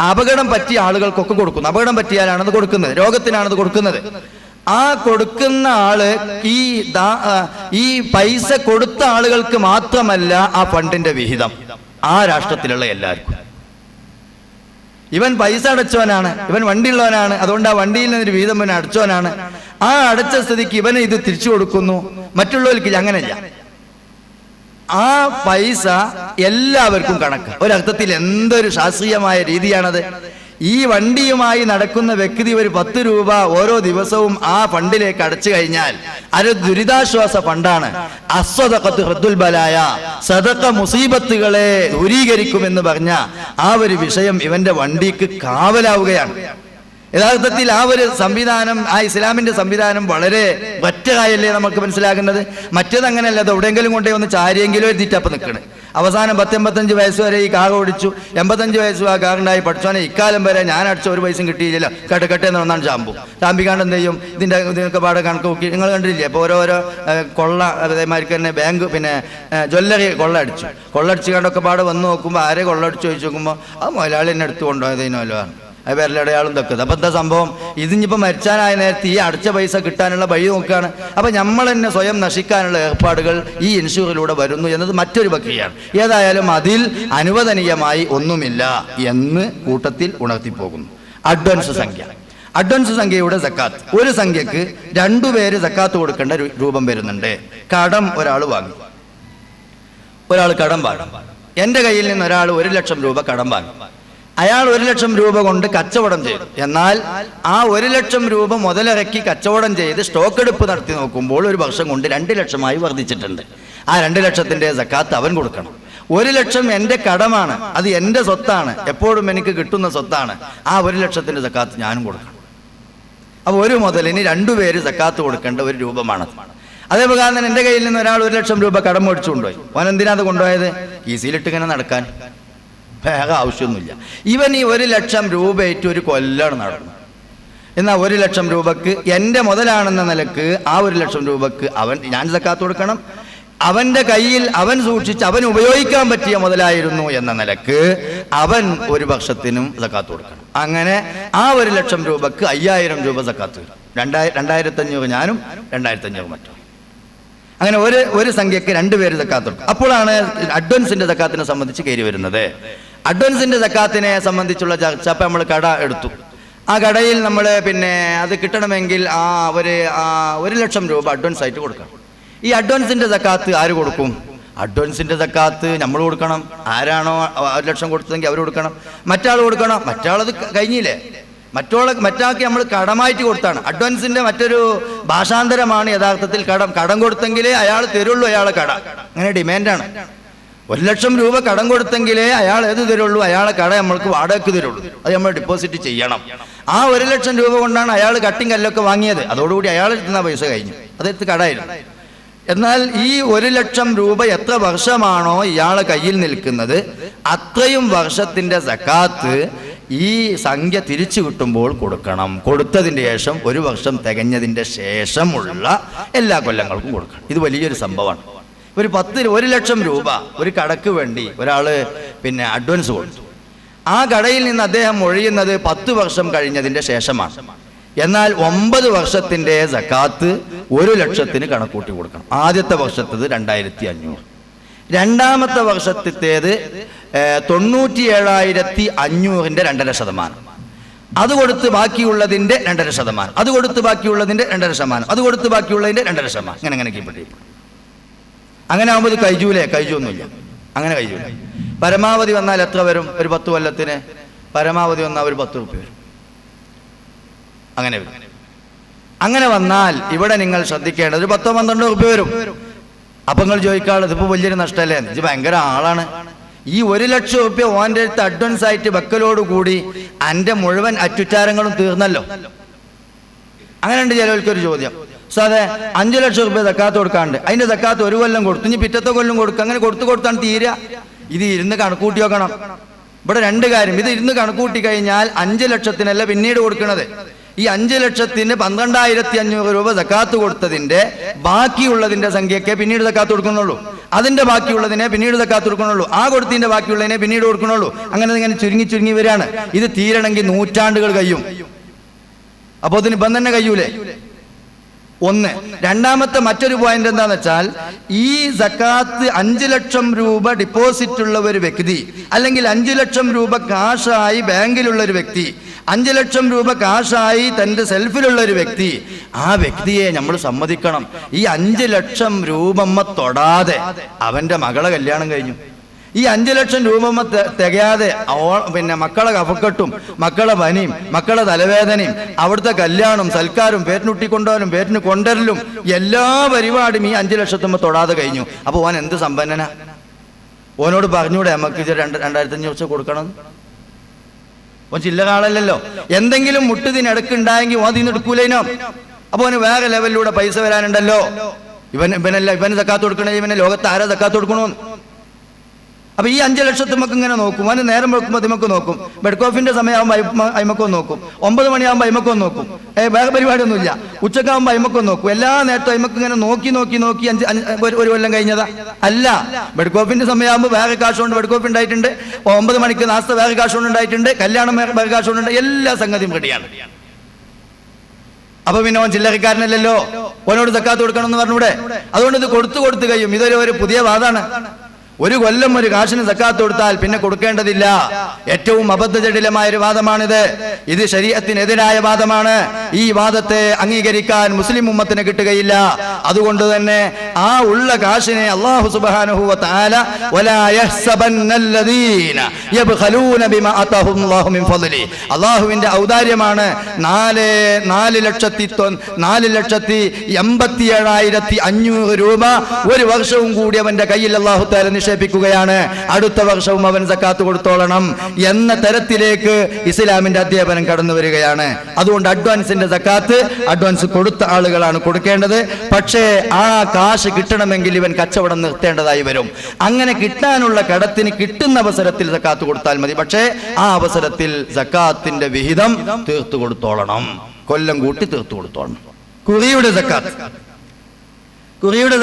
അപകടം പറ്റിയ ആളുകൾക്കൊക്കെ കൊടുക്കുന്നു. അപകടം പറ്റിയാലാണത് കൊടുക്കുന്നത്, രോഗത്തിനാണത് കൊടുക്കുന്നത്. ആ കൊടുക്കുന്ന ആള് ഈ പൈസ കൊടുത്ത ആളുകൾക്ക് മാത്രമല്ല ആ ഫണ്ടിന്റെ വിഹിതം, ആ രാഷ്ട്രത്തിലുള്ള എല്ലാവർക്കും. ഇവൻ പൈസ അടച്ചവനാണ്, ഇവൻ വണ്ടിയുള്ളവനാണ്, അതുകൊണ്ട് ആ വണ്ടിയിൽ നിന്നൊരു വീതം ഇവൻ അടച്ചവനാണ്. ആ അടച്ച സ്ഥിതിക്ക് ഇവന് ഇത് തിരിച്ചു കൊടുക്കുന്നു. മറ്റുള്ളവർക്ക് അങ്ങനെയല്ല. ആ പൈസ എല്ലാവർക്കും കണക്ക്. ഒരർത്ഥത്തിൽ എന്തൊരു ശാസ്ത്രീയമായ രീതിയാണത്. ഈ വണ്ടിയുമായി നടക്കുന്ന വ്യക്തി ഒരു 10 രൂപ ഓരോ ദിവസവും ആ ഫണ്ടിലേക്ക് അടച്ചു കഴിഞ്ഞാൽ അത് ദുരിതാശ്വാസ ഫണ്ടാണ്. അസ്സദഖത്തു റദ്ദുൽ ബലായ, സദഖ മുസീബത്തുകളെ ദൂരീകരിക്കുമെന്ന് പറഞ്ഞ ആ ഒരു വിഷയം ഇവന്റെ വണ്ടിക്ക് കാവലാവുകയാണ്. യഥാർത്ഥത്തിൽ ആ ഒരു സംവിധാനം, ആ ഇസ്ലാമിന്റെ സംവിധാനം വളരെ ഒറ്റയായല്ലേ നമുക്ക് മനസ്സിലാകുന്നത്. മറ്റേത് അങ്ങനെയല്ല, അത് എവിടെയെങ്കിലും കൊണ്ടേ ഒന്ന് ചാരിയെങ്കിലും എഴുതിയിട്ടപ്പം നിൽക്കണേ. അവസാനം 85 വയസ്സ് വരെ ഈ കാർ ഓടിച്ചു, 85 വയസ്സ് ആ കാറുണ്ടായി പഠിച്ചോനെ ഇക്കാലം വരെ ഞാൻ അടിച്ച ഒരു പൈസയും കിട്ടിയില്ല, കട്ടെ എന്ന് ഒന്നാണ് ചാമ്പിക്കാണ്ട് എന്ത് ചെയ്യും, ഇതിനൊക്കെ പാടെ കണക്ക് നോക്കി. നിങ്ങൾ കണ്ടില്ലേ ഇപ്പോൾ ഓരോരോ കൊള്ള, അതേമാതിരി തന്നെ ബാങ്ക് പിന്നെ ജ്വല്ലറി കൊള്ളടിച്ചു കണ്ടൊക്കെ പാടെ വന്ന് നോക്കുമ്പോൾ ആരെ കൊള്ളടിച്ചു ചോദിച്ചു നോക്കുമ്പോൾ അത് മുതലാളി എന്നെ എടുത്ത് കൊണ്ടുപോയതിനല്ലോ അത് വിരലടയാളും തക്കത്. അപ്പം എന്താ സംഭവം, ഇതിനിപ്പോൾ മരിച്ചാനായ നേരത്തെ ഈ അടച്ച പൈസ കിട്ടാനുള്ള വഴി നോക്കുകയാണ്. അപ്പം നമ്മൾ തന്നെ സ്വയം നശിക്കാനുള്ള ഏർപ്പാടുകൾ ഈ ഇൻഷൂറിലൂടെ വരുന്നു എന്നത് മറ്റൊരു പ്രക്രിയയാണ്. ഏതായാലും അതിൽ അനുവദനീയമായി ഒന്നുമില്ല എന്ന് കൂട്ടത്തിൽ ഉണർത്തിപ്പോകുന്നു. അഡ്വാൻസ് സംഖ്യയുടെ സക്കാത്ത്. ഒരു സംഖ്യക്ക് 2 പേര് സക്കാത്ത് കൊടുക്കേണ്ട രൂപം വരുന്നുണ്ട്. കടം ഒരാൾ വാങ്ങി, എൻ്റെ കയ്യിൽ നിന്ന് ഒരാൾ 1 ലക്ഷം രൂപ കടം വാങ്ങി. അയാൾ 1 ലക്ഷം രൂപ കൊണ്ട് കച്ചവടം ചെയ്തു. എന്നാൽ ആ 1 ലക്ഷം രൂപ മുതലിറക്കി കച്ചവടം ചെയ്ത് സ്റ്റോക്ക് എടുപ്പ് നടത്തി നോക്കുമ്പോൾ ഒരു വർഷം കൊണ്ട് 2 ലക്ഷമായി വർദ്ധിച്ചിട്ടുണ്ട്. ആ 2 ലക്ഷത്തിന്റെ സക്കാത്ത് അവൻ കൊടുക്കണം. 1 ലക്ഷം എൻ്റെ കടമാണ്, അത് എൻ്റെ സ്വത്താണ്, എപ്പോഴും എനിക്ക് കിട്ടുന്ന സ്വത്താണ്. ആ 1 ലക്ഷത്തിന്റെ സക്കാത്ത് ഞാനും കൊടുക്കണം. അപ്പോൾ ഒരു മുതലിന് 2 പേര് സക്കാത്ത് കൊടുക്കേണ്ട ഒരു രൂപമാണ്. അതേപോലെ തന്നെ എൻ്റെ കയ്യിൽ നിന്ന് ഒരാൾ 1 ലക്ഷം രൂപ കടം മേടിച്ചു കൊണ്ടുപോയി. അവൻ എന്തിനാ അത് കൊണ്ടുപോയത്? ഈസിയിലിട്ട് ഇങ്ങനെ നടക്കാൻ, വേറെ ആവശ്യമൊന്നുമില്ല. ഇവൻ ഈ 1 ലക്ഷം രൂപയായിട്ട് ഒരു കൊല്ലാണ് നടന്നു. എന്നാൽ 1 ലക്ഷം രൂപക്ക് എൻ്റെ മുതലാണെന്ന നിലക്ക് ആ 1 ലക്ഷം രൂപക്ക് ഞാൻ സക്കാത്ത് കൊടുക്കണം. അവൻ്റെ കയ്യിൽ അവൻ സൂക്ഷിച്ച് അവൻ ഉപയോഗിക്കാൻ പറ്റിയ മുതലായിരുന്നു എന്ന നിലക്ക് അവൻ 1 വർഷത്തിനും സക്കാത്ത് കൊടുക്കണം. അങ്ങനെ ആ 1 ലക്ഷം രൂപക്ക് 5000 രൂപ സക്കാത്ത് വരും. 2500 ഞാനും 2500 മറ്റും. അങ്ങനെ ഒരു സംഖ്യക്ക് 2 പേര് സക്കാത്ത് കൊടുക്കും. അപ്പോഴാണ് അഡ്വാൻസിന്റെ സക്കാത്തിനെ സംബന്ധിച്ച് കയറി വരുന്നത്. അഡ്വാൻസിന്റെ സക്കാത്തിനെ സംബന്ധിച്ചുള്ള ചർച്ച. അപ്പം നമ്മൾ കട എടുത്തു. ആ കടയിൽ നമ്മൾ പിന്നെ അത് കിട്ടണമെങ്കിൽ 1 ലക്ഷം രൂപ അഡ്വാൻസ് ആയിട്ട് കൊടുക്കണം. ഈ അഡ്വാൻസിന്റെ സക്കാത്ത് ആര് കൊടുക്കും? അഡ്വാൻസിന്റെ സക്കാത്ത് നമ്മൾ കൊടുക്കണം. ആരാണോ 1 ലക്ഷം കൊടുത്തതെങ്കിൽ അവർ കൊടുക്കണം. മറ്റാൾ കൊടുക്കണം. മറ്റാളത് കഴിഞ്ഞില്ലേ, മറ്റാൾക്ക് നമ്മൾ കടമായിട്ട് കൊടുത്താണ്. അഡ്വാൻസിന്റെ മറ്റൊരു ഭാഷാന്തരമാണ് യഥാർത്ഥത്തിൽ കടം കൊടുത്തെങ്കിലേ അയാൾ തരുള്ളൂ അയാളെ കട. അങ്ങനെ ഡിമാൻഡാണ്. 1 ലക്ഷം രൂപ കടം കൊടുത്തെങ്കിലേ അയാൾ ഏത് തരുള്ളൂ, അയാളെ കട നമ്മൾക്ക് വാടകയ്ക്ക് തരുള്ളൂ. അത് നമ്മൾ ഡിപ്പോസിറ്റ് ചെയ്യണം. ആ 1 ലക്ഷം രൂപ കൊണ്ടാണ് അയാൾ കട്ടിങ് കല്ലൊക്കെ വാങ്ങിയത്. അതോടുകൂടി അയാൾ എടുക്കുന്ന പൈസ കഴിഞ്ഞു, അതെടുത്ത് കടയായിരുന്നു. എന്നാൽ ഈ 1 ലക്ഷം രൂപ എത്ര വർഷമാണോ ഇയാളെ കയ്യിൽ നിൽക്കുന്നത് അത്രയും വർഷത്തിന്റെ സക്കാത്ത് ഈ സംഖ്യ തിരിച്ചു കിട്ടുമ്പോൾ കൊടുക്കണം. കൊടുത്തതിന് ശേഷം 1 വർഷം തികഞ്ഞതിൻ്റെ ശേഷമുള്ള എല്ലാ കൊല്ലങ്ങൾക്കും കൊടുക്കണം. ഇത് വലിയൊരു സംഭവമാണ്. 1 ലക്ഷം രൂപ ഒരു കടക്ക് വേണ്ടി ഒരാൾ പിന്നെ അഡ്വാൻസ് കൊടുത്തു. ആ കടയിൽ നിന്ന് അദ്ദേഹം ഒഴിയുന്നത് 10 വർഷം കഴിഞ്ഞതിൻ്റെ ശേഷമാണ്. എന്നാൽ 9 വർഷത്തിൻ്റെ സക്കാത്ത് 1 ലക്ഷത്തിന് കണക്കൂട്ടി കൊടുക്കണം. ആദ്യത്തെ വർഷത്തേത് 2500, രണ്ടാമത്തെ വർഷത്തേത് 97,500ന്റെ 2.5%. അത് കൊടുത്ത് ബാക്കിയുള്ളതിന്റെ 2.5%, അത് കൊടുത്ത് ബാക്കിയുള്ളതിന്റെ 2.5%, അത് കൊടുത്ത് ബാക്കിയുള്ളതിന്റെ 2.5%. അങ്ങനെ കീപ്പിട്ട്. അങ്ങനെ ആകുമ്പോൾ ഇത് കഴിച്ചൊന്നുമില്ല. അങ്ങനെ കഴിയൂല. പരമാവധി വന്നാൽ എത്ര വരും? ഒരു 10 കൊല്ലത്തിന് പരമാവധി വന്നാൽ ഒരു 10 റുപ്യ വരും. അങ്ങനെ വരും. അങ്ങനെ വന്നാൽ ഇവിടെ നിങ്ങൾ ശ്രദ്ധിക്കേണ്ടത് ഒരു 10-12 റുപ്യ വരും. അപ്പൊ നിങ്ങൾ ചോദിക്കാനുള്ളത് ഇതിപ്പോ വലിയൊരു നഷ്ടമല്ലേ? ഇത് ഭയങ്കര ആളാണ്. ഈ 1 ലക്ഷം റുപ്യ ഓൻ്റെ അടുത്ത് അഡ്വാൻസ് ആയിട്ട് വെക്കലോടുകൂടി എൻ്റെ മുഴുവൻ അറ്റുറ്റാരങ്ങളും തീർന്നല്ലോ. അങ്ങനെയുണ്ട് ചിലവർക്കൊരു ചോദ്യം. അതെ 5 ലക്ഷം റുപ്യ സക്കാത്ത് കൊടുക്കാണ്ട് അതിന്റെ സക്കാത്ത് 1 കൊല്ലം കൊടുത്തു, ഇനി പിറ്റത്തെ കൊല്ലം കൊടുക്കുക. അങ്ങനെ കൊടുത്താണ് തീരുക. ഇത് ഇരുന്ന് കണക്കൂട്ടി വെക്കണം. ഇവിടെ 2 കാര്യം. ഇത് ഇരുന്ന് കണക്കൂട്ടി കഴിഞ്ഞാൽ 5 ലക്ഷത്തിനല്ല പിന്നീട് കൊടുക്കുന്നത്. ഈ 5 ലക്ഷത്തിന് 12,500 രൂപ സക്കാത്ത് കൊടുത്തതിന്റെ ബാക്കിയുള്ളതിന്റെ സംഖ്യക്കെ പിന്നീട് സക്കാത്ത് കൊടുക്കുന്നുള്ളൂ. അതിന്റെ ബാക്കിയുള്ളതിനെ പിന്നീട് സക്കാത്ത് കൊടുക്കണുള്ളൂ. ആ കൊടുത്തതിന്റെ ബാക്കിയുള്ളതിനെ പിന്നീട് കൊടുക്കണുള്ളൂ. അങ്ങനെ ചുരുങ്ങി വരികയാണ്. ഇത് തീരണമെങ്കിൽ നൂറ്റാണ്ടുകൾ കഴിയും. അപ്പോൾ അതിന് ഇപ്പം തന്നെ കഴിയൂലേ? ഒന്ന്. രണ്ടാമത്തെ മറ്റൊരു പോയിന്റ് എന്താന്ന് വെച്ചാൽ, ഈ സക്കാത്ത് 5 ലക്ഷം രൂപ ഡിപ്പോസിറ്റ് ഉള്ള ഒരു വ്യക്തി, അല്ലെങ്കിൽ 5 ലക്ഷം രൂപ കാശായി ബാങ്കിലുള്ള ഒരു വ്യക്തി, 5 ലക്ഷം രൂപ കാശായി തൻ്റെ സെൽഫിലുള്ള ഒരു വ്യക്തി, ആ വ്യക്തിയെ നമ്മൾ സമ്മതിക്കണം. ഈ 5 ലക്ഷം രൂപമ്മ തൊടാതെ അവന്റെ മകളെ കല്യാണം കഴിഞ്ഞു. ഈ 5 ലക്ഷം രൂപമ്മ തികയാതെ പിന്നെ മക്കളെ കഫക്കെട്ടും മക്കളെ പനിയും മക്കളെ തലവേദനയും അവിടുത്തെ കല്യാണം സൽക്കാരും പേറ്റിനുട്ടി കൊണ്ടുപോലും പേറ്റിന് കൊണ്ടുവരലും എല്ലാ പരിപാടിയും ഈ 5 ലക്ഷത്തുമ്പോ തൊടാതെ കഴിഞ്ഞു. അപ്പോൾ ഓൻ എന്ത് സമ്പന്നനാ? ഓനോട് പറഞ്ഞൂടെ നമുക്ക് ഇത് 2,500 കൊടുക്കണം? ഓൻ ചില്ലറ ആളല്ലല്ലോ. എന്തെങ്കിലും മുട്ടുതിനടുക്കുണ്ടായെങ്കിൽ ഓൻ അതിന് എടുക്കൂലേനോ. അപ്പൊ അവന് വേറെ ലെവലിലൂടെ പൈസ വരാനുണ്ടല്ലോ. ഇവന് സക്കാത്ത് കൊടുക്കണേ, ഇവനെ ലോകത്ത് ആരാ സക്കാത്ത് കൊടുക്കണോന്ന്. അപ്പൊ ഈ 5 ലക്ഷത്തുമൊക്കെ ഇങ്ങനെ നോക്കും. അവന് നേരം വെക്കുമ്പോൾ അതിമൊക്കെ നോക്കും. ബെഡ് കോഫിന്റെ സമയമാകുമ്പോൾ അയിമക്കൊന്ന് നോക്കും. 9 മണിയാകുമ്പോൾ അയിമക്കൊന്ന് നോക്കും. വേറെ പരിപാടിയൊന്നുമില്ല. ഉച്ചക്കാകുമ്പോൾ അയിമക്കൊന്ന് നോക്കും. എല്ലാ നേരത്തും അയിമക്ക് ഇങ്ങനെ നോക്കി ഒരു കൊല്ലം കഴിഞ്ഞതാ അല്ല. ബെഡ് കോഫിന്റെ സമയമാകുമ്പോൾ വേറെ കാശ് കൊണ്ട് ബെഡ് കോഫി ഉണ്ടായിട്ടുണ്ട്. 9 മണിക്ക് നാസ്ത വേറെ കാശ് കൊണ്ട് ഉണ്ടായിട്ടുണ്ട്. കല്യാണം വേറെ കാശ് കൊണ്ട് എല്ലാ സംഗതിയും റെഡിയാണ്. അപ്പൊ പിന്നെ ഓൻ ചില്ലറക്കാരനല്ലല്ലോ. ഓനോട് സക്കാത്ത് കൊടുക്കണം എന്ന് പറഞ്ഞൂടെ? അതുകൊണ്ട് ഇത് കൊടുത്തു കഴിയും. ഇതൊരു പുതിയ വാദമാണ്. ഒരു കൊല്ലം ഒരു കാശിന് സക്കാത്ത് കൊടുത്താൽ പിന്നെ കൊടുക്കേണ്ടതില്ല. ഏറ്റവും അബദ്ധജടിലമായ ഒരു വാദമാണിത്. ഇത് ശരീഅത്തിനെതിരായ വാദമാണ്. ഈ വാദത്തെ അംഗീകരിക്കാൻ മുസ്ലിം ഉമ്മത്തിന് കിട്ടുകയില്ല. അതുകൊണ്ട് തന്നെ ആ ഉള്ള കാശിനെ അല്ലാഹു സുബ്ഹാനഹു വ തആല വലാ യഹ്സബന്നല്ലദീന യബ്ഖലൂന ബിമാ അതാഹുല്ലാഹു മിൻ ഫദ്ലി, അല്ലാഹുവിന്റെ ഔദാര്യമാണ് 4,87,500 രൂപ ഒരു വർഷവും കൂടി അവന്റെ കയ്യിൽ അല്ലാഹു തആല നിക്ഷേപിക്കുകയാണ്. അടുത്ത വർഷവും അവൻ സക്കാത്ത് കൊടുത്തോളണം എന്ന തരത്തിലേക്ക് ഇസ്ലാമിന്റെ അധ്യാപനം കടന്നു വരികയാണ്. അതുകൊണ്ട് അഡ്വാൻസിന്റെ സക്കാത്ത് അഡ്വാൻസ് കൊടുത്ത ആളുകളാണ് കൊടുക്കേണ്ടത്. പക്ഷേ ആ കാശ് കിട്ടണമെങ്കിൽ ഇവൻ കച്ചവടം നിർത്തേണ്ടതായി വരും. അങ്ങനെ കിട്ടാനുള്ള കടത്തിന് കിട്ടുന്ന അവസരത്തിൽ സക്കാത്ത് കൊടുത്താൽ മതി. പക്ഷേ ആ അവസരത്തിൽ സക്കാത്തിന്റെ വിഹിതം തീർത്തു കൊടുത്തോളണം. കൊല്ലം കൂട്ടി തീർത്തു കൊടുത്തോളണം. കുറിയുടെ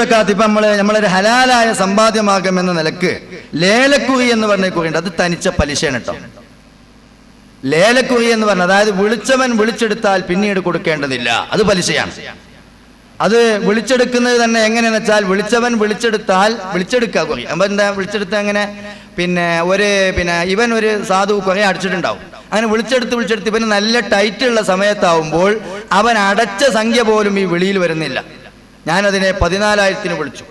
സക്കാത്ത് ഇപ്പൊ നമ്മളൊരു ഹലാലായ സമ്പാദ്യമാർഗം എന്ന നിലക്ക് ലേലക്കുറി എന്ന് പറഞ്ഞ കുറിയുണ്ട്. അത് തനിച്ച പലിശയാണ് കേട്ടോ. ലേലക്കുറി എന്ന് പറഞ്ഞ, അതായത് വിളിച്ചവൻ വിളിച്ചെടുത്താൽ പിന്നീട് കൊടുക്കേണ്ടതില്ല, അത് പലിശയാണ്. അത് വിളിച്ചെടുക്കുന്നത് തന്നെ എങ്ങനെയാന്ന് വെച്ചാൽ, വിളിച്ചവൻ വിളിച്ചെടുക്കുക കുറി. അപ്പൊ എന്താ വിളിച്ചെടുത്ത എങ്ങനെ? ഇവൻ ഒരു സാധു കുറെ അടിച്ചിട്ടുണ്ടാവും. അങ്ങനെ വിളിച്ചെടുത്ത് ഇവന് നല്ല ടൈറ്റുള്ള സമയത്താവുമ്പോൾ അവൻ അടച്ച സംഖ്യ പോലും ഈ വിളിയിൽ വരുന്നില്ല. ഞാനതിനെ 14,000 വിളിച്ചു.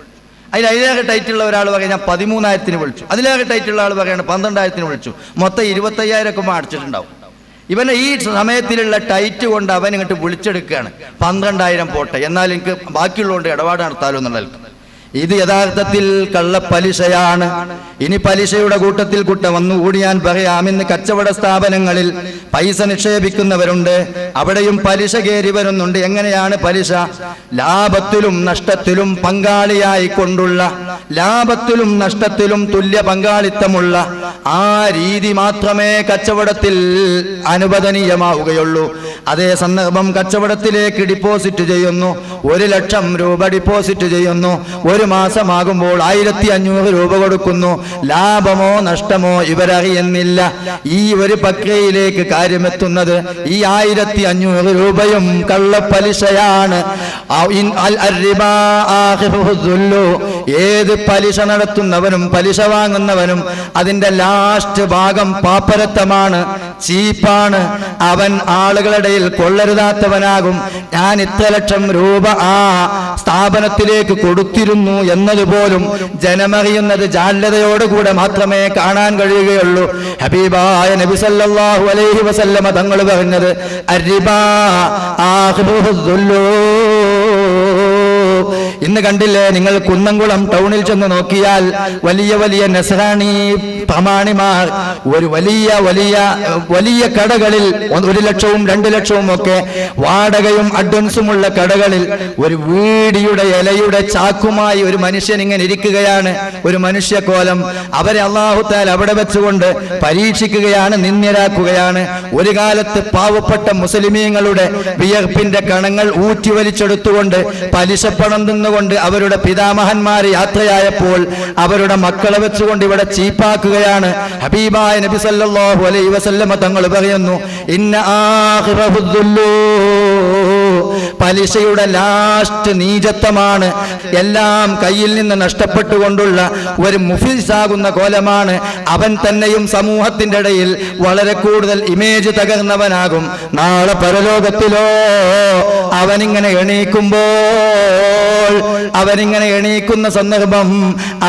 അതിലേറെ ടൈറ്റുള്ള ഒരാൾ പറയാൻ ഞാൻ 13,000 വിളിച്ചു. അതിലേറെ ടൈറ്റുള്ള ആൾ പറയാണ് 12,000 വിളിച്ചു. മൊത്തം 25,000 ഒക്കെ അടിച്ചിട്ടുണ്ടാവും. ഇവനെ ഈ സമയത്തിലുള്ള ടൈറ്റ് കൊണ്ട് അവൻ ഇങ്ങോട്ട് വിളിച്ചെടുക്കുകയാണ്. 12,000 പോട്ടെ, എന്നാൽ എനിക്ക് ബാക്കിയുള്ളതുകൊണ്ട് ഇടപാട് നടത്താലോ എന്നുള്ളത്. ഇത് യഥാർത്ഥത്തിൽ കള്ളപ്പലിശയാണ്. ഇനി പലിശയുടെ കൂട്ടത്തിൽ വന്നുകൂടി ഞാൻ പറയാം, ഇന്ന് കച്ചവട സ്ഥാപനങ്ങളിൽ പൈസ നിക്ഷേപിക്കുന്നവരുണ്ട്, അവിടെയും പലിശ കയറി വരുന്നുണ്ട്. എങ്ങനെയാണ് പലിശ? ലാഭത്തിലും നഷ്ടത്തിലും പങ്കാളിയായിക്കൊണ്ടുള്ള, ലാഭത്തിലും നഷ്ടത്തിലും തുല്യ പങ്കാളിത്തമുള്ള ആ രീതി മാത്രമേ കച്ചവടത്തിൽ അനുവദനീയമാവുകയുള്ളൂ. അതേ സന്ദർഭം കച്ചവടത്തിലേക്ക് ഡിപ്പോസിറ്റ് ചെയ്യുന്നു, 1,00,000 രൂപ ഡിപ്പോസിറ്റ് ചെയ്യുന്നു. ഒരു മാസമാകുമ്പോൾ 1,500 രൂപ കൊടുക്കുന്നു. ലാഭമോ നഷ്ടമോ ഇവരറിയുന്നില്ല. ഈ ഒരു പ്രക്രിയയിലേക്ക് കാര്യമെത്തുന്നത് ഈ 1,500 രൂപയും കള്ളപ്പലിശയാണ്. ഏത് പലിശ നടത്തുന്നവനും പലിശ വാങ്ങുന്നവനും അതിന്റെ ലാസ്റ്റ് ഭാഗം പാപ്പരത്തമാണ്, ചീപ്പാണ്. അവൻ ആളുകളുടെ കൊള്ളരുതാത്തവനാകും. ഞാൻ ഇത്ര ലക്ഷം രൂപ ആ സ്ഥാപനത്തിലേക്ക് കൊടുത്തിരുന്നു എന്നതുപോലും ജനമറിയുന്നത് ജാള്യതയോടുകൂടെ മാത്രമേ കാണാൻ കഴിയുകയുള്ളൂ. ഹബീബായ നബി സല്ലല്ലാഹു അലൈഹി വസല്ലമ തങ്ങൾ പറഞ്ഞത് അർരിബാ ആഖിബുദ്ദുല്ലൂ. ഇന്ന് കണ്ടില്ലേ നിങ്ങൾ, കുന്നംകുളം ടൗണിൽ ചെന്ന് നോക്കിയാൽ വലിയ വലിയ നസ്രാണി പ്രമാണിമാർ ഒരു വലിയ കടകളിൽ 1,00,000 2,00,000 ഒക്കെ വാടകയും അഡ്വാൻസുമുള്ള കടകളിൽ ഒരു വീടിയുടെ ഇലയുടെ ചാക്കുമായി ഒരു മനുഷ്യൻ ഇങ്ങനെ ഇരിക്കുകയാണ്, ഒരു മനുഷ്യക്കോലം. അവരെ അല്ലാഹു തആല അവിടെ വെച്ചുകൊണ്ട് പരീക്ഷിക്കുകയാണ്, നിന്ദ്യരാക്കുകയാണ്. ഒരു കാലത്ത് പാവപ്പെട്ട മുസ്ലിമീങ്ങളുടെ വിയർപ്പിന്റെ കണങ്ങൾ ഊറ്റിവലിച്ചെടുത്തുകൊണ്ട് പലിശപ്പണം തിന്നുകൊണ്ട് അവരുടെ പിതാമഹന്മാർ യാത്രയായപ്പോൾ അവരുടെ മക്കളെ വെച്ചുകൊണ്ട് ഇവിടെ ചീപ്പാക്കുകയാണ്. ഹബീബായ നബി സല്ലല്ലാഹു അലൈഹി വസല്ലമ തങ്ങൾ പറയുന്നു, ഇന്ന ആഖിറഹുദ്ദുല്ലൂ, പലിശയുടെ ലാസ്റ്റ് നീചത്വമാണ്, എല്ലാം കയ്യിൽ നിന്ന് നഷ്ടപ്പെട്ടുകൊണ്ടുള്ള ഒരു മുഫ്ലിസാകുന്ന കോലമാണ്. അവൻ തന്നെയും സമൂഹത്തിന്റെ ഇടയിൽ വളരെ കൂടുതൽ ഇമേജ് തകർന്നവനാകും. നാളെ പരലോകത്തിലോ അവനിങ്ങനെ എണീക്കുമ്പോൾ പറയുമ്പോൾ അവനിങ്ങനെ എണീക്കുന്ന സന്ദർഭം,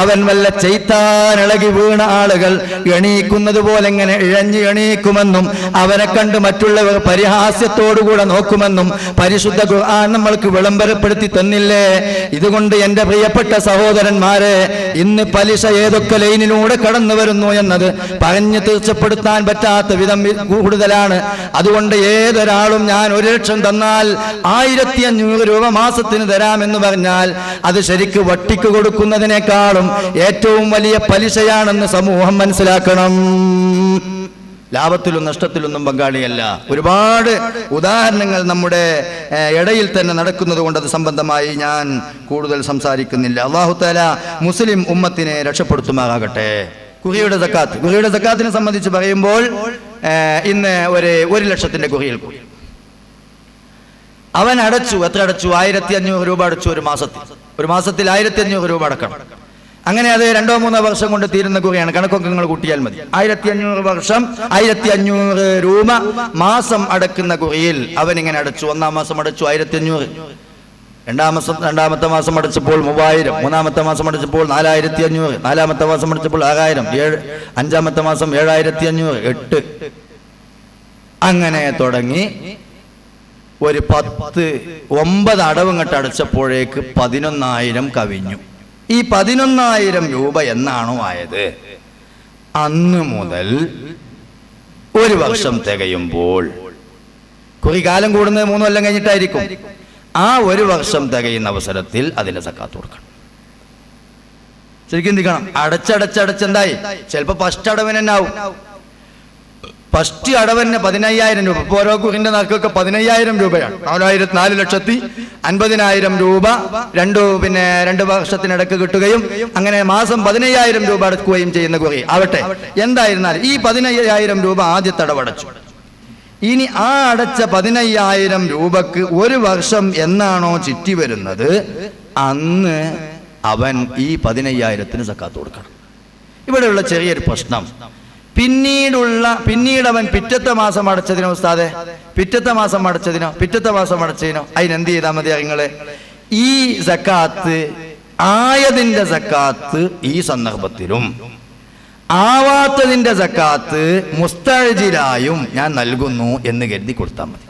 അവൻ വല്ല ചെയ്ത്താനിളകി വീണ ആളുകൾ എണീക്കുന്നത് പോലെ ഇങ്ങനെ ഇഴഞ്ഞ് എണീക്കുമെന്നും അവനെ കണ്ട് മറ്റുള്ളവർ പരിഹാസ്യത്തോടുകൂടെ നോക്കുമെന്നും പരിശുദ്ധ ഖുർആൻ നമ്മൾക്ക് വിളംബരപ്പെടുത്തി തന്നില്ലേ? ഇതുകൊണ്ട് എന്റെ പ്രിയപ്പെട്ട സഹോദരന്മാരെ, ഇന്ന് പലിശ ഏതൊക്കെ ലൈനിലൂടെ കടന്നു വരുന്നു എന്നത് പറഞ്ഞു തീർച്ചപ്പെടുത്താൻ പറ്റാത്ത വിധം കൂടുതലാണ്. അതുകൊണ്ട് ഏതൊരാളും ഞാൻ 1 ലക്ഷം തന്നാൽ 1500 രൂപ മാസത്തിന് തരാമെന്ന് പറഞ്ഞാൽ അത് ശരിക്ക് വട്ടിക്ക് കൊടുക്കുന്നതിനേക്കാളും ഏറ്റവും വലിയ പലിശയാണെന്ന് സമൂഹം മനസ്സിലാക്കണം. ലാഭത്തിലും നഷ്ടത്തിലൊന്നും പങ്കാളിയല്ല. ഒരുപാട് ഉദാഹരണങ്ങൾ നമ്മുടെ ഇടയിൽ തന്നെ നടക്കുന്നത് കൊണ്ട് അത് സംബന്ധമായി ഞാൻ കൂടുതൽ സംസാരിക്കുന്നില്ല. അല്ലാഹു തആല മുസ്ലിം ഉമ്മത്തിനെ രക്ഷപ്പെടുത്തുമാറാകട്ടെ. കുറിയുടെ സക്കാത്തിനെ സംബന്ധിച്ച് പറയുമ്പോൾ ഇന്ന് 1 ലക്ഷത്തിന്റെ കുറിയിൽ കൂടി അവൻ അടച്ചു. എത്ര അടച്ചു? 1500 രൂപ അടച്ചു. ഒരു മാസത്തിൽ 1500 രൂപ അടക്കണം. അങ്ങനെ അത് 2-3 വർഷം കൊണ്ട് തീരുന്ന കുറിയാണ്. കണക്കൊക്കെ നിങ്ങൾ കൂട്ടിയാൽ മതി. 1500 വർഷം 1500 രൂപ മാസം അടക്കുന്ന കുറിയിൽ അവൻ ഇങ്ങനെ അടച്ചു. 1-ാം മാസം അടച്ചു 1500, രണ്ടാമത്തെ മാസം അടച്ചപ്പോൾ 3000, 3-ാമത്തെ മാസം അടച്ചപ്പോൾ 4500, 4-ാമത്തെ മാസം അടച്ചപ്പോൾ 6000, 5-ാമത്തെ മാസം 7500, 8 അങ്ങനെ തുടങ്ങി ഒരു 9 അടവങ്ങട്ട് അടച്ചപ്പോഴേക്ക് 11,000 കവിഞ്ഞു. ഈ 11,000 രൂപ എന്നാണോ ആയത്, അന്ന് മുതൽ 1 വർഷം തികയുമ്പോൾ, കുറി കാലം കൂടുന്നത് 3 കൊല്ലം കഴിഞ്ഞിട്ടായിരിക്കും, ആ 1 വർഷം തികയുന്ന അവസരത്തിൽ അതിന്റെ സക്കാത്ത് കൊടുക്കണം. ശരിക്കും എന്തിക്കണം? അടച്ചടച്ചടച്ചെന്തായി? ചിലപ്പോ ഫസ്റ്റ് അടവൻ തന്നെ ആവും. ഫസ്റ്റ് അടവന്നെ 15,000 രൂപ. ഇപ്പൊ ഓരോ കുറിന്റെ നറുക്കൊക്കെ 15,000 രൂപയാണ്. 4,50,000 രൂപ 2 വർഷത്തിനിടക്ക് കിട്ടുകയും അങ്ങനെ മാസം 15,000 രൂപ അടക്കുകയും ചെയ്യുന്ന കുറി ആവട്ടെ. എന്തായിരുന്നാൽ ഈ 15,000 രൂപ ആദ്യത്തെ അടവടച്ചു. ഇനി ആ അടച്ച 15,000 രൂപക്ക് 1 വർഷം എന്നാണോ ചുറ്റി വരുന്നത്, അന്ന് അവൻ ഈ 15,000-ത്തിന് സക്കാത്ത് കൊടുക്കണം. ഇവിടെയുള്ള ചെറിയൊരു പ്രശ്നം, പിന്നീട് അവൻ പിറ്റത്തെ മാസം അടച്ചതിനോ ഉസ്താദെ, പിറ്റത്തെ മാസം അടച്ചതിനോ അതിനെന്ത് ചെയ്താൽ മതി? നിങ്ങള് ഈ സക്കാത്ത് ആയതിന്റെ സക്കാത്ത് ഈ സന്ദർഭത്തിലും ആവാത്തതിന്റെ സക്കാത്ത് മുസ്തഅജിലായും ഞാൻ നൽകുന്നു എന്ന് കരുതി കൊടുത്താൽ മതി.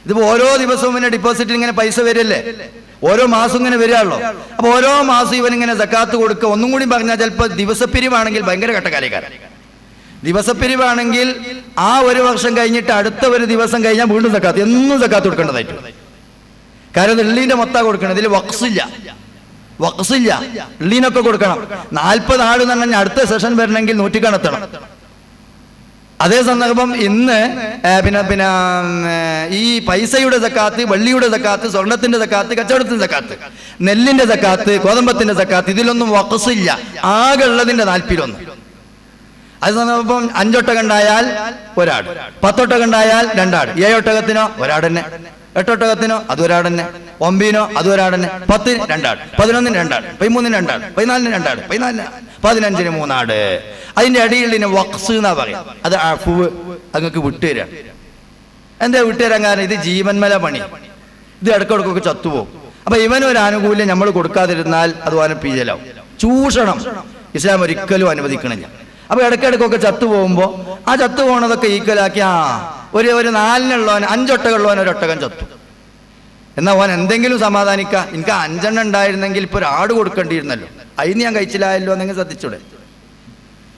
ഇതിപ്പോ ഓരോ ദിവസവും ഇങ്ങനെ ഡിപ്പോസിറ്റ് ഇങ്ങനെ പൈസ വരില്ലേ, ഓരോ മാസം ഇങ്ങനെ വരികയാണല്ലോ. അപ്പൊ ഓരോ മാസം ഇവൻ ഇങ്ങനെ സക്കാത്ത് കൊടുക്കുക. ഒന്നും കൂടി പറഞ്ഞാൽ ചിലപ്പോൾ ദിവസപ്പിരിവാണെങ്കിൽ ഭയങ്കര കട്ടക്കാലിക്കാരൻ. ദിവസപ്പിരിവാണെങ്കിൽ ആ 1 വർഷം കഴിഞ്ഞിട്ട് അടുത്ത 1 ദിവസം കഴിഞ്ഞാൽ വീണ്ടും സക്കാത്ത്, എന്നും സക്കാത്ത് കൊടുക്കേണ്ടതായിട്ട്. കാരണം എള്ളീന്റെ മൊത്തം കൊടുക്കണം. ഇതിൽ വഖ്സില്ല. എള്ളീനൊക്കെ കൊടുക്കണം. 40 ആട് എന്ന് പറഞ്ഞാൽ അടുത്ത സെഷൻ വരണമെങ്കിൽ 100 കണത്തണം. അതേ സന്ദർഭം ഇന്ന് പിന്നെ ഈ പൈസയുടെ സക്കാത്ത്, വെള്ളിയുടെ സക്കാത്ത്, സ്വർണത്തിന്റെ സക്കാത്ത്, കച്ചവടത്തിന്റെ സക്കാത്ത്, നെല്ലിന്റെ സക്കാത്ത്, ഗോതമ്പത്തിന്റെ സക്കാത്ത്, ഇതിലൊന്നും വഖ്സില്ല. ആകെ ഉള്ളതിന്റെ 40-1. അത് സന്ദർഭം 5 ഒട്ടകം ഉണ്ടായാൽ 1 ആട്, 10 ഒട്ടകം ഉണ്ടായാൽ 2 ആട്, 7 ഒട്ടകത്തിനോ 1 ആട് തന്നെ, 8 ഒട്ടകത്തിനോ അത് 1 ആട് തന്നെ, 9-നോ അത് 1 ആട് തന്നെ, 10-ന് 2 ആട്, 11-ന് 2 ആട്, 13-ന് 2 ആട്, 14-ന് 2 ആട്, 15-ന് 3 ആട്. അതിന്റെ അടിയിൽ വഖ്സ് എന്നാ പറയാം. അത് അഫ്വ്, അങ്ങക്ക് വിട്ടുതരാം. എന്താ വിട്ടുതരാൻ കാരണം? ഇത് ജീവന്മല പണി. ഇത് ഇടക്കിടക്കൊക്കെ ചത്തുപോകും. അപ്പൊ ഇവനൊരു ആനുകൂല്യം നമ്മൾ കൊടുക്കാതിരുന്നാൽ അത് പീജലാവും. ചൂഷണം ഇസ്ലാം ഒരിക്കലും അനുവദിക്കണില്ല. അപ്പൊ ഇടക്കിടക്കൊക്കെ ചത്തുപോകുമ്പോ ആ ചത്തുപോകണതൊക്കെ ഈക്വലാക്കി ഒരു 4-നുള്ളവൻ 5 ഒട്ടകമുള്ളവൻ 1 ഒട്ടകം ചത്തു. എന്നാ ഓൻ എന്തെങ്കിലും സമാധാനിക്ക. എനിക്ക് 5 എണ്ണം ഉണ്ടായിരുന്നെങ്കിൽ ഇപ്പൊ 1 ആട് കൊടുക്കേണ്ടിയിരുന്നല്ലോ, അതിന് ഞാൻ കഴിച്ചില്ലായല്ലോ എന്നെങ്കിൽ ശ്രദ്ധിച്ചൂടെ?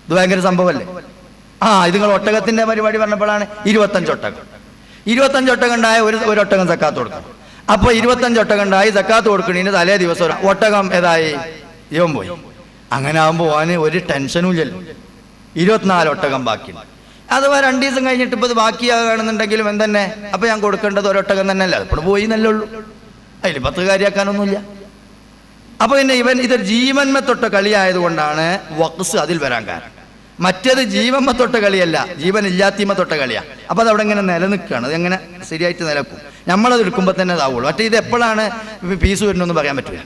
ഇത് ഭയങ്കര സംഭവമല്ലേ? ഇത് നിങ്ങൾ ഒട്ടകത്തിന്റെ പരിപാടി പറഞ്ഞപ്പോഴാണ് 25 ഒട്ടകം. 25 ഒട്ടകം ഉണ്ടായ ഒരു ഒട്ടകം സക്കാത്ത് കൊടുക്കണം. അപ്പൊ 25 ഒട്ടകം ഉണ്ടായി സക്കാത്ത് കൊടുക്കണീന് തലേ ദിവസം ഒട്ടകം ഏതായി ഇവൻ പോയി. അങ്ങനെ ആകുമ്പോ ഓന് ഒരു ടെൻഷനും ഇല്ലല്ലോ. 24 ഒട്ടകം ബാക്കിയുണ്ട്. അഥവാ 2 ദിവസം കഴിഞ്ഞിട്ട് ഇപ്പൊ ഇത് ബാക്കിയാകുകയാണെന്നുണ്ടെങ്കിലും എന്തെന്നെ, അപ്പൊ ഞാൻ കൊടുക്കേണ്ടത് 1 ഒട്ടകം തന്നെ അല്ല, ഇപ്പോൾ പോയി എന്നല്ലേ ഉള്ളൂ. അതിൽ 10 കാര്യമാക്കാനൊന്നുമില്ല. അപ്പൊ പിന്നെ ഇവൻ ഇതൊരു ജീവന്മ തൊട്ട കളിയായതുകൊണ്ടാണ് വഖ്സ് അതിൽ വരാൻ കാരണം. മറ്റേത് ജീവന്മ തൊട്ട കളിയല്ല, ജീവൻ ഇല്ലാത്തീമ തൊട്ട കളിയാണ്. അപ്പൊ അതവിടെ ഇങ്ങനെ നിലനിൽക്കുകയാണ്. അത് എങ്ങനെ ശരിയായിട്ട് നിലക്കും? നമ്മളത് എടുക്കുമ്പോൾ തന്നെ അതാവുള്ളൂ. മറ്റേ ഇത് എപ്പോഴാണ് പീസ് വരുന്നതെന്ന് പറയാൻ പറ്റില്ല.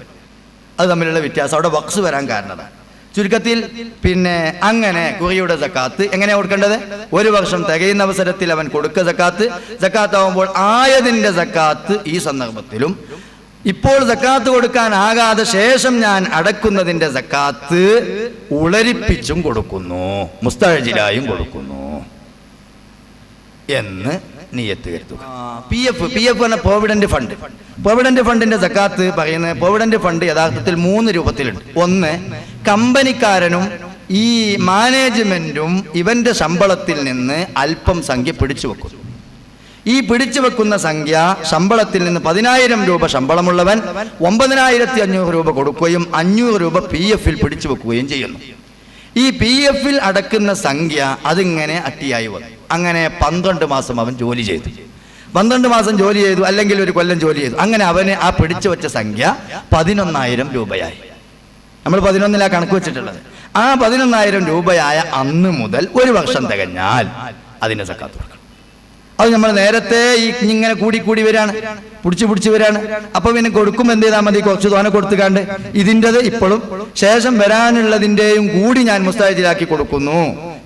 അത് തമ്മിലുള്ള വ്യത്യാസം അവിടെ വഖ്സ് വരാൻ കാരണം. ചുരുക്കത്തിൽ പിന്നെ അങ്ങനെ കുറിയുടെ സക്കാത്ത് എങ്ങനെയാ കൊടുക്കേണ്ടത്? ഒരു വർഷം തികയുന്ന അവസരത്തിൽ അവൻ കൊടുക്കുക സക്കാത്ത്. സക്കാത്താവുമ്പോൾ ആയതിൻ്റെ സക്കാത്ത് ഈ സന്ദർഭത്തിലും, ഇപ്പോൾ സക്കാത്ത് കൊടുക്കാനാകാതെ ശേഷം ഞാൻ അടക്കുന്നതിൻ്റെ സക്കാത്ത് ഉളരിപ്പിച്ചും കൊടുക്കുന്നു, മുസ്തഅജിലായും കൊടുക്കുന്നു എന്ന് നിയത്ത് കരുതുക. പി എഫ് എന്ന പ്രോവിഡന്റ് ഫണ്ട്. പ്രോവിഡന്റ് ഫണ്ടിന്റെ സക്കാത്ത് പറയുന്നത്, പ്രോവിഡന്റ് ഫണ്ട് യഥാർത്ഥത്തിൽ 3 രൂപത്തിലുണ്ട്. ഒന്ന്, കമ്പനിക്കാരനും ഈ മാനേജ്മെന്റും ഇവന്റെ ശമ്പളത്തിൽ നിന്ന് അല്പം സംഖ്യ പിടിച്ചു വെക്കുന്നു. ഈ പിടിച്ചു വെക്കുന്ന സംഖ്യ ശമ്പളത്തിൽ നിന്ന് 10,000 രൂപ ശമ്പളമുള്ളവൻ 9,500 രൂപ കൊടുക്കുകയും 500 രൂപ പി എഫിൽ പിടിച്ചു വെക്കുകയും ചെയ്യുന്നു. ഈ പി എഫിൽ അടക്കുന്ന സംഖ്യ അതിങ്ങനെ അട്ടിയായി വന്നു. അങ്ങനെ 12 മാസം അവൻ ജോലി ചെയ്തു. 12 മാസം ജോലി ചെയ്തു, അല്ലെങ്കിൽ ഒരു കൊല്ലം ജോലി ചെയ്തു. അങ്ങനെ അവന് ആ പിടിച്ചു വെച്ച സംഖ്യ 11,000 രൂപയായി. നമ്മൾ 11 കണക്ക് വെച്ചിട്ടുള്ളത്. ആ 11,000 രൂപയായ അന്ന് മുതൽ ഒരു വർഷം തികഞ്ഞാൽ അതിന്റെ സക്കാത്ത് കൊടുക്കണം. അത് നമ്മൾ നേരത്തെ ഇങ്ങനെ കൂടി വരാണ്, പിടിച്ചു വരാണ്. അപ്പൊ പിന്നെ കൊടുക്കുമ്പോൾ എന്ത് ചെയ്താൽ മതി? കുറച്ച് തോനെ കൊടുത്തുകാണ്ട് ഇതിൻ്റെത് ഇപ്പോഴും ശേഷം വരാനുള്ളതിൻ്റെയും കൂടി ഞാൻ മുസ്തഅജിലാക്കി കൊടുക്കുന്നു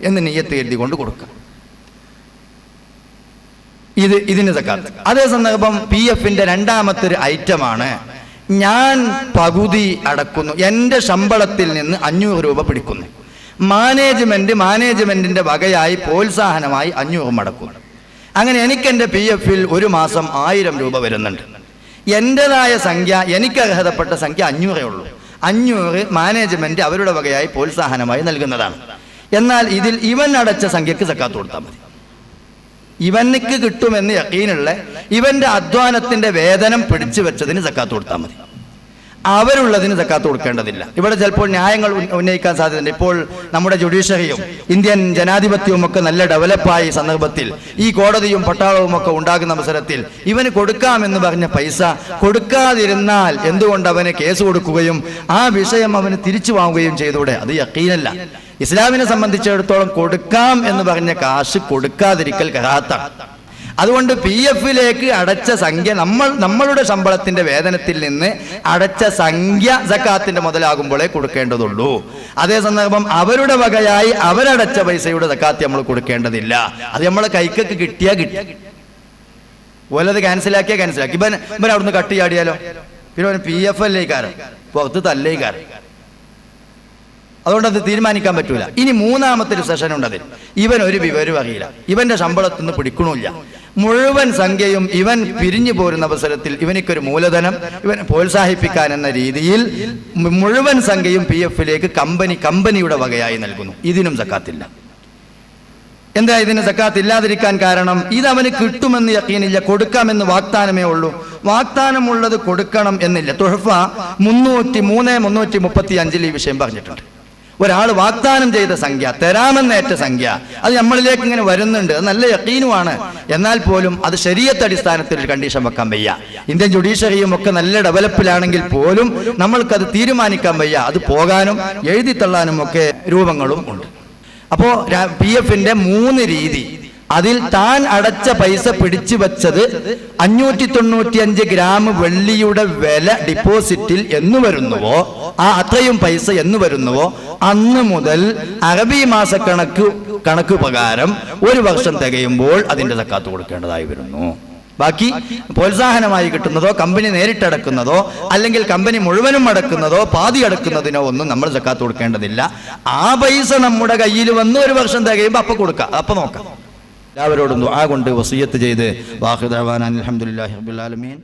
എന്ന് നിയ്യത്ത് എഴുതി കൊണ്ട് കൊടുക്കാം. ഇതിന് സക്കാത്ത്. അതേ സന്ദർഭം പി എഫിന്റെ രണ്ടാമത്തെ ഒരു ഐറ്റമാണ്, ഞാൻ പകുതി അടക്കുന്നു, എൻ്റെ ശമ്പളത്തിൽ നിന്ന് 500 രൂപ പിടിക്കുന്നു. മാനേജ്മെന്റിന്റെ വകയായി പ്രോത്സാഹനമായി 500 അടക്കുന്നു. അങ്ങനെ എനിക്ക് എൻ്റെ പി എഫിൽ ഒരു മാസം 1000 രൂപ വരുന്നുണ്ട്. എൻ്റെതായ സംഖ്യ, എനിക്ക് അർഹതപ്പെട്ട സംഖ്യ 500 ഉള്ളൂ. 500 മാനേജ്മെന്റ് അവരുടെ വകയായി പ്രോത്സാഹനമായി നൽകുന്നതാണ്. എന്നാൽ ഇതിൽ ഇവൻ അടച്ച സംഖ്യക്ക് സക്കാത്ത് കൊടുത്താൽ മതി. ഇവനക്ക് കിട്ടുമെന്ന് യഖീനുള്ള ഇവന്റെ അധ്വാനത്തിന്റെ വേതനം പിടിച്ചു വെച്ചതിന് സക്കാത്ത് കൊടുത്താൽ മതി. അവരുള്ളതിന് സക്കാത്ത് കൊടുക്കേണ്ടതില്ല. ഇവിടെ ചിലപ്പോൾ ന്യായങ്ങൾ ഉന്നയിക്കാൻ സാധ്യതയുണ്ട്. ഇപ്പോൾ നമ്മുടെ ജുഡീഷ്യറിയും ഇന്ത്യൻ ജനാധിപത്യവും ഒക്കെ നല്ല ഡെവലപ്പായ സന്ദർഭത്തിൽ ഈ കോടതിയും പട്ടാളവും ഒക്കെ ഉണ്ടാകുന്ന അവസരത്തിൽ ഇവന് കൊടുക്കാമെന്ന് പറഞ്ഞ പൈസ കൊടുക്കാതിരുന്നാൽ എന്തുകൊണ്ട് അവന് കേസ് കൊടുക്കുകയും ആ വിഷയം അവന് തിരിച്ചു വാങ്ങുകയും ചെയ്തൂടെ? അത് യഖീനല്ല. ഇസ്ലാമിനെ സംബന്ധിച്ചിടത്തോളം കൊടുക്കാം എന്ന് പറഞ്ഞ കാശ് കൊടുക്കാതിരിക്കൽ കറാത്താണ്. അതുകൊണ്ട് പി എഫിലേക്ക് അടച്ച സംഖ്യ നമ്മളുടെ ശമ്പളത്തിന്റെ വേതനത്തിൽ നിന്ന് അടച്ച സംഖ്യ സക്കാത്തിന്റെ മുതലാകുമ്പോഴേ കൊടുക്കേണ്ടതുള്ളൂ. അതേ സന്ദർഭം അവരുടെ വകയായി അവരടച്ച പൈസയുടെ സക്കാത്ത് നമ്മൾ കൊടുക്കേണ്ടതില്ല. അത് നമ്മളെ കൈക്കൊക്കെ കിട്ടിയാ കിട്ടി, ഓലത് ക്യാൻസലാക്കിയാൽ ക്യാൻസലാക്കി. ഇവൻ അവിടുന്ന് കട്ട് ചാടിയാലോ? പിന്നെ അവന് പി എഫ് അല്ലേക്കാരൻ, പുറത്ത് തല്ലേക്കാരൻ. അതുകൊണ്ട് അത് തീരുമാനിക്കാൻ പറ്റൂല. ഇനി മൂന്നാമത്തെ ഒരു സെഷൻ ഉണ്ട്. അതിൽ ഇവൻ ഒരു വിവരം അറിയില്ല, ഇവന്റെ ശമ്പളത്തിൽ നിന്ന് പിടിക്കണില്ല. മുഴുവൻ സംഖ്യയും ഇവൻ പിരിഞ്ഞു പോരുന്ന അവസരത്തിൽ ഇവനിക്കൊരു മൂലധനം ഇവൻ പ്രോത്സാഹിപ്പിക്കാൻ എന്ന രീതിയിൽ മുഴുവൻ സംഖ്യയും പി എഫിലേക്ക് കമ്പനിയുടെ വകയായി നൽകുന്നു. ഇതിനും സക്കാത്തില്ല. എന്താ ഇതിന് സക്കാത്ത് ഇല്ലാതിരിക്കാൻ കാരണം? ഇത് അവന് കിട്ടുമെന്ന് യഖീനില്ല, കൊടുക്കാമെന്ന് വാഗ്ദാനമേ ഉള്ളൂ. വാഗ്ദാനമുള്ളത് കൊടുക്കണം എന്നില്ല. തുഹഫ 335 ഈ വിഷയം പറഞ്ഞിട്ടുണ്ട്. ഒരാൾ വാഗ്ദാനം ചെയ്ത സംഖ്യ, തരാമെന്നേറ്റ സംഖ്യ, അത് നമ്മളിലേക്ക് ഇങ്ങനെ വരുന്നുണ്ട്, അത് നല്ല യഖീനുമാണ്. എന്നാൽ പോലും അത് ശരീഅത്ത് അടിസ്ഥാനത്തിൽ ഒരു കണ്ടീഷൻ വെക്കാൻ വയ്യ. ഇന്ത്യൻ ജുഡീഷ്യറിയും ഒക്കെ നല്ല ഡെവലപ്പിലാണെങ്കിൽ പോലും നമ്മൾക്കത് തീരുമാനിക്കാൻ വയ്യ. അത് പോകാനും എഴുതിത്തള്ളാനും ഒക്കെ രൂപങ്ങളും ഉണ്ട്. അപ്പോ പി എഫിന്റെ 3 രീതി. അതിൽ താൻ അടച്ച പൈസ പിടിച്ചു വെച്ചത് 595 ഗ്രാം വെള്ളിയുടെ വില ഡിപ്പോസിറ്റിൽ എന്ന് വരുന്നുവോ, ആ അത്രയും പൈസ എന്ന് വരുന്നുവോ അന്ന് മുതൽ അറബി മാസ കണക്ക് പ്രകാരം ഒരു വർഷം തികയുമ്പോൾ അതിന്റെ സക്കാത്ത് കൊടുക്കേണ്ടതായി വരുന്നു. ബാക്കി പ്രോത്സാഹനമായി കിട്ടുന്നതോ കമ്പനി നേരിട്ടടക്കുന്നതോ അല്ലെങ്കിൽ കമ്പനി മുഴുവനും അടക്കുന്നതോ പാതി അടക്കുന്നതിനോ ഒന്നും നമ്മൾ സക്കാത്ത് കൊടുക്കേണ്ടതില്ല. ആ പൈസ നമ്മുടെ കയ്യിൽ വന്ന് ഒരു വർഷം തികയുമ്പോൾ അപ്പൊ കൊടുക്കാം, അപ്പൊ നോക്കാം. എല്ലാവരോടും ദുആ കൊണ്ട് വസിയത്ത് ചെയ്ത് വാഖിദ് ദഅവാനാ അൽഹംദുലില്ലാഹി റബ്ബിൽ ആലമീൻ.